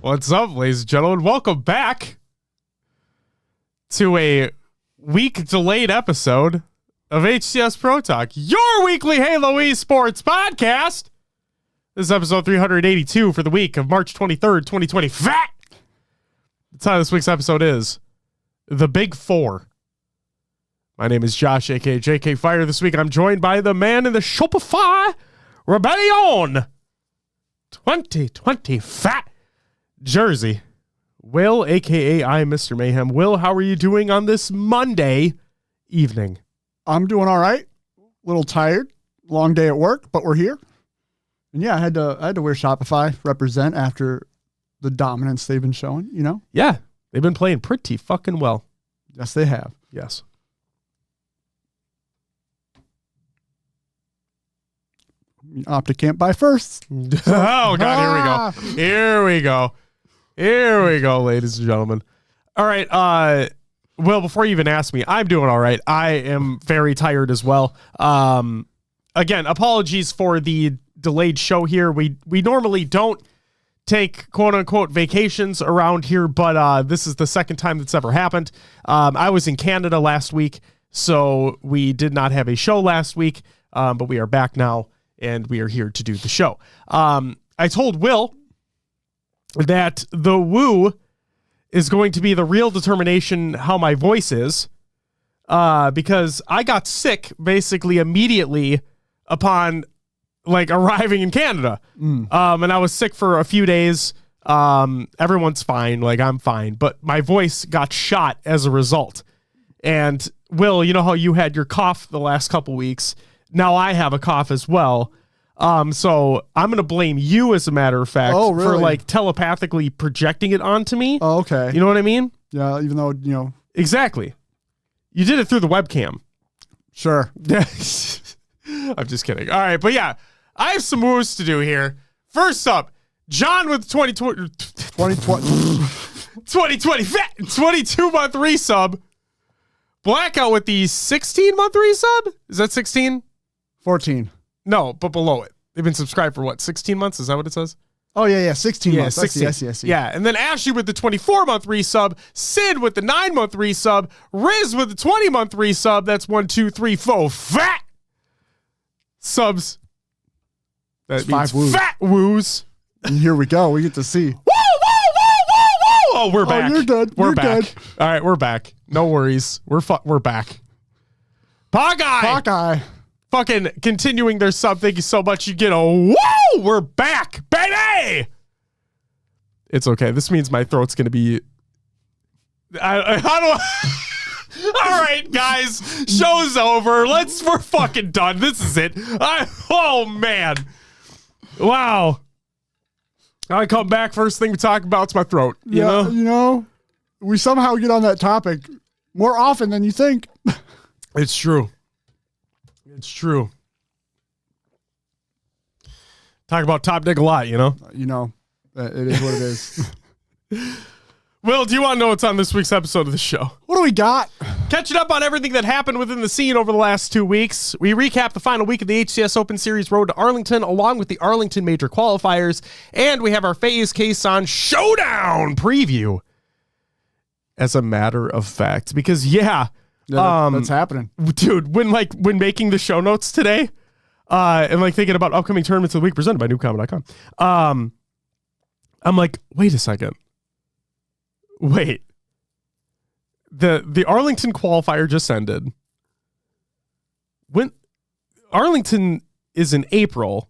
What's up, ladies and gentlemen? Welcome back to a week-delayed episode of HCS Pro Talk, your weekly Halo esports podcast. This is episode 382 for the week of March 23rd, 2020. Fat! That's how this week's episode is. The Big Four. My name is Josh, a.k.a. JK Fire. This week, I'm joined by the man in the Shopify Rebellion 2020 Fat Jersey, Will, a.k.a. I'm Mr. Mayhem. Will, how are you doing on this Monday evening? I'm doing all right. A little tired. Long day at work, but we're here. And yeah, I had to wear Shopify, represent after the dominance they've been showing, you know? Yeah, they've been playing pretty fucking well. Yes, they have. Yes. Optic can't buy first. Oh, God, here we go. Here we go, ladies and gentlemen. All right, Will, before you even ask me, I'm doing all right. I am very tired as well. Again, apologies for the delayed show here. We normally don't take quote-unquote vacations around here, but this is the second time that's ever happened. I was in Canada last week, so we did not have a show last week, but we are back now, and we are here to do the show. I told Will that the woo is going to be the real determination how my voice is, because I got sick basically immediately upon arriving in Canada. And I was sick for a few days. Everyone's fine. I'm fine, but my voice got shot as a result. And Will, you know how you had your cough the last couple weeks? Now I have a cough as well. So I'm going to blame you, as a matter of fact, for telepathically projecting it onto me. Oh, okay. You know what I mean? Yeah, even though, you know. Exactly. You did it through the webcam. Sure. I'm just kidding. All right. But yeah, I have some moves to do here. First up, John with 2020 22-month resub. Blackout with the 16-month resub. Is that 16? 14. No, but below it. They've been subscribed for what, 16 months? Is that what it says? Oh, yeah, 16 months. 16. Yes. Yeah, and then Ashley with the 24-month resub, Sid with the 9-month resub, Riz with the 20-month resub. That's 1, 2, 3, 4 fat subs. That means 5 woos. Fat woos. And here we go. We get to see. Woo! Oh, we're back. Oh, you're good. We're You're back. good. All right, we're back. No worries. We're back. Hawkeye. Fucking continuing their sub. Thank you so much. You get a woo! We're back, baby! It's okay. This means my throat's going to be... I don't... All right, guys. Show's over. We're fucking done. This is it. Oh, man. Wow. I come back. First thing we talk about is my throat. You know? We somehow get on that topic more often than you think. It's true. It's true. Talk about top dick a lot, you know? It is what it is. Will, do you want to know what's on this week's episode of the show? What do we got? Catching up on everything that happened within the scene over the last 2 weeks. We recap the final week of the HCS Open Series Road to Arlington, along with the Arlington Major Qualifiers. And we have our FaZe Kaysan Showdown preview. As a matter of fact. Because, that's happening. Dude, when making the show notes today, and thinking about upcoming tournaments of the week presented by newcomer.com, I'm like, wait a second. Wait. The Arlington Qualifier just ended. When Arlington is in April,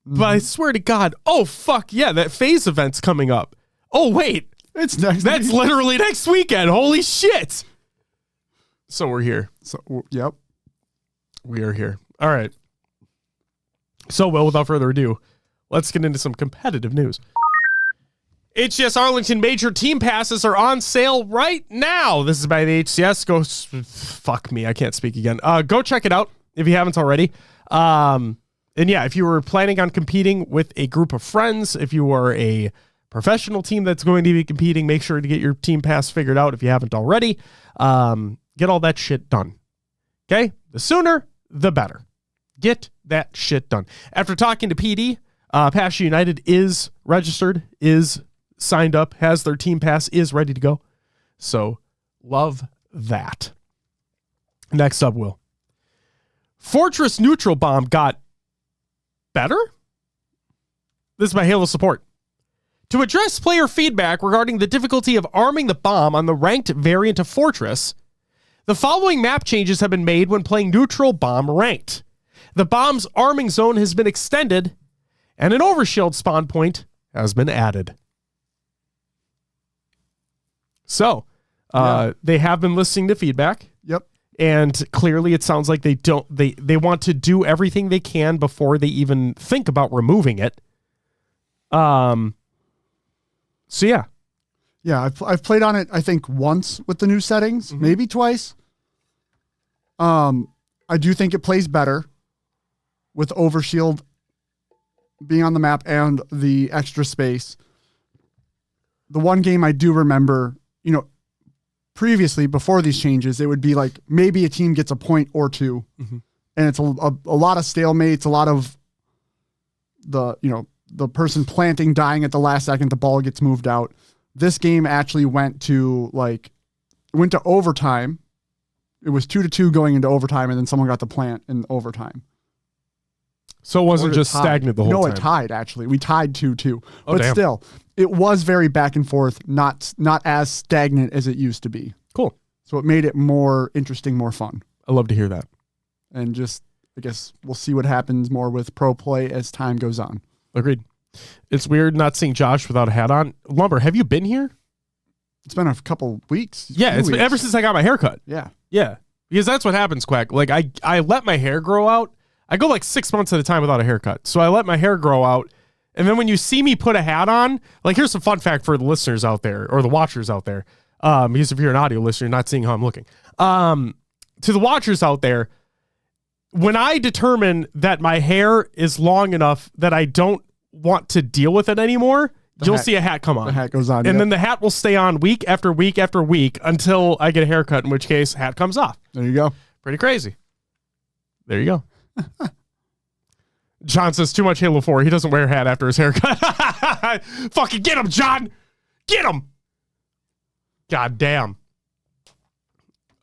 but I swear to God, oh fuck yeah, that FaZe event's coming up. Oh wait, it's next. That's literally next weekend. Holy shit! So we're here. Yep, we are here. All right. So well, without further ado, let's get into some competitive news. HCS Arlington Major Team Passes are on sale right now. This is by the HCS. Fuck me, I can't speak again. Go check it out if you haven't already. And yeah, if you were planning on competing with a group of friends, if you are a professional team that's going to be competing, make sure to get your team pass figured out if you haven't already. Get all that shit done. Okay? The sooner, the better. Get that shit done. After talking to PD, Passion United is registered, is signed up, has their team pass, is ready to go. So love that. Next up, Will. Fortress neutral bomb got better? This is my Halo support. To address player feedback regarding the difficulty of arming the bomb on the ranked variant of Fortress, the following map changes have been made when playing neutral bomb ranked. The bomb's arming zone has been extended, and an overshield spawn point has been added. So, they have been listening to feedback. Yep. And clearly it sounds like they want to do everything they can before they even think about removing it. So yeah. Yeah, I've played on it, I think, once with the new settings, maybe twice. I do think it plays better with overshield being on the map and the extra space. The one game I do remember, previously, before these changes, it would be like maybe a team gets a point or two, and it's a lot of stalemates, a lot of the person planting, dying at the last second, the ball gets moved out. This game actually went to overtime. It was 2-2 going into overtime, and then someone got the plant in overtime. So it wasn't just stagnant the whole time? No, it tied, actually. We tied 2-2. Oh, but damn. Still, it was very back and forth, not as stagnant as it used to be. Cool. So it made it more interesting, more fun. I love to hear that. And just, I guess, we'll see what happens more with pro play as time goes on. Agreed. It's weird not seeing Josh without a hat on. Lumber, have you been here? It's been a couple weeks. Yeah, it's been ever since I got my haircut. Yeah. Yeah. Because that's what happens, Quack. Like, I let my hair grow out. I go like 6 months at a time without a haircut. So I let my hair grow out. And then when you see me put a hat on, like, here's some fun fact for the listeners out there, or the watchers out there. Because if you're an audio listener, you're not seeing how I'm looking. To the watchers out there, when I determine that my hair is long enough that I don't want to deal with it anymore, you'll see a hat come on. The hat goes on. And then the hat will stay on week after week after week until I get a haircut, in which case, hat comes off. There you go. Pretty crazy. There you go. John says too much Halo 4. He doesn't wear a hat after his haircut. Fucking get him, John. Get him. God damn.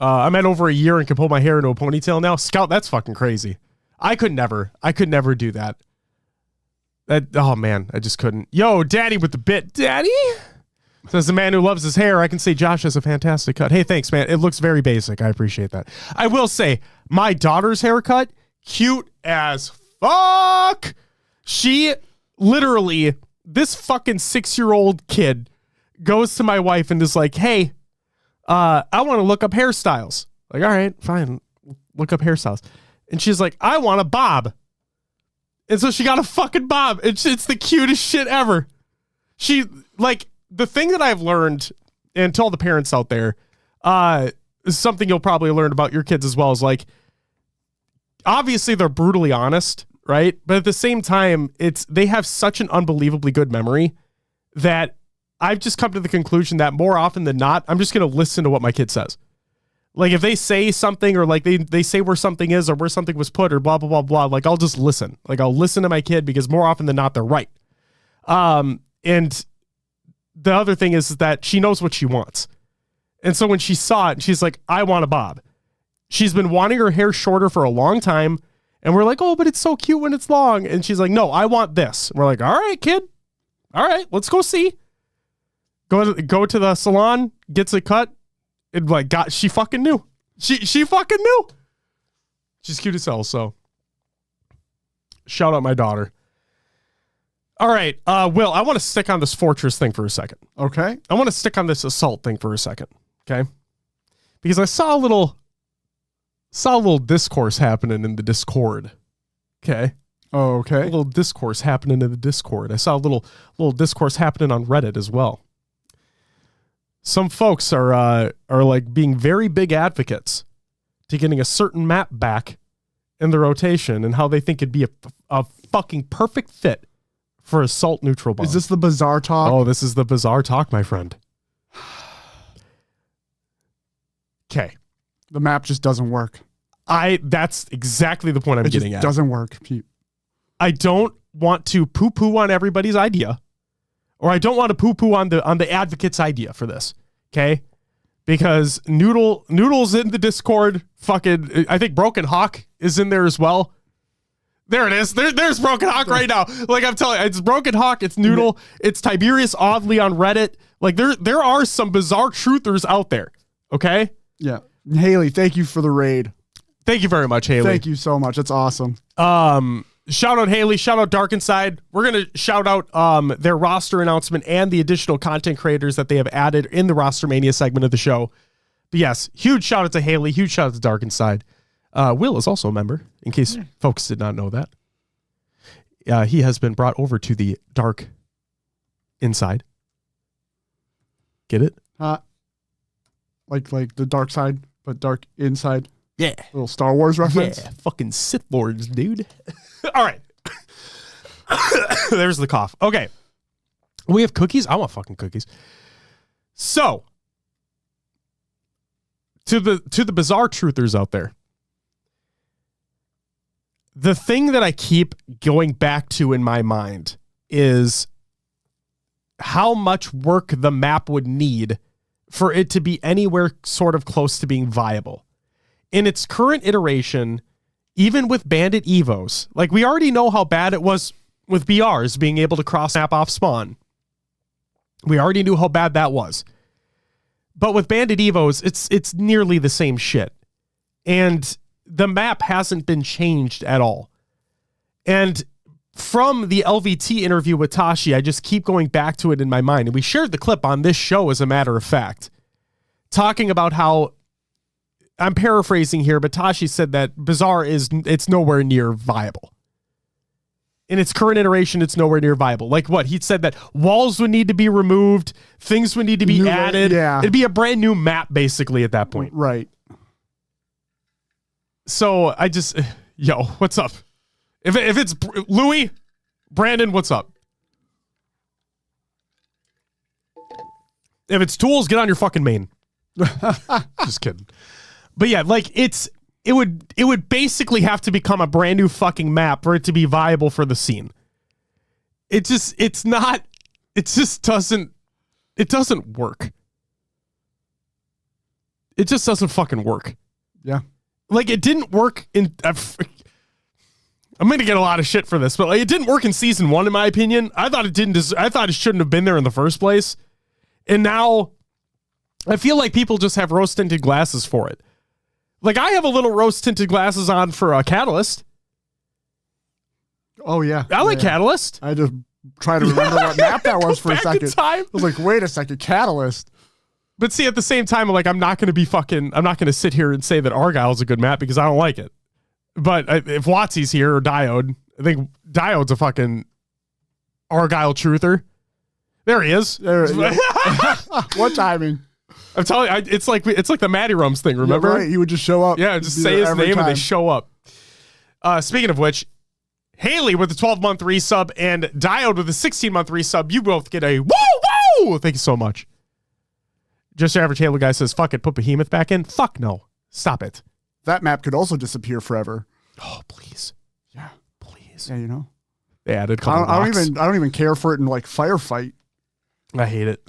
I'm at over a year and can pull my hair into a ponytail now. Scout, that's fucking crazy. I could never do that. Oh man, I just couldn't. Yo, Daddy with the bit. Daddy? Says the man who loves his hair. I can say Josh has a fantastic cut. Hey, thanks, man. It looks very basic. I appreciate that. I will say, my daughter's haircut, cute as fuck. She literally, this fucking 6-year-old kid goes to my wife and is like, hey, I want to look up hairstyles. Like, all right, fine. Look up hairstyles. And she's like, I want a bob. And so she got a fucking bob. It's the cutest shit ever. She, like, the thing that I've learned, and to all the parents out there, is something you'll probably learn about your kids as well, is like, obviously they're brutally honest, right? But at the same time, they have such an unbelievably good memory that I've just come to the conclusion that more often than not, I'm just going to listen to what my kid says. Like, if they say something, or like they say where something is or where something was put or blah, blah, blah, blah, like, I'll just listen. Like, I'll listen to my kid because more often than not, they're right. And the other thing is that she knows what she wants. And so when she saw it, she's like, I want a bob. She's been wanting her hair shorter for a long time. And we're like, oh, but it's so cute when it's long. And she's like, no, I want this. And we're like, all right, kid. All right, let's go see. Go to the salon, gets it cut. It like she fucking knew. She fucking knew. She's cute as hell, so shout out my daughter. All right, Will, I want to stick on this Fortress thing for a second. Okay. I want to stick on this assault thing for a second, okay? Because I saw a little discourse happening in the Discord. Okay. Oh, okay. A little discourse happening in the Discord. I saw a little discourse happening on Reddit as well. Some folks are like being very big advocates to getting a certain map back in the rotation, and how they think it'd be a fucking perfect fit for assault neutral bomb. Is this the bizarre talk? Oh, this is the bizarre talk, my friend. Okay. The map just doesn't work. That's exactly the point I'm getting at. It doesn't work, Pete. I don't want to poo-poo on everybody's idea. or I don't want to poo-poo on the advocate's idea for this, okay? Because Noodle's in the Discord. Fucking, I think Broken Hawk is in there as well. There it is. There's Broken Hawk right now. Like I'm telling you, it's Broken Hawk, it's Noodle, it's Tiberius Audley on Reddit. Like there are some bizarre truthers out there. Okay? Yeah. Haley, thank you for the raid. Thank you very much, Haley. Thank you so much. That's awesome. Shout out Haley, shout out Dark Inside. We're gonna shout out their roster announcement and the additional content creators that they have added in the Rostermania segment of the show. But yes, huge shout out to Haley, huge shout out to Dark Inside. Will is also a member, in case folks did not know that. He has been brought over to the Dark Inside. Get it? Like the dark side, but dark inside. Yeah. Little Star Wars reference. Yeah, fucking Sith Lords, dude. All right. There's the cough. Okay. We have cookies? I want fucking cookies. So, to the bizarre truthers out there, the thing that I keep going back to in my mind is how much work the map would need for it to be anywhere sort of close to being viable. In its current iteration, even with Bandit Evos, like we already know how bad it was with BRs being able to cross map off spawn. We already knew how bad that was. But with Bandit Evos, it's nearly the same shit. And the map hasn't been changed at all. And from the LVT interview with Tashi, I just keep going back to it in my mind. And we shared the clip on this show, as a matter of fact, talking about how, I'm paraphrasing here, but Tashi said that Bizarre it's nowhere near viable. In its current iteration, it's nowhere near viable. Like what? He said that walls would need to be removed, things would need to be added. Yeah. It'd be a brand new map, basically, at that point. Right. So I just, yo, what's up? If it's Louis, Brandon, what's up? If it's tools, get on your fucking main. Just kidding. But yeah, like it would basically have to become a brand new fucking map for it to be viable for the scene. It just doesn't work. It just doesn't fucking work. Yeah. Like it didn't work in, I'm going to get a lot of shit for this, but like, it didn't work in season 1, in my opinion. I thought it shouldn't have been there in the first place. And now I feel like people just have rose tinted glasses for it. Like I have a little rose tinted glasses on for a Catalyst. Oh yeah. I like Catalyst. I just try to remember what map that was for a Back in second. time. I was like, wait a second, Catalyst. But see, at the same time, like I'm not going to sit here and say that Argyle's a good map because I don't like it. But if Watsy's here or Diode, I think Diode's a fucking Argyle truther. There he is. What timing? I'm telling you, it's like the Matty Rums thing, remember? Yeah, right. He would just show up. Yeah, just say his name and they show up. Speaking of which, Haley with the 12-month resub and Diode with the 16-month resub, you both get a woo! Thank you so much. Just your average Halo guy says, fuck it, put Behemoth back in. Fuck no. Stop it. That map could also disappear forever. Oh, please. Yeah. Please. Yeah, you know. They added a couple I don't even care for it in like firefight. I hate it.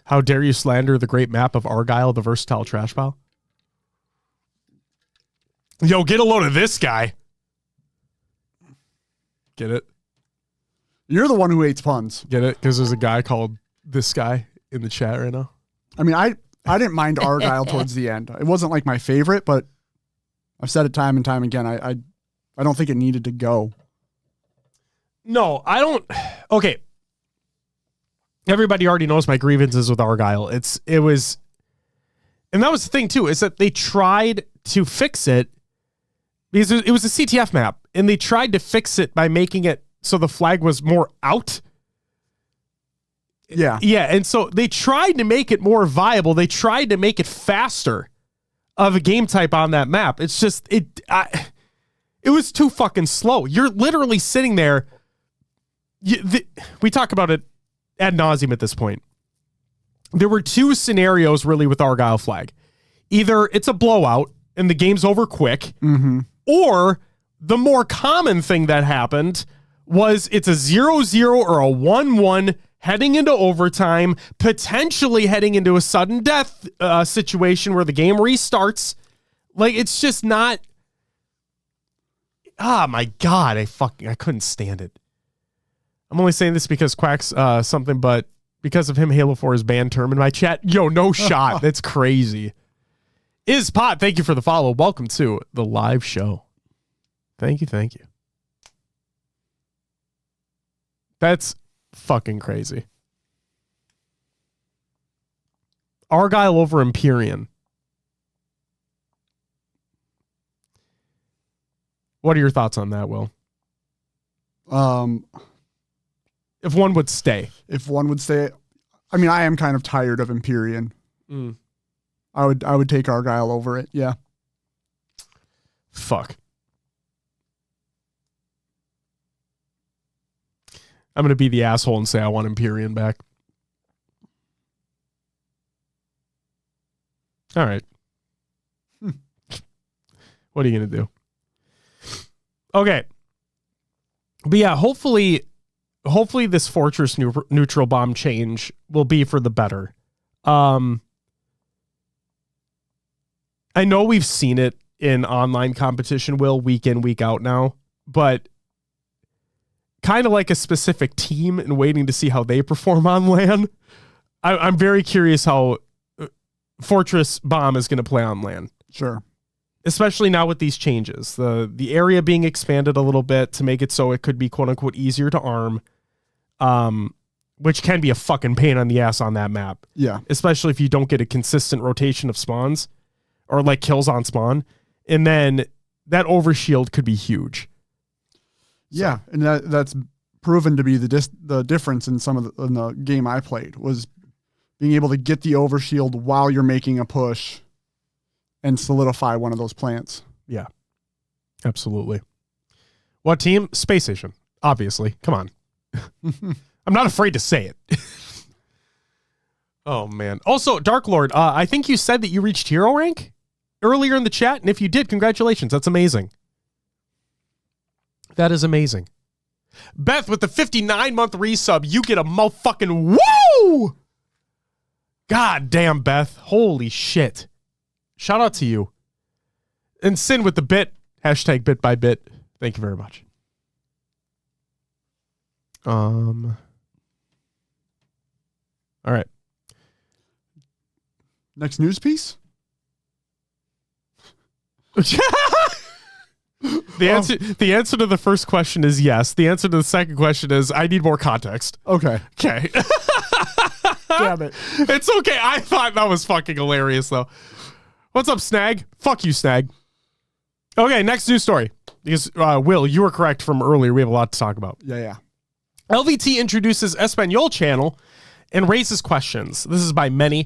How dare you slander the great map of Argyle, the versatile trash pile? Yo, get a load of this guy. Get it? You're the one who hates puns. Get it? Because there's a guy called this guy in the chat right now. I mean, I didn't mind Argyle towards the end. It wasn't like my favorite, but I've said it time and time again. I don't think it needed to go. No, I don't. Okay. Everybody already knows my grievances with Argyle. It was, and that was the thing too, is that they tried to fix it because it was a CTF map and they tried to fix it by making it so the flag was more out. Yeah. Yeah. And so they tried to make it more viable. They tried to make it faster of a game type on that map. It's just, it was too fucking slow. You're literally sitting there. We talk about it ad nauseum at this point. There were two scenarios really with Argyle flag. Either it's a blowout and the game's over quick, or the more common thing that happened was it's a 0-0 or a 1-1 heading into overtime, potentially heading into a sudden death situation where the game restarts. Like, it's just not. Ah, my God, I couldn't stand it. I'm only saying this because Quack's something, but because of him, Halo 4 is banned term in my chat. Yo, no shot. That's crazy. Is Pot, thank you for the follow. Welcome to the live show. Thank you. That's fucking crazy. Argyle over Empyrean. What are your thoughts on that, Will? If one would stay. I mean, I am kind of tired of Empyrean. I would take Argyle over it. Yeah. Fuck. I'm going to be the asshole and say I want Empyrean back. All right. What are you going to do? Okay. But yeah, hopefully this Fortress neutral bomb change will be for the better. I know we've seen it in online competition, Will, week in, week out now, but kind of like a specific team and waiting to see how they perform on LAN. I'm very curious how Fortress Bomb is going to play on LAN. Sure. Especially now with these changes. The area being expanded a little bit to make it so it could be quote unquote easier to arm. Which can be a fucking pain on the ass on that map. Yeah. Especially if you don't get a consistent rotation of spawns or like kills on spawn. And then that overshield could be huge. Yeah, so. And that's proven to be the difference in in the game I played was being able to get the overshield while you're making a push and solidify one of those plants. Yeah, absolutely. What team? Space Station, obviously. Come on. I'm not afraid to say it. Oh, man. Also, Dark Lord, I think you said that you reached hero rank earlier in the chat, and if you did, congratulations. That's amazing. That is amazing. Beth, with the 59-month resub, you get a motherfucking woo! God damn, Beth. Holy shit. Shout out to you. And Sin with the bit. Hashtag bit by bit. Thank you very much. All right. Next news piece? The answer to the first question is yes. The answer to the second question is I need more context. Okay. Damn it. It's okay. I thought that was fucking hilarious, though. What's up, Snag? Fuck you, Snag. Okay, next news story. Because, Will, you were correct from earlier. We have a lot to talk about. Yeah. LVT introduces Espanol channel and raises questions. This is by many.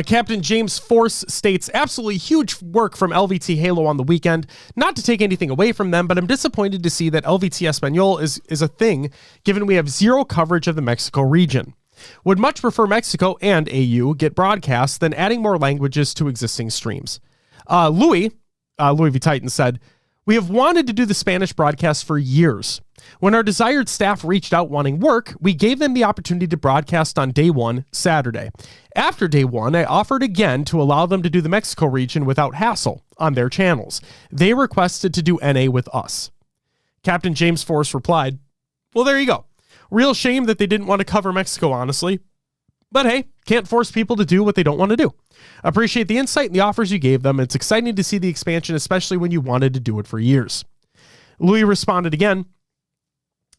Captain James Force states, absolutely huge work from LVT Halo on the weekend. Not to take anything away from them, but I'm disappointed to see that LVT Espanol is a thing, given we have zero coverage of the Mexico region. Would much prefer Mexico and AU get broadcasts than adding more languages to existing streams. Louis V. Titan said, we have wanted to do the Spanish broadcast for years. When our desired staff reached out wanting work, we gave them the opportunity to broadcast on day one, Saturday. After day one, I offered again to allow them to do the Mexico region without hassle on their channels. They requested to do NA with us. Captain James Force replied, well, there you go. Real shame that they didn't want to cover Mexico, honestly. But hey, can't force people to do what they don't want to do. Appreciate the insight and the offers you gave them. It's exciting to see the expansion, especially when you wanted to do it for years. Louis responded again,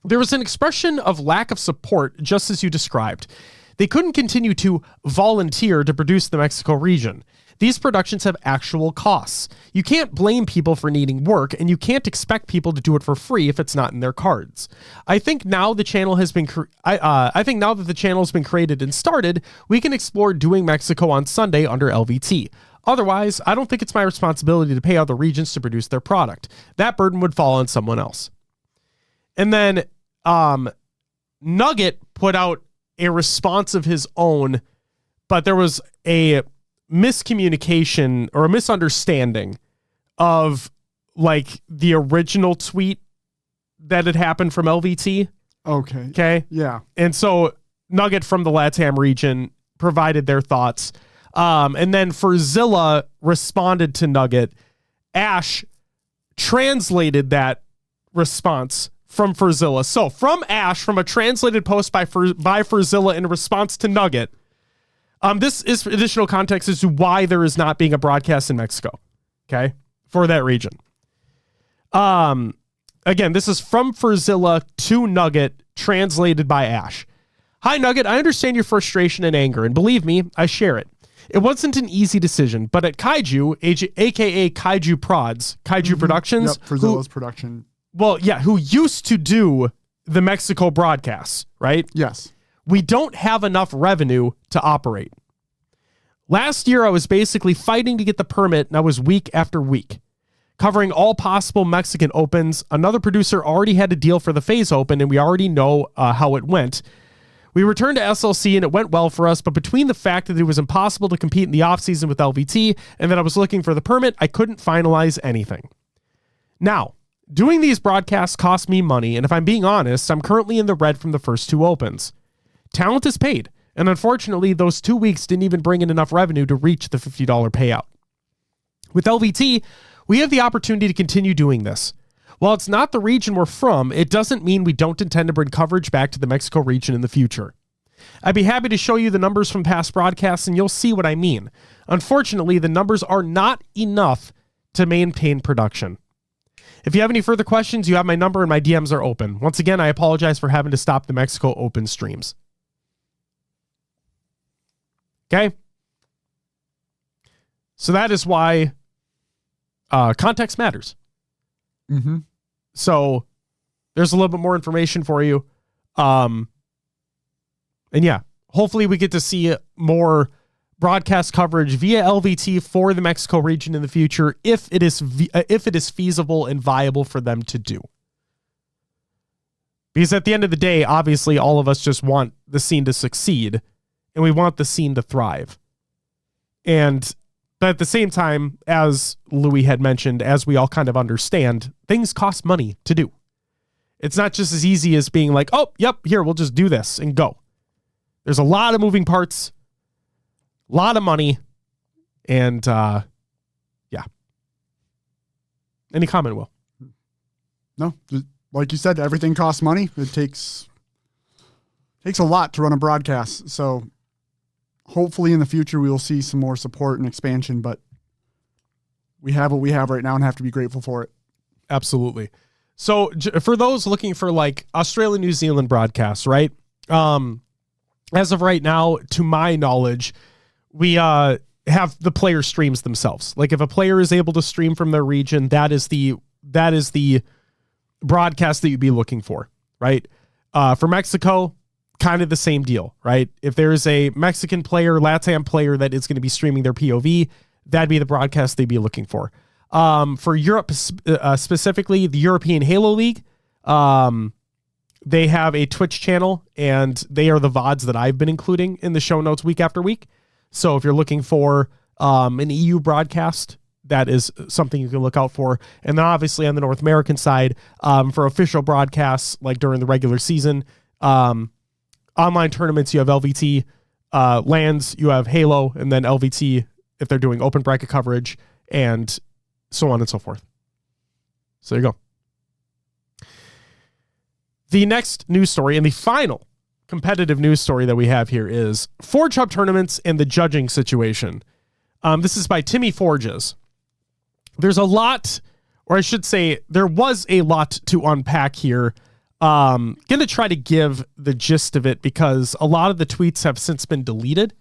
there was an expression of lack of support, just as you described. They couldn't continue to volunteer to produce the Mexico region. These productions have actual costs. You can't blame people for needing work, and you can't expect people to do it for free if it's not in their cards. I think now the channel has been I think now that the channel has been created and started, we can explore doing Mexico on Sunday under LVT. Otherwise, I don't think it's my responsibility to pay other regions to produce their product. That burden would fall on someone else. And then Nugget put out a response of his own, but there was a miscommunication or a misunderstanding of like the original tweet that had happened from LVT. Okay. Okay. Yeah. And so Nugget from the LATAM region provided their thoughts. And then Furzilla responded to Nugget. Ash translated that response from Furzilla. So from Ash, from a translated post by Furzilla in response to Nugget, this is additional context as to why there is not being a broadcast in Mexico, okay, for that region. Again, this is from Furzilla to Nugget, translated by Ash. Hi, Nugget. I understand your frustration and anger, and believe me, I share it. It wasn't an easy decision, but at Kaiju, a.k.a. Kaiju Prods, Kaiju Productions. Yep, Furzilla's production. Well, yeah, who used to do the Mexico broadcasts, right? Yes. We don't have enough revenue to operate. Last year, I was basically fighting to get the permit, and I was week after week, covering all possible Mexican Opens. Another producer already had a deal for the FaZe Open, and we already know how it went. We returned to SLC and it went well for us, but between the fact that it was impossible to compete in the offseason with LVT and that I was looking for the permit, I couldn't finalize anything. Now, doing these broadcasts cost me money, and if I'm being honest, I'm currently in the red from the first 2 Opens. Talent is paid, and unfortunately, those 2 weeks didn't even bring in enough revenue to reach the $50 payout. With LVT, we have the opportunity to continue doing this. While it's not the region we're from, it doesn't mean we don't intend to bring coverage back to the Mexico region in the future. I'd be happy to show you the numbers from past broadcasts and you'll see what I mean. Unfortunately, the numbers are not enough to maintain production. If you have any further questions, you have my number and my DMs are open. Once again, I apologize for having to stop the Mexico Open streams. Okay? So that is why context matters. Mm-hmm. So there's a little bit more information for you. And yeah, hopefully we get to see more broadcast coverage via LVT for the Mexico region in the future if it is feasible and viable for them to do. Because at the end of the day, obviously all of us just want the scene to succeed and we want the scene to thrive. But at the same time, as Louis had mentioned, as we all kind of understand, things cost money to do. It's not just as easy as being like, oh, yep, here, we'll just do this and go. There's a lot of moving parts, a lot of money, and yeah. Any comment, Will? No, like you said, everything costs money. It takes a lot to run a broadcast. So hopefully in the future we will see some more support and expansion, but we have what we have right now and have to be grateful for it. Absolutely. So for those looking for like Australia, New Zealand broadcasts, right? As of right now, to my knowledge, we have the player streams themselves. Like if a player is able to stream from their region, that is the broadcast that you'd be looking for, right? For Mexico, kind of the same deal, right? If there's a Mexican player, LATAM player that is going to be streaming their POV, that'd be the broadcast they'd be looking for. For Europe, specifically the European Halo League, they have a Twitch channel and they are the VODs that I've been including in the show notes week after week. So if you're looking for an EU broadcast, that is something you can look out for. And then obviously on the North American side, for official broadcasts, like during the regular season, online tournaments, you have LVT, lands, you have Halo, and then LVT if they're doing open bracket coverage, and so on and so forth. So there you go. The next news story and the final competitive news story that we have here is Forge Hub tournaments and the judging situation. This is by Timmy Forges. There's a lot, or I should say there was a lot to unpack here. Going to try to give the gist of it because a lot of the tweets have since been deleted.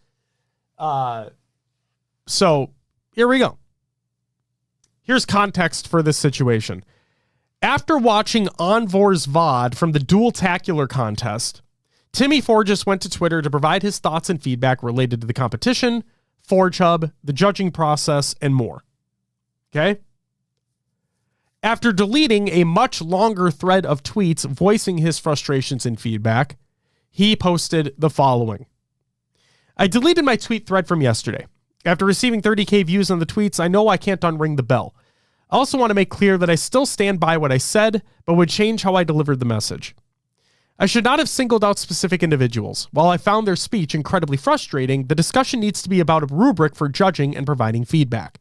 So here we go. Here's context for this situation. After watching Envor's VOD from the Dual-Tacular contest, Timmy Forges went to Twitter to provide his thoughts and feedback related to the competition, Forge Hub, the judging process, and more. Okay? After deleting a much longer thread of tweets voicing his frustrations and feedback, he posted the following. I deleted my tweet thread from yesterday. After receiving 30K views on the tweets, I know I can't unring the bell. I also want to make clear that I still stand by what I said, but would change how I delivered the message. I should not have singled out specific individuals. While I found their speech incredibly frustrating, the discussion needs to be about a rubric for judging and providing feedback.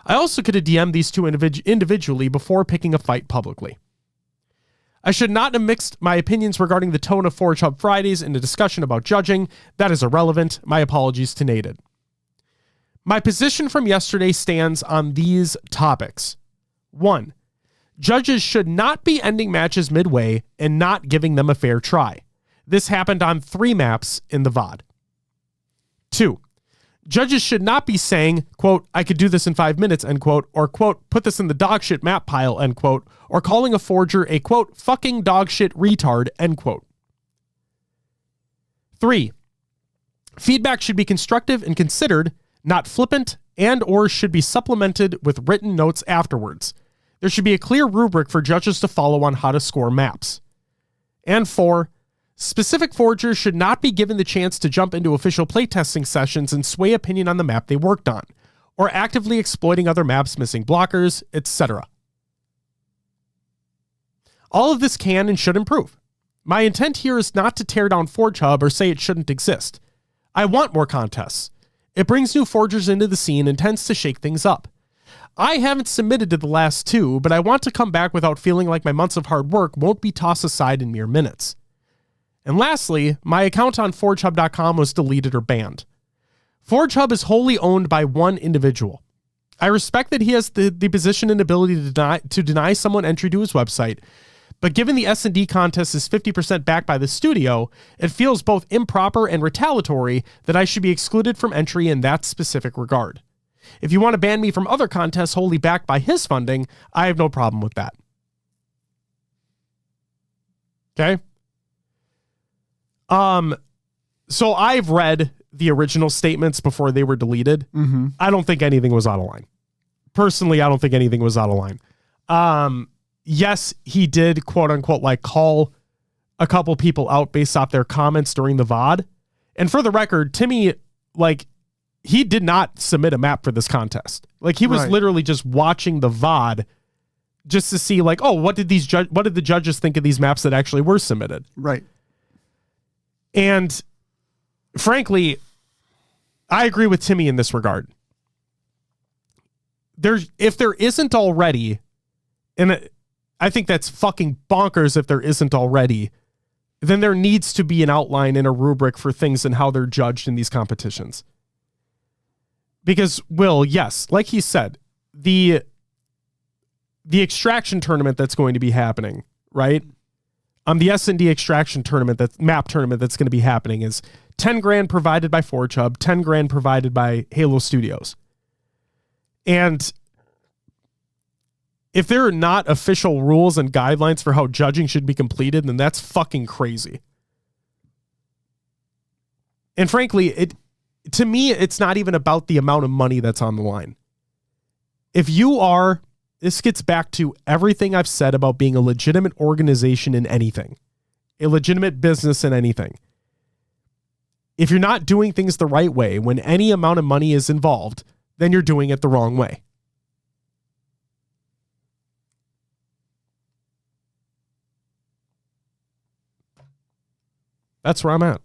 I also could have DM'd these two individually before picking a fight publicly. I should not have mixed my opinions regarding the tone of Forge Hub Fridays in a discussion about judging. That is irrelevant. My apologies to Nated. My position from yesterday stands on these topics. 1. Judges should not be ending matches midway and not giving them a fair try. This happened on 3 maps in the VOD. 2. Judges should not be saying, quote, I could do this in 5 minutes, end quote, or, quote, put this in the dogshit map pile, end quote, or calling a forger a, quote, fucking dogshit retard, end quote. 3. Feedback should be constructive and considered, not flippant, and or should be supplemented with written notes afterwards. There should be a clear rubric for judges to follow on how to score maps. And 4, specific forgers should not be given the chance to jump into official playtesting sessions and sway opinion on the map they worked on, or actively exploiting other maps missing blockers, etc. All of this can and should improve. My intent here is not to tear down Forge Hub or say it shouldn't exist. I want more contests. It brings new forgers into the scene and tends to shake things up. I haven't submitted to the last 2, but I want to come back without feeling like my months of hard work won't be tossed aside in mere minutes. And lastly, my account on ForgeHub.com was deleted or banned. ForgeHub is wholly owned by one individual. I respect that he has the position and ability to deny someone entry to his website, but given the S&D contest is 50% backed by the studio, it feels both improper and retaliatory that I should be excluded from entry in that specific regard. If you want to ban me from other contests wholly backed by his funding, I have no problem with that. Okay? So I've read the original statements before they were deleted. Mm-hmm. I don't think anything was out of line. Personally, I don't think anything was out of line. Yes, he did, quote unquote, like call a couple people out based off their comments during the VOD. And for the record, Timmy, like, he did not submit a map for this contest. Like, he was literally just watching the VOD just to see, like, oh, what did the judges think of these maps that actually were submitted? Right. And frankly, I agree with Timmy in this regard. If there isn't already, and I think that's fucking bonkers if there isn't already, then there needs to be an outline and a rubric for things and how they're judged in these competitions. Because, Will, yes, like he said, the extraction tournament that's going to be happening, right? The S&D extraction tournament, that map tournament that's going to be happening is 10 grand provided by Forge Hub, 10 grand provided by Halo Studios. And if there are not official rules and guidelines for how judging should be completed, then that's fucking crazy. And frankly, to me, it's not even about the amount of money that's on the line. This gets back to everything I've said about being a legitimate organization in anything, a legitimate business in anything. If you're not doing things the right way when any amount of money is involved, then you're doing it the wrong way. That's where I'm at.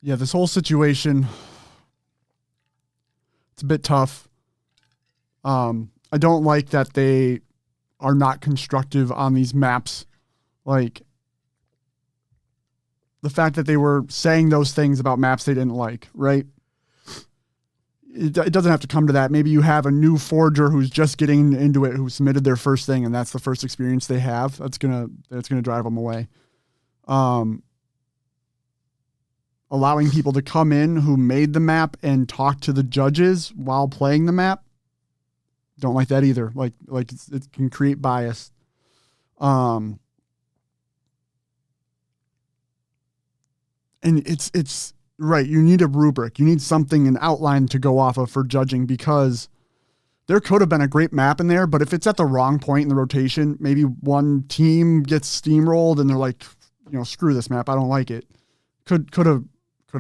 Yeah, this whole situation, it's a bit tough. I don't like that they are not constructive on these maps. Like, the fact that they were saying those things about maps they didn't like, right? It doesn't have to come to that. Maybe you have a new forger who's just getting into it, who submitted their first thing, and that's the first experience they have. That's gonna drive them away. Allowing people to come in who made the map and talk to the judges while playing the map, don't like that either. Like it can create bias. And it's right. You need a rubric. You need something, an outline to go off of for judging, because there could have been a great map in there, but if it's at the wrong point in the rotation, maybe one team gets steamrolled and they're like, screw this map, I don't like it. Could have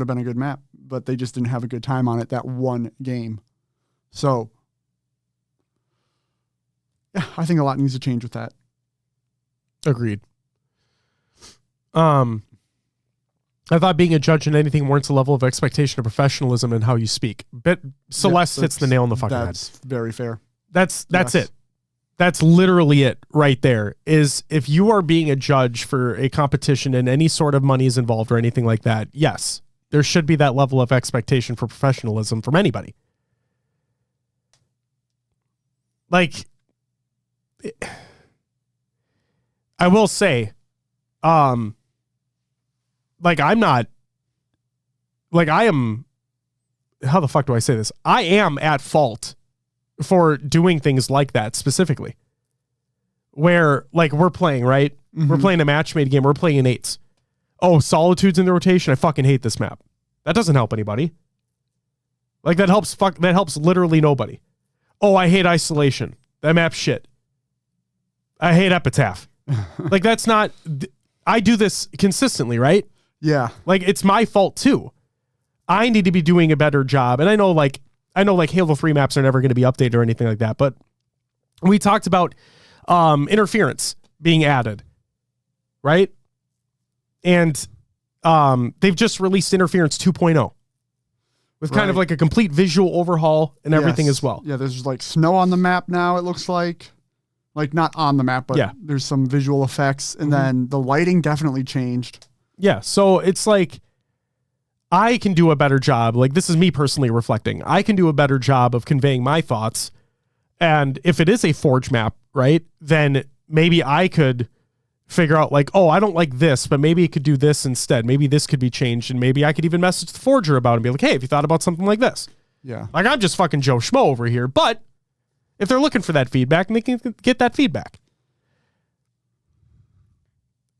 been a good map, but they just didn't have a good time on it that one game. So, yeah, I think a lot needs to change with that. Agreed. I thought being a judge in anything warrants a level of expectation of professionalism in how you speak. But Celeste hits the nail on the fucking head. That's very fair. That's it. That's literally it right there. Is if you are being a judge for a competition and any sort of money is involved or anything like that, yes, there should be that level of expectation for professionalism from anybody. Like, I will say, like, I'm not, like, I am, how the fuck do I say this? I am at fault for doing things like that specifically. Where, like, we're playing, right? Mm-hmm. We're playing a match-made game. We're playing in 8s. Oh, Solitude's in the rotation. I fucking hate this map. That doesn't help anybody. Like, that helps literally nobody. Oh, I hate Isolation. That map's shit. I hate Epitaph. Like, that's not, I do this consistently, right? Yeah. Like, it's my fault too. I need to be doing a better job. And I know Halo 3 maps are never going to be updated or anything like that, but we talked about interference being added, right? And they've just released Interference 2.0 with kind of like a complete visual overhaul and everything as well. Yeah, there's like snow on the map now, it looks like. Like, not on the map, but there's some visual effects. And then the lighting definitely changed. Yeah, so it's like, I can do a better job. Like, this is me personally reflecting. I can do a better job of conveying my thoughts. And if it is a Forge map, right, then maybe I could figure out, like, oh, I don't like this, but maybe it could do this instead. Maybe this could be changed. And maybe I could even message the Forger about it and be like, hey, have you thought about something like this? Yeah. Like, I'm just fucking Joe Schmo over here. But if they're looking for that feedback, they can get that feedback.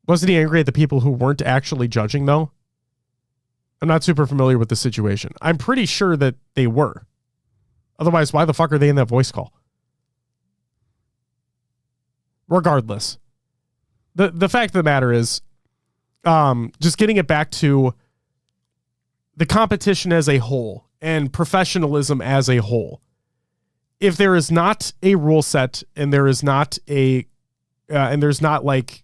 Wasn't he angry at the people who weren't actually judging, though? I'm not super familiar with the situation. I'm pretty sure that they were. Otherwise, why the fuck are they in that voice call? Regardless. The fact of the matter is, just getting it back to the competition as a whole and professionalism as a whole. If there is not a rule set and there is not and there's not like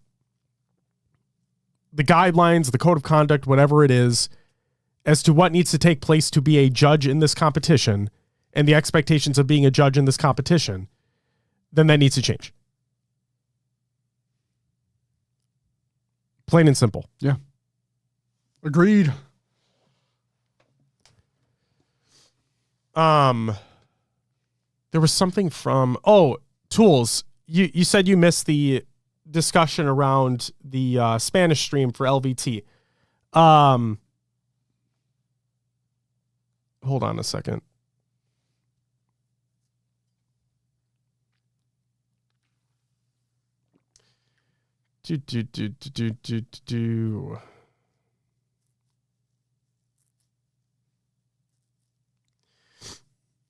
the guidelines, the code of conduct, whatever it is, as to what needs to take place to be a judge in this competition and the expectations of being a judge in this competition, then that needs to change. Plain and simple. Yeah. Agreed. There was something from, Tools. You said you missed the discussion around the Spanish stream for LVT. Hold on a second.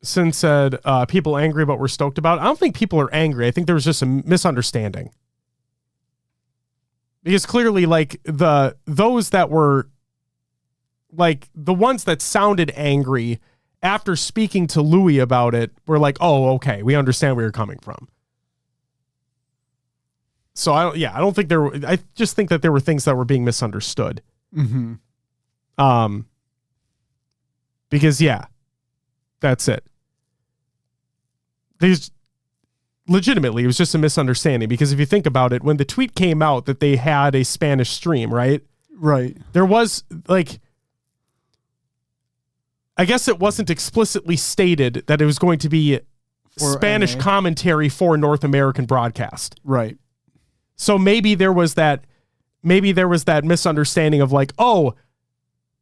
Sin said, people angry, but we're stoked about it. I don't think people are angry. I think there was just a misunderstanding. Because clearly, like, those that were, like, the ones that sounded angry after speaking to Louis about it were like, oh, okay, we understand where you're coming from. So, I don't think I just think that there were things that were being misunderstood. Mm-hmm. Because, that's it. Legitimately, it was just a misunderstanding, because if you think about it, when the tweet came out that they had a Spanish stream, right? Right. There was, like, I guess it wasn't explicitly stated that it was going to be Spanish commentary for North American broadcast. Right. So maybe there was that misunderstanding of like, oh,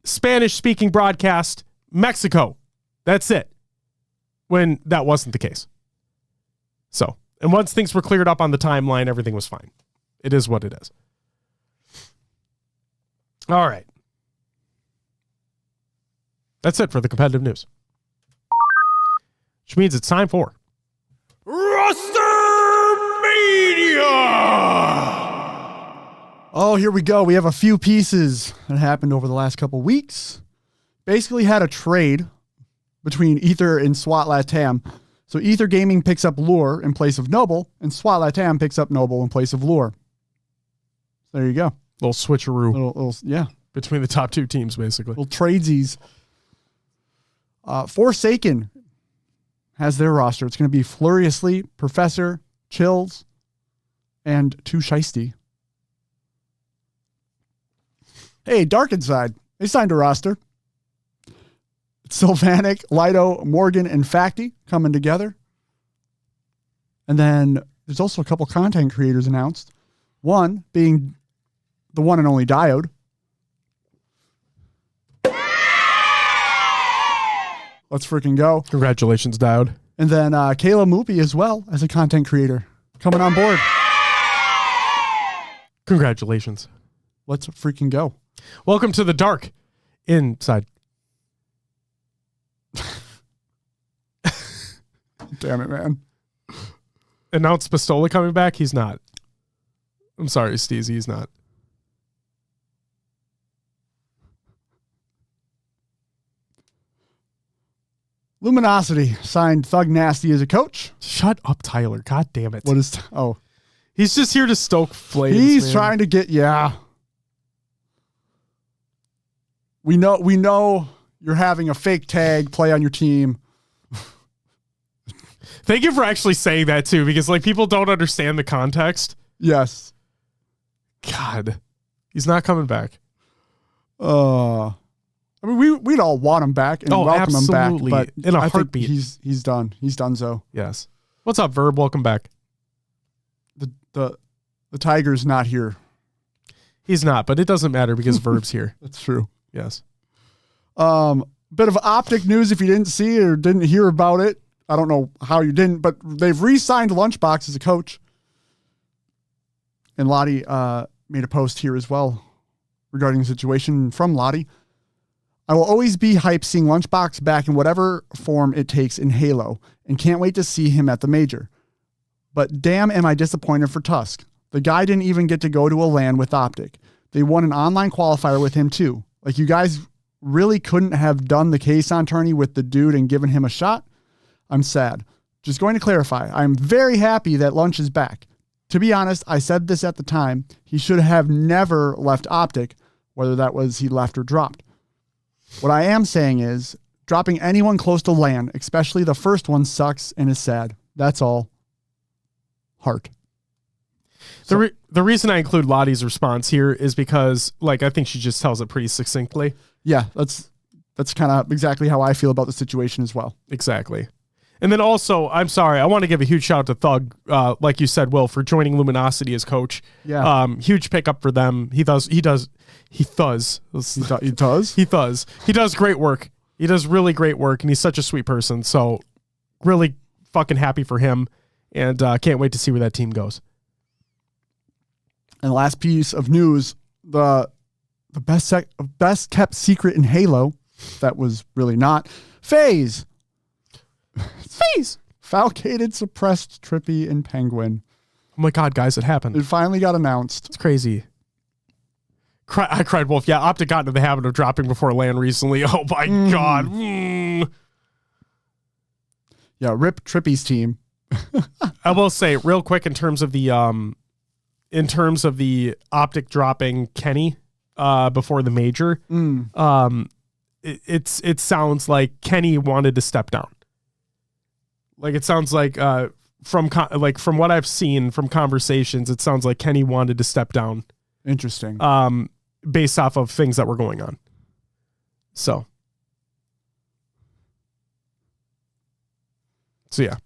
Spanish speaking broadcast, Mexico. That's it. When that wasn't the case. So, and once things were cleared up on the timeline, everything was fine. It is what it is. All right. That's it for the competitive news. Which means it's time for Rostermania! Oh, here we go. We have a few pieces that happened over the last couple weeks. Basically had a trade between Ether and SWAT Latam. So Ether Gaming picks up Lure in place of Noble, and SWAT Latam picks up Noble in place of Lure. So there you go. Little switcheroo. Yeah. Between the top two teams, basically. Little tradesies. Forsaken has their roster. It's going to be Fluriously, Professor, Chills, and Too Shiesty. Hey, Dark Inside. They signed a roster. Sylvanic, Lido, Morgan, and Facty coming together. And then there's also a couple content creators announced. One being the one and only Diode. Let's freaking go. Congratulations, Diode. And then Kayla Moopy as well as a content creator coming on board. Congratulations. Let's freaking go. Welcome to the Dark Inside. Damn it, man. Announced Pistola coming back? He's not. I'm sorry, Steezy, he's not. Luminosity signed Thug Nasty as a coach. Shut up, Tyler. God damn it. What is... Oh. He's just here to stoke flames. He's trying to get... Yeah. We know you're having a fake tag play on your team. Thank you for actually saying that too, because like people don't understand the context. Yes. God, he's not coming back. I mean, we'd all want him back and welcome him back, but in a heartbeat. He's done. He's done so. Yes. What's up, Verb? Welcome back. The Tiger's not here. He's not, but it doesn't matter because Verb's here. That's true. Yes. Bit of Optic news if you didn't see or didn't hear about it. I don't know how you didn't, but they've re-signed Lunchbox as a coach. And Lottie made a post here as well regarding the situation from Lottie. I will always be hyped seeing Lunchbox back in whatever form it takes in Halo, and can't wait to see him at the major. But damn, am I disappointed for Tusk. The guy didn't even get to go to a LAN with Optic. They won an online qualifier with him too. Like, you guys really couldn't have done the Kaysan tourney with the dude and given him a shot? I'm sad. Just going to clarify, I'm very happy that Lunch is back. To be honest, I said this at the time. He should have never left Optic, whether that was he left or dropped. What I am saying is, dropping anyone close to LAN, especially the first one, sucks and is sad. That's all. Heart. The reason I include Lottie's response here is because, like, I think she just tells it pretty succinctly. Yeah, that's kind of exactly how I feel about the situation as well. Exactly. And then also, I'm sorry, I want to give a huge shout out to Thug, like you said, Will, for joining Luminosity as coach. Yeah. Huge pickup for them. He does great work. He does really great work, and he's such a sweet person. So really fucking happy for him, and can't wait to see where that team goes. And last piece of news, the best kept secret in Halo, that was really not, FaZe. Falcated, Suppressed, Trippy, and Penguin. Oh my God, guys, it happened. It finally got announced. It's crazy. I cried wolf. Yeah, Optic got into the habit of dropping before LAN recently. Oh my God. Yeah, rip Trippy's team. I will say real quick in terms of the Optic dropping Kenny before the major, it sounds like Kenny wanted to step down. Like, it sounds like from what I've seen from conversations, it sounds like Kenny wanted to step down. Interesting. Based off of things that were going on. So yeah.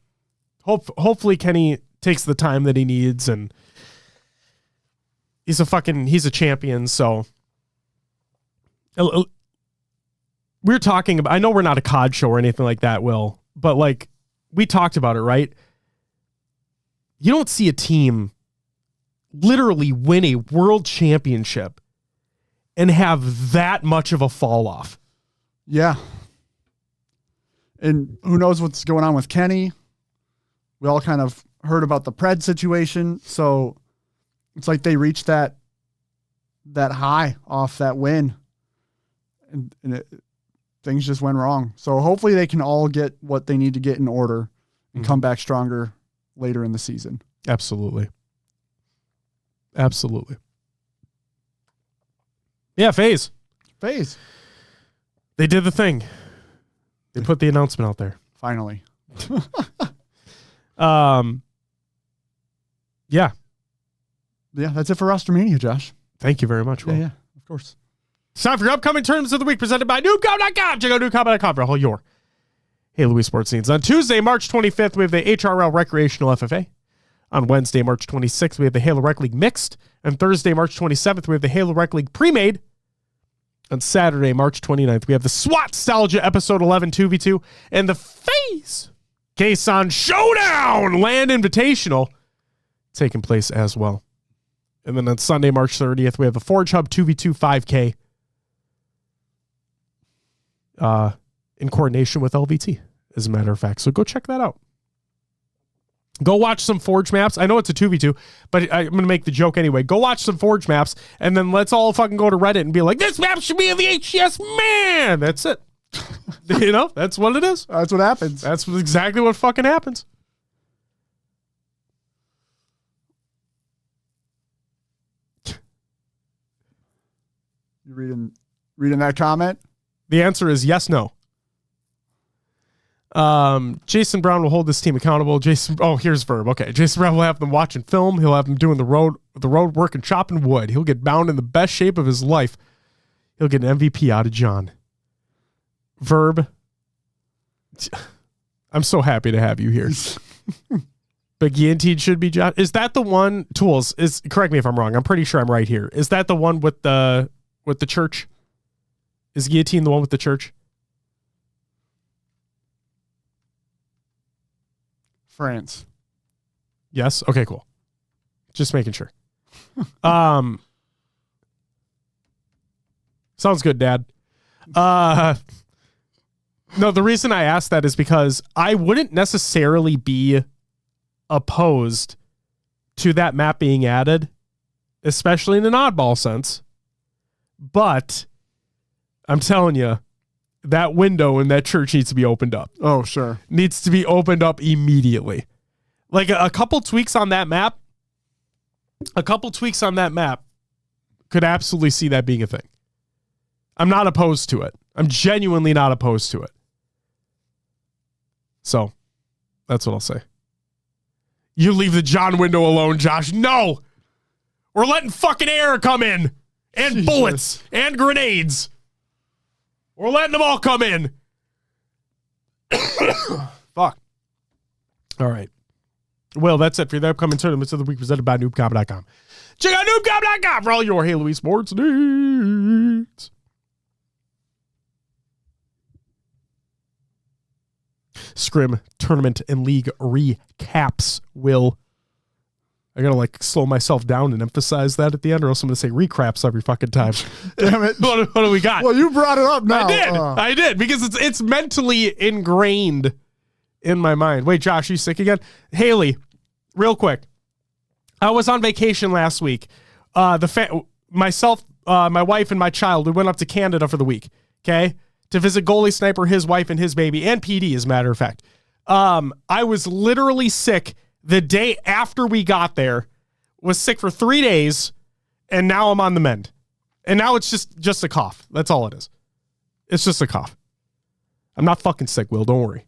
Hopefully Kenny takes the time that he needs, and he's a champion. So we're talking about, I know we're not a COD show or anything like that, Will, but like we talked about it, right? You don't see a team literally win a world championship and have that much of a fall off. Yeah. And who knows what's going on with Kenny. We all kind of heard about the Pred situation. So it's like they reached that high off that win. And things just went wrong. So hopefully they can all get what they need to get in order and come back stronger later in the season. Absolutely. Absolutely. Yeah, FaZe. They did the thing. They put the announcement out there. Finally. Yeah. Yeah, that's it for Rostermania, Josh. Thank you very much, Will. Yeah, of course. It's time for your upcoming tournaments of the week presented by noobcom.com. Check out noobcom.com for all your Halo esports needs. On Tuesday, March 25th, we have the HRL Recreational FFA. On Wednesday, March 26th, we have the Halo Rec League Mixed. And Thursday, March 27th, we have the Halo Rec League Pre-Made. On Saturday, March 29th, we have the SWAT-Stalgia Episode 11 2v2 and the FaZe Kaysan Showdown Land Invitational taking place as well. And then on Sunday, March 30th, we have the Forge Hub 2v2 5K in coordination with LVT, as a matter of fact. So go check that out. Go watch some Forge maps. I know it's a 2v2, but I'm going to make the joke anyway. Go watch some Forge maps, and then let's all fucking go to Reddit and be like, this map should be in the HCS, man. That's it. You know, that's what it is. That's what happens. That's exactly what fucking happens. You reading that comment? The answer is yes, no. Jason Brown will hold this team accountable. Here's Verb. Okay. Jason Brown will have them watching film. He'll have them doing the road work and chopping wood. He'll get bound in the best shape of his life. He'll get an MVP out of John. Verb. I'm so happy to have you here. But guillotined should be John. Is that the one? Tools is correct me if I'm wrong. I'm pretty sure I'm right here. Is that the one with the church? Is guillotine the one with the church? France. Yes. Okay, cool. Just making sure. Sounds good, Dad. No, the reason I asked that is because I wouldn't necessarily be opposed to that map being added, especially in an oddball sense. But I'm telling you, that window in that church needs to be opened up. Oh, sure. Needs to be opened up immediately. Like a couple tweaks on that map. Could absolutely see that being a thing. I'm not opposed to it. I'm genuinely not opposed to it. So, that's what I'll say. You leave the John window alone, Josh. No! We're letting fucking air come in. And Jesus. Bullets. And grenades. We're letting them all come in. Fuck. All right. Well, that's it for the upcoming tournaments of the week presented by noobcom.com. Check out noobcom.com for all your Halo esports needs. Scrim tournament and league recaps. Will I gotta slow myself down and emphasize that at the end, or else I'm gonna say recraps every fucking time. Damn it! What do we got? Well, you brought it up now. I did because it's mentally ingrained in my mind. Wait, Josh, you sick again? Haley, real quick. I was on vacation last week. Myself, my wife, and my child. We went up to Canada for the week. Okay. To visit Goalie Sniper, his wife, and his baby, and PD, as a matter of fact. I was literally sick the day after we got there, was sick for 3 days, and now I'm on the mend. And now it's just a cough. That's all it is. It's just a cough. I'm not fucking sick, Will. Don't worry.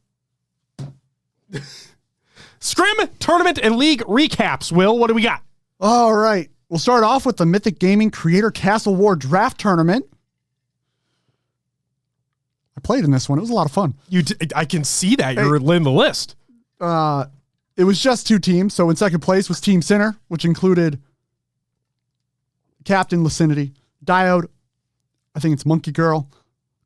Scrim, tournament, and league recaps. Will, what do we got? All right. We'll start off with the Mythic Gaming Creator Castle War Draft Tournament. I played in this one. It was a lot of fun. I can see that. You're in the list. It was just 2 teams. So in second place was Team Sinner, which included Captain Lucinity, Diode, I think it's Monkey Girl,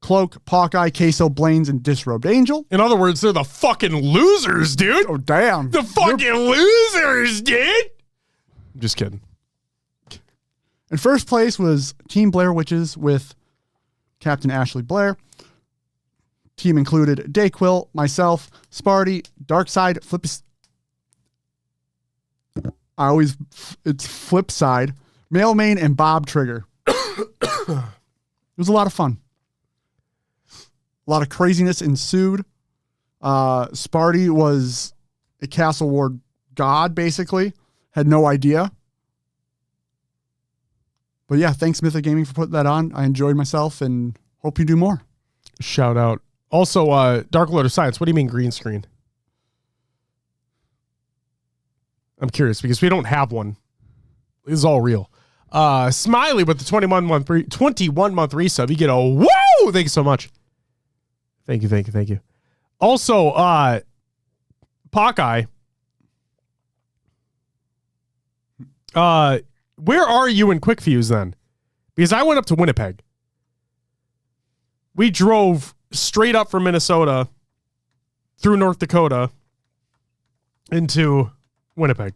Cloak, Hawkeye, Queso, Blaines, and Disrobed Angel. In other words, they're the fucking losers, dude. Oh, damn. The fucking losers, dude. I'm just kidding. In first place was Team Blair Witches with Captain Ashley Blair. Team included Dayquil, myself, Sparty, Darkside, it's Flipside, Mailmain, and Bob Trigger. It was a lot of fun. A lot of craziness ensued. Sparty was a Castle Ward god, basically. Had no idea. But yeah, thanks Mythic Gaming for putting that on. I enjoyed myself and hope you do more. Shout out. Also, Dark Lord of Science, what do you mean green screen? I'm curious because we don't have one. It's all real. Smiley with the 21-month resub. You get a woo! Thank you so much. Thank you. Also, Pockeye. Where are you in Quick Fuse then? Because I went up to Winnipeg. We drove straight up from Minnesota through North Dakota into Winnipeg.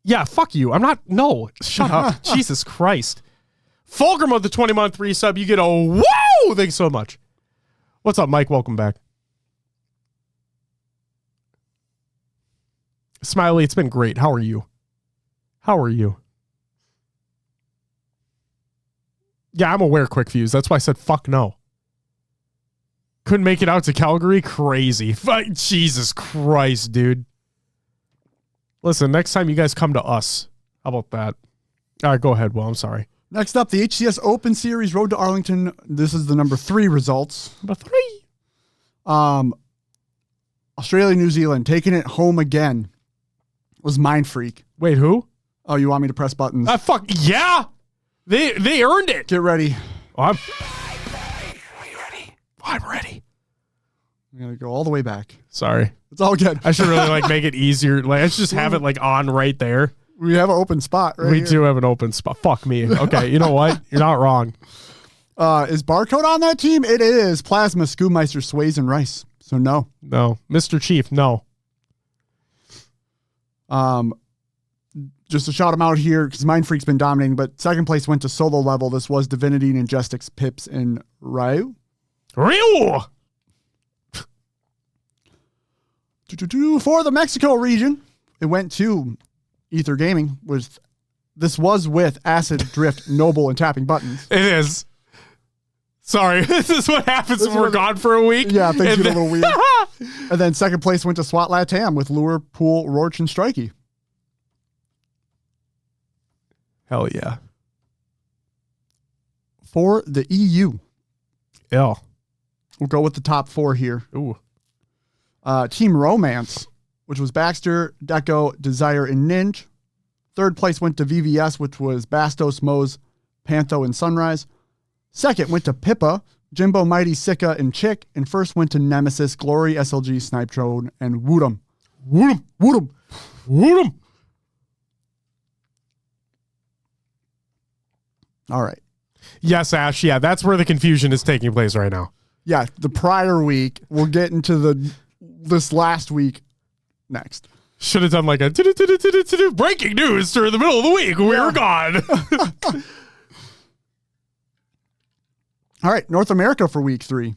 Yeah, fuck you. I'm not. No, shut up. Jesus Christ. Fulcrum of the 20-month resub. You get a woo! Thanks so much. What's up, Mike? Welcome back. Smiley, it's been great. How are you? Yeah, I'm aware, Quick Fuse. That's why I said fuck no. Couldn't make it out to Calgary? Crazy. Jesus Christ, dude. Listen, next time you guys come to us. How about that? All right, go ahead, Will. I'm sorry. Next up, the HCS Open Series Road to Arlington. This is the number 3 results. Number 3. Australia, New Zealand, taking it home again was Mind Freak. Wait, who? Oh, you want me to press buttons? Fuck yeah. They earned it. Get ready. I'm ready. I'm going to go all the way back. Sorry. It's all good. I should really make it easier. Let's just have it on right there. We have an open spot right We here. do have an open spot. Fuck me. Okay, you know what? You're not wrong. Is Barcode on that team? It is. Plasma, Schoolmeister, Sways, and Rice. So no. No. Mr. Chief, no. Just to shout them out here, because Mind Freak's been dominating, but second place went to solo level. This was Divinity, Ninjestics, Pips, and Ryu. Ryu! For the Mexico region, it went to Ether Gaming. This was with Acid, Drift, Noble, and Tapping Buttons. It is. Sorry, this is what happens when we're gone for a week. Yeah, things get a little weird. And then second place went to SWAT Latam with Lure, Pool, Roach, and Strikey. Hell yeah. For the EU. Yeah. We'll go with the top 4 here. Ooh. Team Romance, which was Baxter, Deco, Desire, and Ninja. Third place went to VVS, which was Bastos, Mose, Pantho, and Sunrise. Second went to Pippa, Jimbo, Mighty, Sika, and Chick. And first went to Nemesis, Glory, SLG, Snipe Drone, and Woodum. All right. Yes, Ash. Yeah, that's where the confusion is taking place right now. Yeah, the prior week. We'll get into this last week next. Should have done like a breaking news during the middle of the week. We were gone. All right, North America for week 3.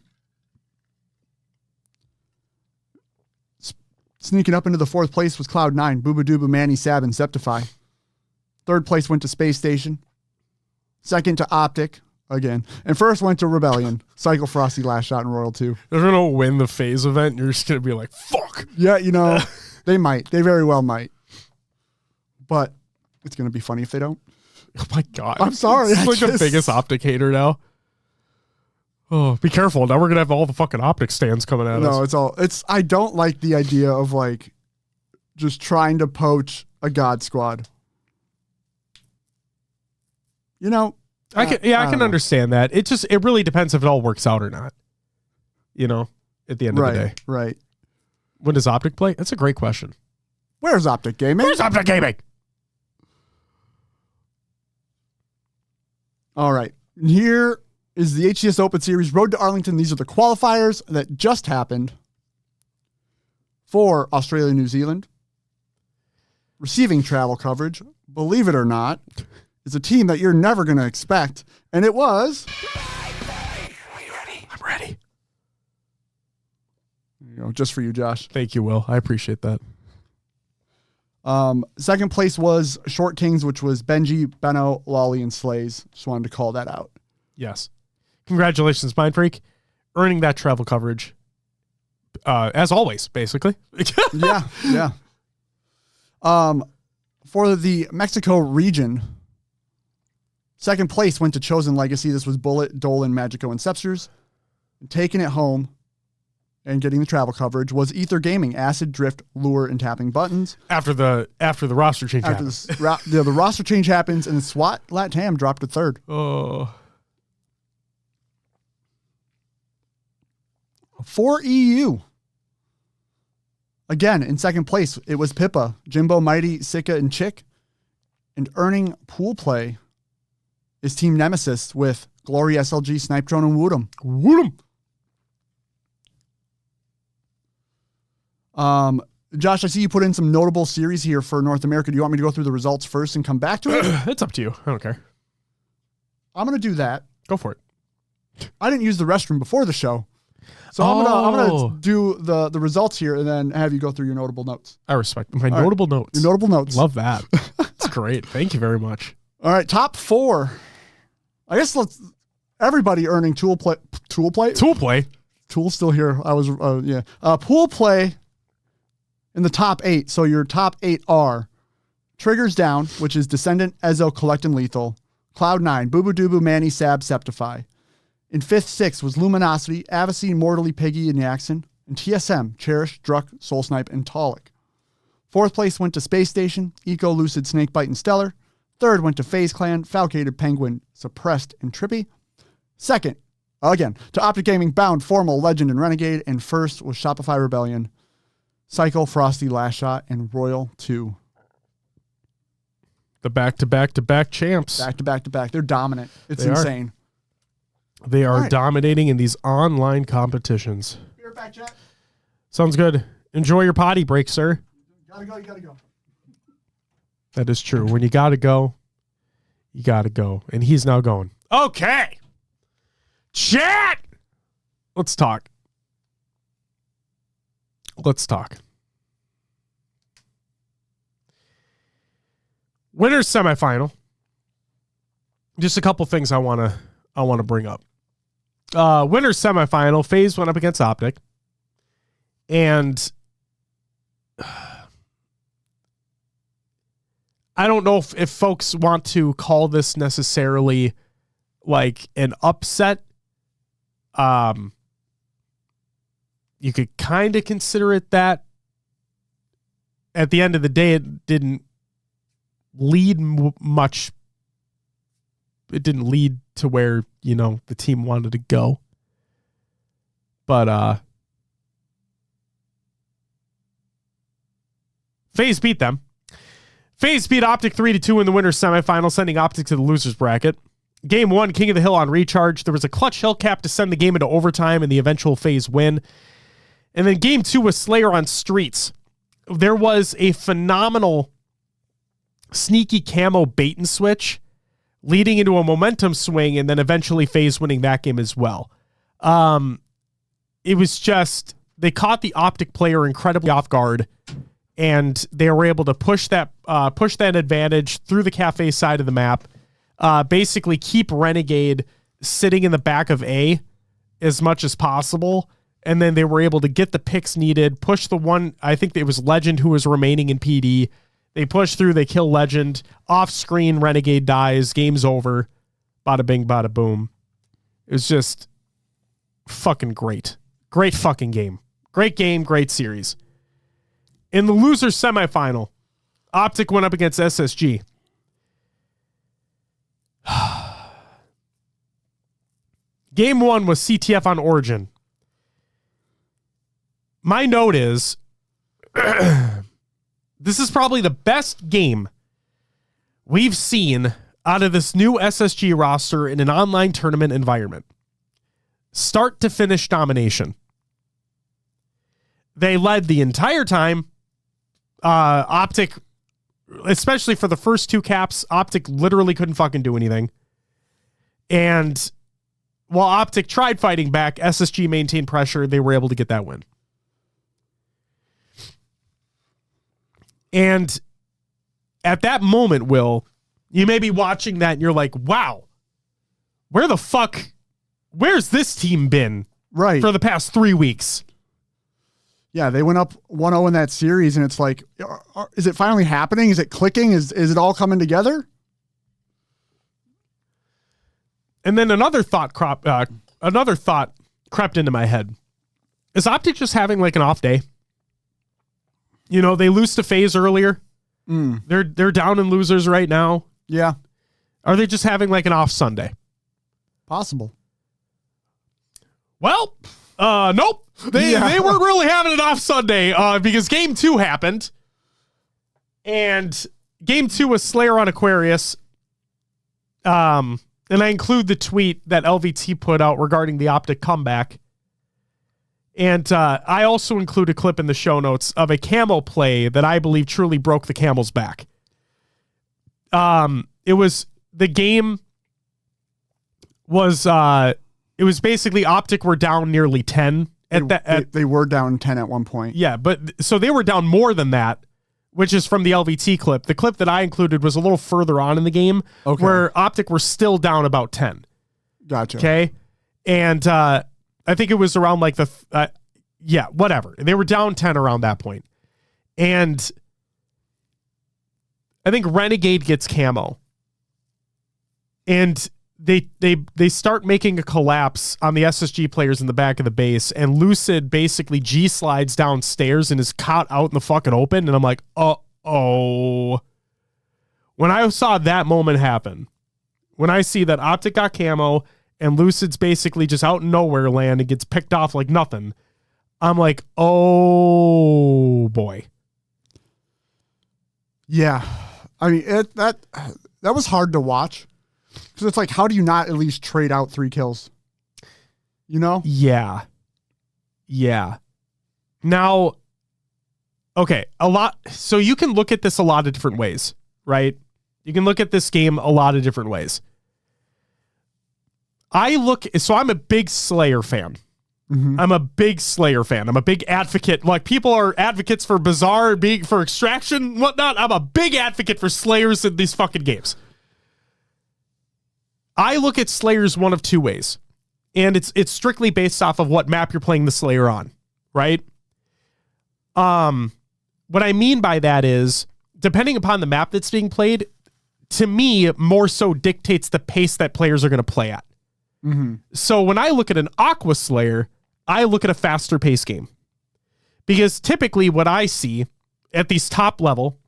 Sneaking up into the 4th place was Cloud9, Booba Dooba, Manny, Sab, and Septify. Third place went to Space Station. Second to Optic, again. And first went to Rebellion, Cycle Frosty, Last Shot, and Royal 2. They're going to win the FaZe event. You're just going to be like, fuck. Yeah, they might. They very well might. But it's going to be funny if they don't. Oh my God. I'm sorry. It's like the biggest Optic hater now. Oh, be careful. Now we're going to have all the fucking Optic stands coming at us. No, I don't like the idea of just trying to poach a God squad. I can understand that. It really depends if it all works out or not. At the end of the day. Right. When does Optic play? That's a great question. Where's Optic Gaming? All right. Here is the HCS Open Series Road to Arlington. These are the qualifiers that just happened for Australia, New Zealand. Receiving travel coverage, believe it or not, is a team that you're never going to expect. And it was... I'm ready. Just for you, Josh. Thank you, Will. I appreciate that. Second place was Short Kings, which was Benji, Benno, Lolly, and Slays. Just wanted to call that out. Yes. Congratulations, Mind Freak. earning that travel coverage. As always, basically. Yeah. For the Mexico region, second place went to Chosen Legacy. This was Bullet, Dolan, Magico, and Sepsters. Taking it home and getting the travel coverage was Ether Gaming, Acid, Drift, Lure, and Tapping Buttons. After the roster change happens. The roster change happens, and the SWAT Latam dropped to third. Oh. For EU, again, in second place, it was Pippa, Jimbo, Mighty, Sika, and Chick. And earning pool play is Team Nemesis with Glory, SLG, Snipe Drone, and Woodham. Josh, I see you put in some notable series here for North America. Do you want me to go through the results first and come back to it? It's up to you. I don't care. I'm going to do that. Go for it. I didn't use the restroom before the show. So I'm gonna do the results here and then have you go through your notable notes. I respect my notable notes. Your notable notes. Love that. It's great. Thank you very much. All right, top 4. I guess everybody earning tool play. Tool's still here. I was pool play in the top 8. So your top 8 are Triggers Down, which is Descendant, Ezo, Collect, and Lethal. Cloud9, Boo Boo Doo Manny, Sab, Septify. In 5th, 6th was Luminosity, Avicii, Mortally, Piggy, and Yaxon. And TSM, Cherish, Druck, Soul Snipe, and Tolic. 4th place went to Space Station, Eco, Lucid, Snakebite, and Stellar. 3rd went to FaZe Clan, Falcated, Penguin, Suppressed, and Trippy. 2nd, again, to Optic Gaming, Bound, Formal, Legend, and Renegade. And 1st was Shopify Rebellion, Cycle, Frosty, Last Shot, and Royal 2. The back-to-back-to-back champs. Back-to-back-to-back. They're dominant. It's insane. They are dominating in these online competitions. Be right back, chat. Sounds good. Enjoy your potty break, sir. You gotta go. That is true. When you gotta go, you gotta go. And he's now going. Okay. Chat! Let's talk. Winners semifinal. Just a couple things I want to bring up. Winners semifinal, FaZe went up against Optic. And I don't know if folks want to call this necessarily like an upset. You could kind of consider it that. At the end of the day, it didn't lead much. It didn't lead to where, the team wanted to go. But FaZe beat them. FaZe beat Optic 3-2 in the winners semifinal, sending Optic to the losers bracket. Game 1, King of the Hill on recharge. There was a clutch hill cap to send the game into overtime and the eventual FaZe win. And then Game 2 was Slayer on streets. There was a phenomenal sneaky camo bait and switch leading into a momentum swing, and then eventually FaZe winning that game as well. It was just, they caught the Optic player incredibly off guard, and they were able to push that advantage through the cafe side of the map, basically keep Renegade sitting in the back of A as much as possible, and then they were able to get the picks needed, push the one, I think it was Legend who was remaining in PD. They push through, they kill Legend. Off screen, Renegade dies. Game's over. Bada bing, bada boom. It was just fucking great. Great fucking game. Great game, great series. In the losers semifinal, Optic went up against SSG. Game 1 was CTF on Origin. My note is... This is probably the best game we've seen out of this new SSG roster in an online tournament environment. Start to finish domination. They led the entire time. Optic, especially for the first 2 caps, Optic literally couldn't fucking do anything. And while Optic tried fighting back, SSG maintained pressure. They were able to get that win. And at that moment, Will, you may be watching that and you're like, wow, where's this team been Right. for the past 3 weeks. Yeah, they went up 1-0 in that series, and it's like, is it finally happening? Is it clicking? Is it all coming together? And then another thought crept into my head. Is Optic just having like an off day? You know, they lose to FaZe earlier. They're down in losers right now. Yeah. Are they just having like an off Sunday? Possible. Well, nope. They weren't really having an off Sunday because game 2 happened. And game 2 was Slayer on Aquarius. And I include the tweet that LVT put out regarding the Optic comeback. And I also include a clip in the show notes of a camo play that I believe truly broke the camel's back. It was the game was it was basically Optic were down nearly 10 they were down 10 at one point. Yeah, but so they were down more than that, which is from the LVT clip. The clip that I included was a little further on in the game where Optic were still down about 10. Gotcha. Okay. And I think it was around like whatever. They were down 10 around that point. And I think Renegade gets camo. And they start making a collapse on the SSG players in the back of the base, and Lucid basically G slides downstairs and is caught out in the fucking open. And I'm like, uh-oh. When I saw that moment happen, when I see that Optic got camo and Lucid's basically just out in nowhere land and gets picked off like nothing, I'm like, oh boy. Yeah. I mean, that was hard to watch. Because it's like, how do you not at least trade out 3 kills? You know? Yeah. Yeah. Now, okay, so you can look at this a lot of different ways, right? You can look at this game a lot of different ways. So I'm a big Slayer fan. Mm-hmm. I'm a big Slayer fan. I'm a big advocate. Like, people are advocates for Bazaar, for Extraction, whatnot. I'm a big advocate for Slayers in these fucking games. I look at Slayers one of 2 ways, and it's strictly based off of what map you're playing the Slayer on, right? What I mean by that is, depending upon the map that's being played, to me, more so dictates the pace that players are going to play at. Mm-hmm. So when I look at an Aqua Slayer, I look at a faster pace game. Because typically what I see at these top level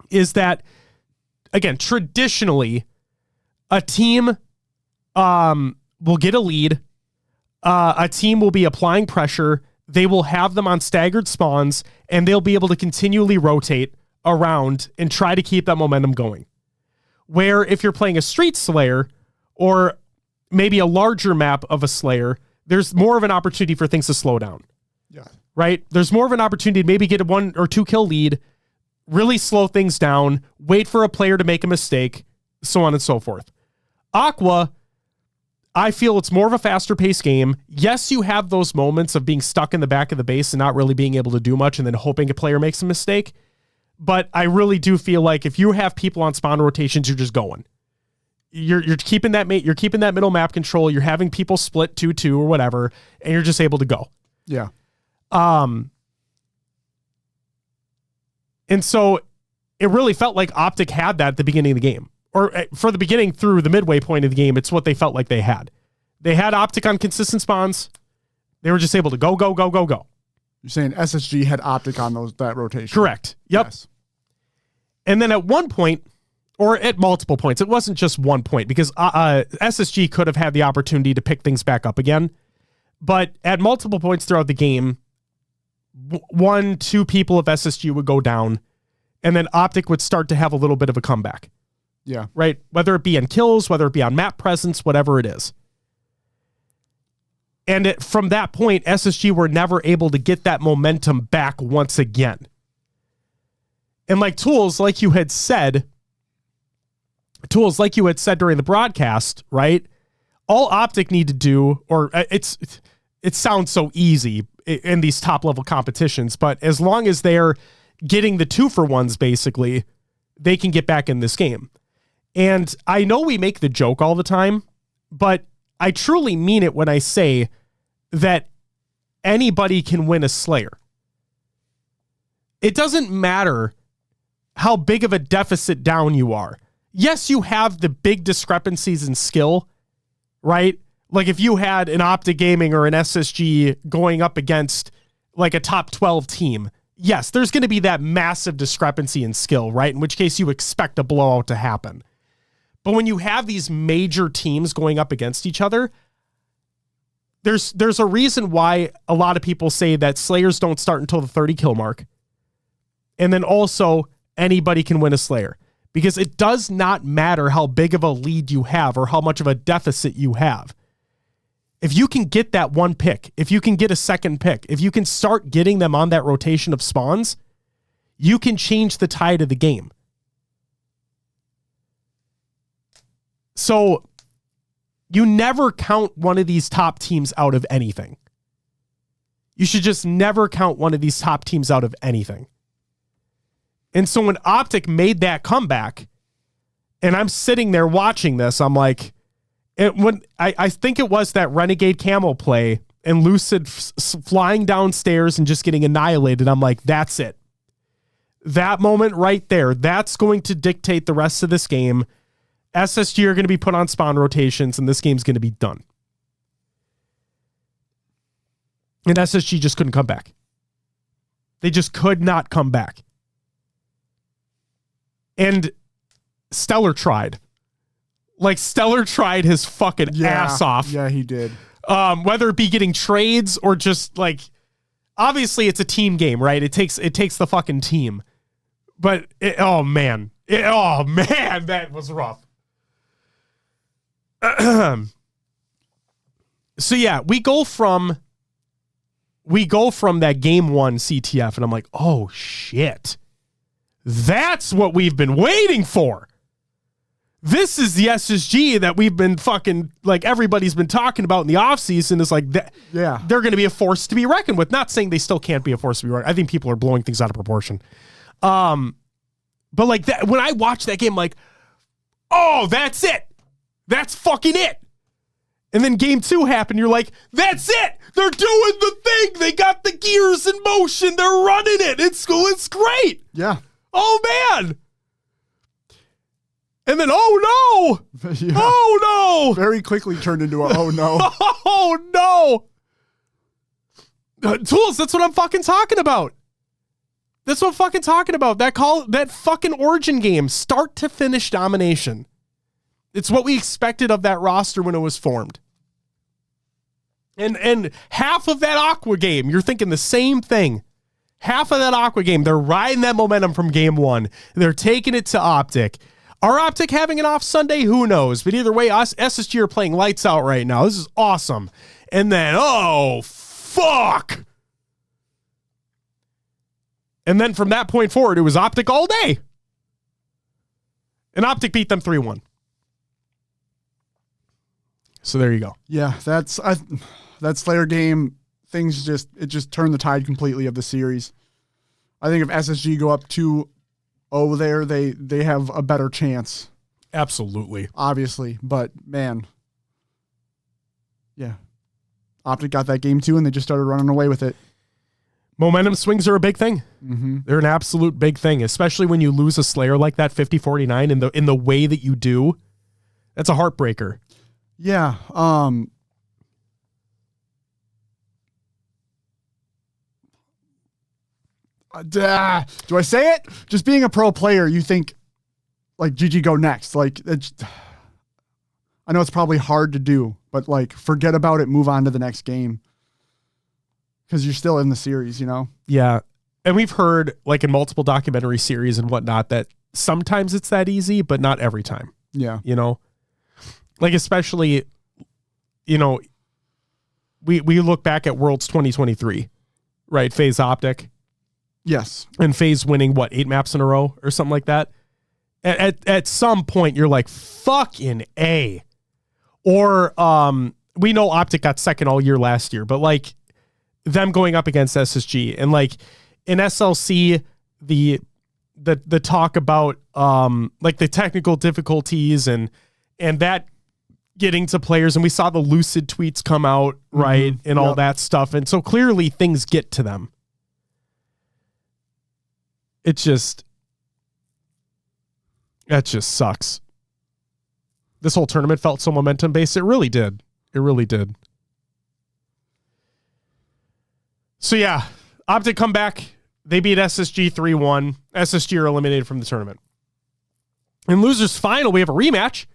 is that, again, traditionally, a team will get a lead. A team will be applying pressure. They will have them on staggered spawns, and they'll be able to continually rotate around and try to keep that momentum going. Where if you're playing a Street Slayer or maybe a larger map of a Slayer, there's more of an opportunity for things to slow down. Yeah. Right? There's more of an opportunity to maybe get a 1 or 2 kill lead, really slow things down, wait for a player to make a mistake, so on and so forth. Aqua, I feel it's more of a faster paced game. Yes, you have those moments of being stuck in the back of the base and not really being able to do much and then hoping a player makes a mistake. But I really do feel like if you have people on spawn rotations, you're just going. You're keeping that middle map control. You're having people split 2-2 or whatever, and you're just able to go. Yeah. And so it really felt like Optic had that at the beginning of the game. Or for the beginning through the midway point of the game, it's what they felt like they had. They had Optic on consistent spawns. They were just able to go. You're saying SSG had Optic on that rotation. Correct. Yep. Yes. And then at one point, or at multiple points, it wasn't just one point, because SSG could have had the opportunity to pick things back up again. But at multiple points throughout the game, 1-2 people of SSG would go down, and then Optic would start to have a little bit of a comeback. Yeah. Right? Whether it be on kills, whether it be on map presence, whatever it is. And from that point, SSG were never able to get that momentum back once again. And like Tools, like you had said during the broadcast, right? All Optic need to do, or it sounds so easy in these top level competitions, but as long as they're getting the 2-for-1s, basically, they can get back in this game. And I know we make the joke all the time, but I truly mean it when I say that anybody can win a Slayer. It doesn't matter how big of a deficit down you are. Yes, you have the big discrepancies in skill, right? Like if you had an Optic Gaming or an SSG going up against like a top 12 team, yes, there's going to be that massive discrepancy in skill, right? In which case you expect a blowout to happen. But when you have these major teams going up against each other, there's a reason why a lot of people say that Slayers don't start until the 30 kill mark. And then also anybody can win a Slayer, because it does not matter how big of a lead you have or how much of a deficit you have. If you can get that one pick, if you can get a second pick, if you can start getting them on that rotation of spawns, you can change the tide of the game. So you never count one of these top teams out of anything. You should just never count one of these top teams out of anything. And so when Optic made that comeback, and I'm sitting there watching this, I'm like, I think it was that Renegade Camo play and Lucid flying downstairs and just getting annihilated. I'm like, that's it. That moment right there, that's going to dictate the rest of this game. SSG are going to be put on spawn rotations, and this game's going to be done. And SSG just couldn't come back. They just could not come back. And Stellar tried. Like, Stellar tried his fucking ass off. Yeah, he did. Whether it be getting trades or just, like, obviously it's a team game, right? It takes the fucking team. But, oh, man, that was rough. So, yeah, we go from that game one CTF, and I'm like, oh, shit. That's what we've been waiting for. This is the SSG that we've been fucking, like, everybody's been talking about in the offseason. Is like, yeah, they're going to be a force to be reckoned with. Not saying they still can't be a force to be reckoned. I think people are blowing things out of proportion. But like that, when I watch that game, I'm like, oh, that's it. That's fucking it. And then game two happened. You're like, that's it. They're doing the thing. They got the gears in motion. They're running it. It's great. Yeah. Oh, man. And then, oh, no. Yeah. Oh, no. Very quickly turned into a, oh, no. Oh, no. Tools, that's what I'm fucking talking about. That's what I'm fucking talking about. That fucking Origin game, start to finish domination. It's what we expected of that roster when it was formed. And half of that Aqua game, you're thinking the same thing. Half of that Aqua game, they're riding that momentum from game one. They're taking it to Optic. Are Optic having an off Sunday? Who knows? But either way, us SSG are playing lights out right now. This is awesome. And then, oh, fuck. And then from that point forward, it was Optic all day. And Optic beat them 3-1. So there you go. Yeah, that Slayer game, it just turned the tide completely of the series. I think if SSG go up 2-0 there, they have a better chance. Absolutely. Obviously, but man. Yeah. Optic got that game too, and they just started running away with it. Momentum swings are a big thing. Mm-hmm. They're an absolute big thing, especially when you lose a Slayer like that 50-49 in the way that you do. That's a heartbreaker. Yeah. Do I say it? Just being a pro player, you think like GG go next. Like I know it's probably hard to do, but like forget about it, move on to the next game. Because you're still in the series, you know? Yeah. And we've heard, like in multiple documentary series and whatnot, that sometimes it's that easy, but not every time. Yeah. You know? Like, especially, you know, we look back at Worlds 2023, right? FaZe Optic. Yes. And FaZe winning, 8 maps in a row or something like that? At some point, you're like, fucking A. Or we know Optic got second all year last year, but like, them going up against SSG and like in SLC, the talk about like the technical difficulties and that getting to players, and we saw the Lucid tweets come out, right, and all that stuff. And so clearly things get to them. That just sucks. This whole tournament felt so momentum based. It really did. It really did. So yeah, Optic come back. They beat SSG 3-1. SSG are eliminated from the tournament. In losers final, we have a rematch.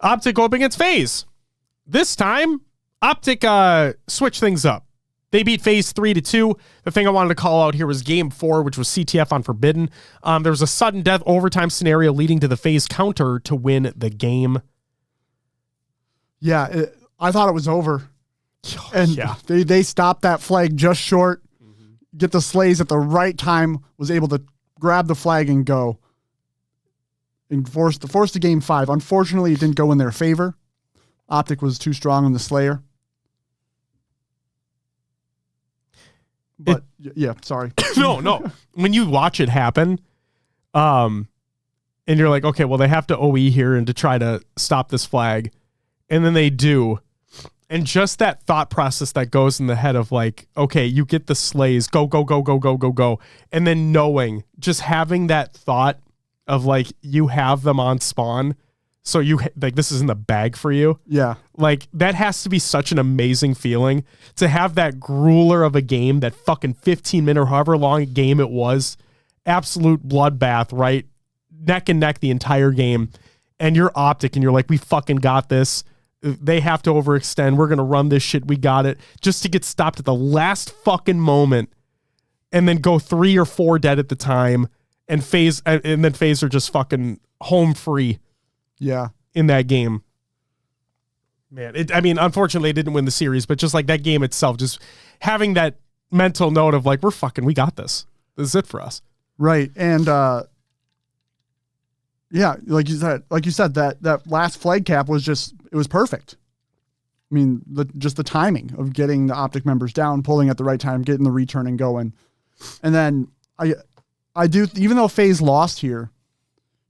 Optic go up against FaZe. This time, Optic switch things up. They beat FaZe 3-2. The thing I wanted to call out here was game 4, which was CTF on Forbidden. There was a sudden death overtime scenario leading to the FaZe counter to win the game. Yeah, I thought it was over. And they stopped that flag just short. Get the Slays at the right time, was able to grab the flag and go. And forced the game 5. Unfortunately, it didn't go in their favor. Optic was too strong on the Slayer. But sorry. No. When you watch it happen, and you're like, okay, well, they have to OE here and to try to stop this flag. And then they do. And just that thought process that goes in the head of like, okay, you get the Slays, go. And then knowing, just having that thought of like, you have them on spawn. So you like, this is in the bag for you. Yeah. Like that has to be such an amazing feeling to have that grueler of a game, that fucking 15-minute or however long game it was, absolute bloodbath, right? Neck and neck the entire game. And you're Optic and you're like, we fucking got this. They have to overextend. We're going to run this shit. We got it. Just to get stopped at the last fucking moment and then go 3 or 4 dead at the time and then FaZe are just fucking home free. Yeah. In that game. Man, unfortunately, it didn't win the series, but just like that game itself, just having that mental note of like, we got this. This is it for us. Right. And, yeah, like you said, that last flag cap was it was perfect. I mean, just the timing of getting the Optic members down, pulling at the right time, getting the return and going. And then I do, even though FaZe lost here,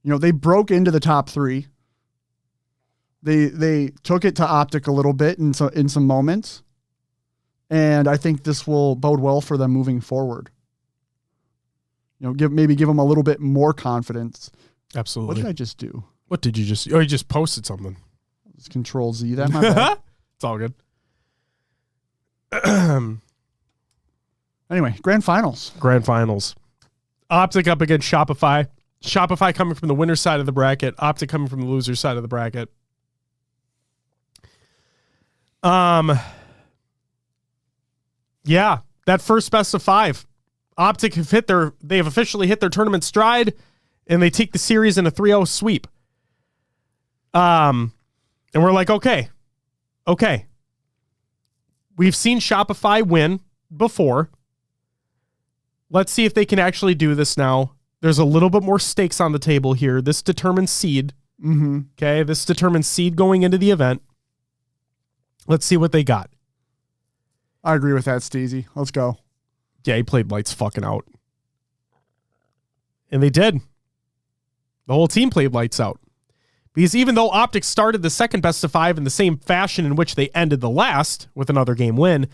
they broke into the top 3. They took it to Optic a little bit in some moments. And I think this will bode well for them moving forward. Give them a little bit more confidence. Absolutely. What did I just do? What did you just? Oh, you just posted something. It's Control Z. That my bad. It's all good. Anyway, Grand Finals. Optic up against Shopify. Shopify coming from the winner's side of the bracket. Optic coming from the loser's side of the bracket. Yeah, that first best of 5. Optic they have officially hit their tournament stride. And they take the series in a 3-0 sweep. And we're like, okay. We've seen Shopify win before. Let's see if they can actually do this now. There's a little bit more stakes on the table here. This determines seed. Mm-hmm. Okay, this determines seed going into the event. Let's see what they got. I agree with that, Steezy. Let's go. Yeah, he played lights fucking out. And they did. The whole team played lights out. Because even though Optic started the second best of 5 in the same fashion in which they ended the last with another game win,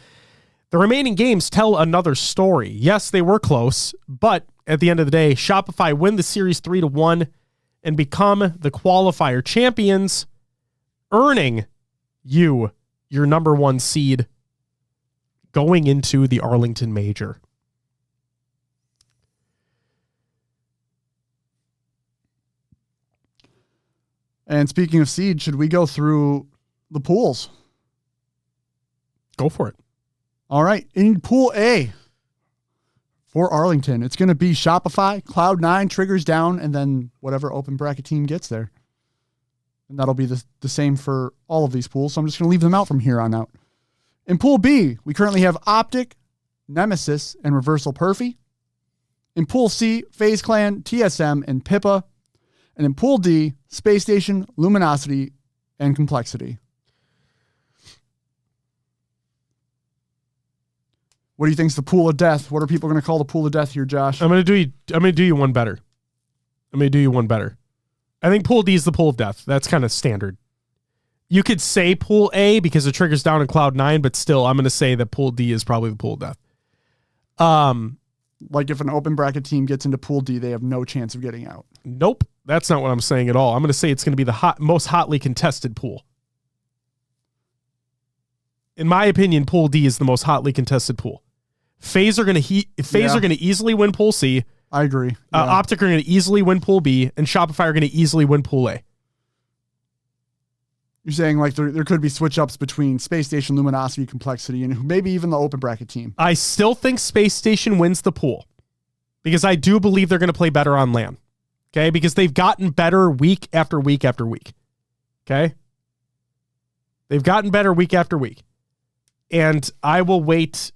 the remaining games tell another story. Yes, they were close, but at the end of the day, Shopify win the series 3-1 and become the qualifier champions, earning your number 1 seed going into the Arlington Major. And speaking of seed, should we go through the pools? Go for it. All right. In Pool A for Arlington, it's going to be Shopify, Cloud9, Triggers Down, and then whatever open bracket team gets there. And that'll be the same for all of these pools. So I'm just going to leave them out from here on out. In Pool B, we currently have Optic, Nemesis, and Reversal Perfy. In Pool C, FaZe Clan, TSM, and Pippa. And in Pool D, Space Station, Luminosity, and Complexity. What do you think is the pool of death? What are people going to call the pool of death here, Josh? I'm going to do you one better. I think Pool D is the pool of death. That's kind of standard. You could say Pool A because it triggers down in Cloud 9, but still, I'm going to say that Pool D is probably the pool of death. Like if an open bracket team gets into Pool D, they have no chance of getting out. Nope. That's not what I'm saying at all. I'm going to say it's going to be the most hotly contested pool. In my opinion, Pool D is the most hotly contested pool. FaZe are going to easily win Pool C. I agree. Optic are going to easily win Pool B, and Shopify are going to easily win Pool A. You're saying like there could be switch-ups between Space Station, Luminosity, Complexity, and maybe even the open bracket team. I still think Space Station wins the pool because I do believe they're going to play better on LAN. Okay? Because they've gotten better week after week after week. Okay? They've gotten better week after week. And I will wait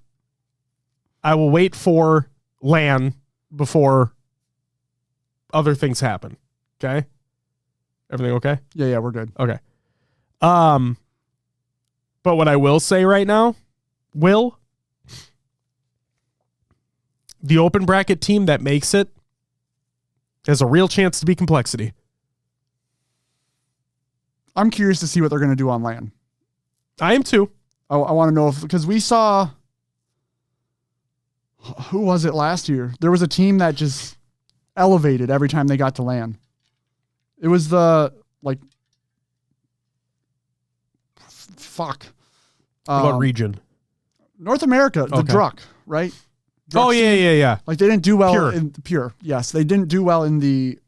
for LAN before other things happen. Okay? Everything okay? Yeah, we're good. Okay. But what I will say right now, the open bracket team that makes it has a real chance to be Complexity. I'm curious to see what they're going to do on LAN. I am too. I want to know because we saw, who was it last year? There was a team that just elevated every time they got to LAN. It was What region? North America, the Okay. Druck, right? Oh, yeah. Like they didn't do well Pure. in Pure. Yes, they didn't do well in the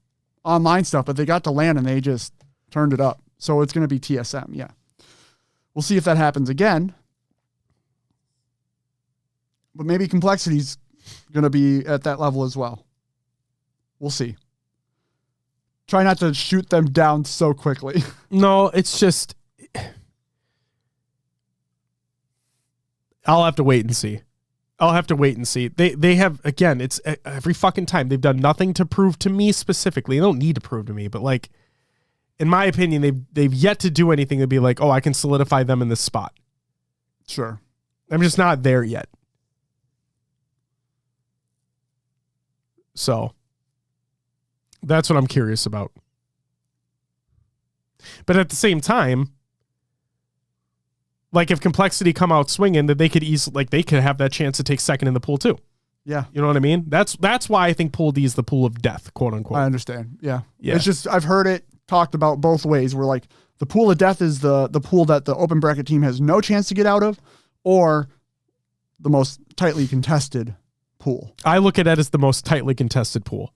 online stuff, but they got to LAN and they just turned it up. So it's going to be TSM, yeah. We'll see if that happens again. But maybe Complexity's going to be at that level as well. We'll see. Try not to shoot them down so quickly. No, it's just... I'll have to wait and see. They have, again, it's every fucking time. They've done nothing to prove to me specifically. They don't need to prove to me, but like, in my opinion, they've yet to do anything to be like, oh, I can solidify them in this spot. Sure. I'm just not there yet. So that's what I'm curious about. But at the same time, like if Complexity come out swinging, that they could have that chance to take second in the pool too. Yeah. You know what I mean? That's why I think Pool D is the pool of death, quote unquote. I understand. Yeah. Yeah. It's just, I've heard it talked about both ways where like the pool of death is the pool that the open bracket team has no chance to get out of, or the most tightly contested pool. I look at it as the most tightly contested pool.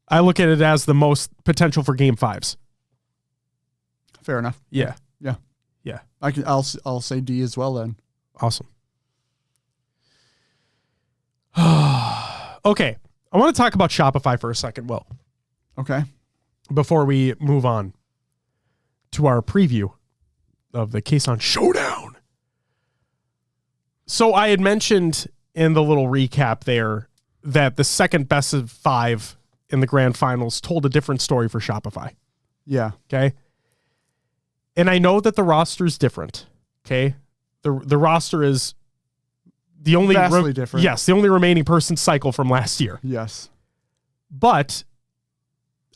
I look at it as the most potential for game fives. Fair enough. Yeah. Yeah. Yeah. I'll say D as well then. Awesome. Okay. I want to talk about Shopify for a second, Will, Okay. before we move on to our preview of the Kaysan Showdown. So I had mentioned in the little recap there that the second best of 5 in the grand finals told a different story for Shopify. Yeah. Okay. And I know that the roster is different. Okay. The roster is the only Vastly different. Yes, the only remaining person cycle from last year. Yes. But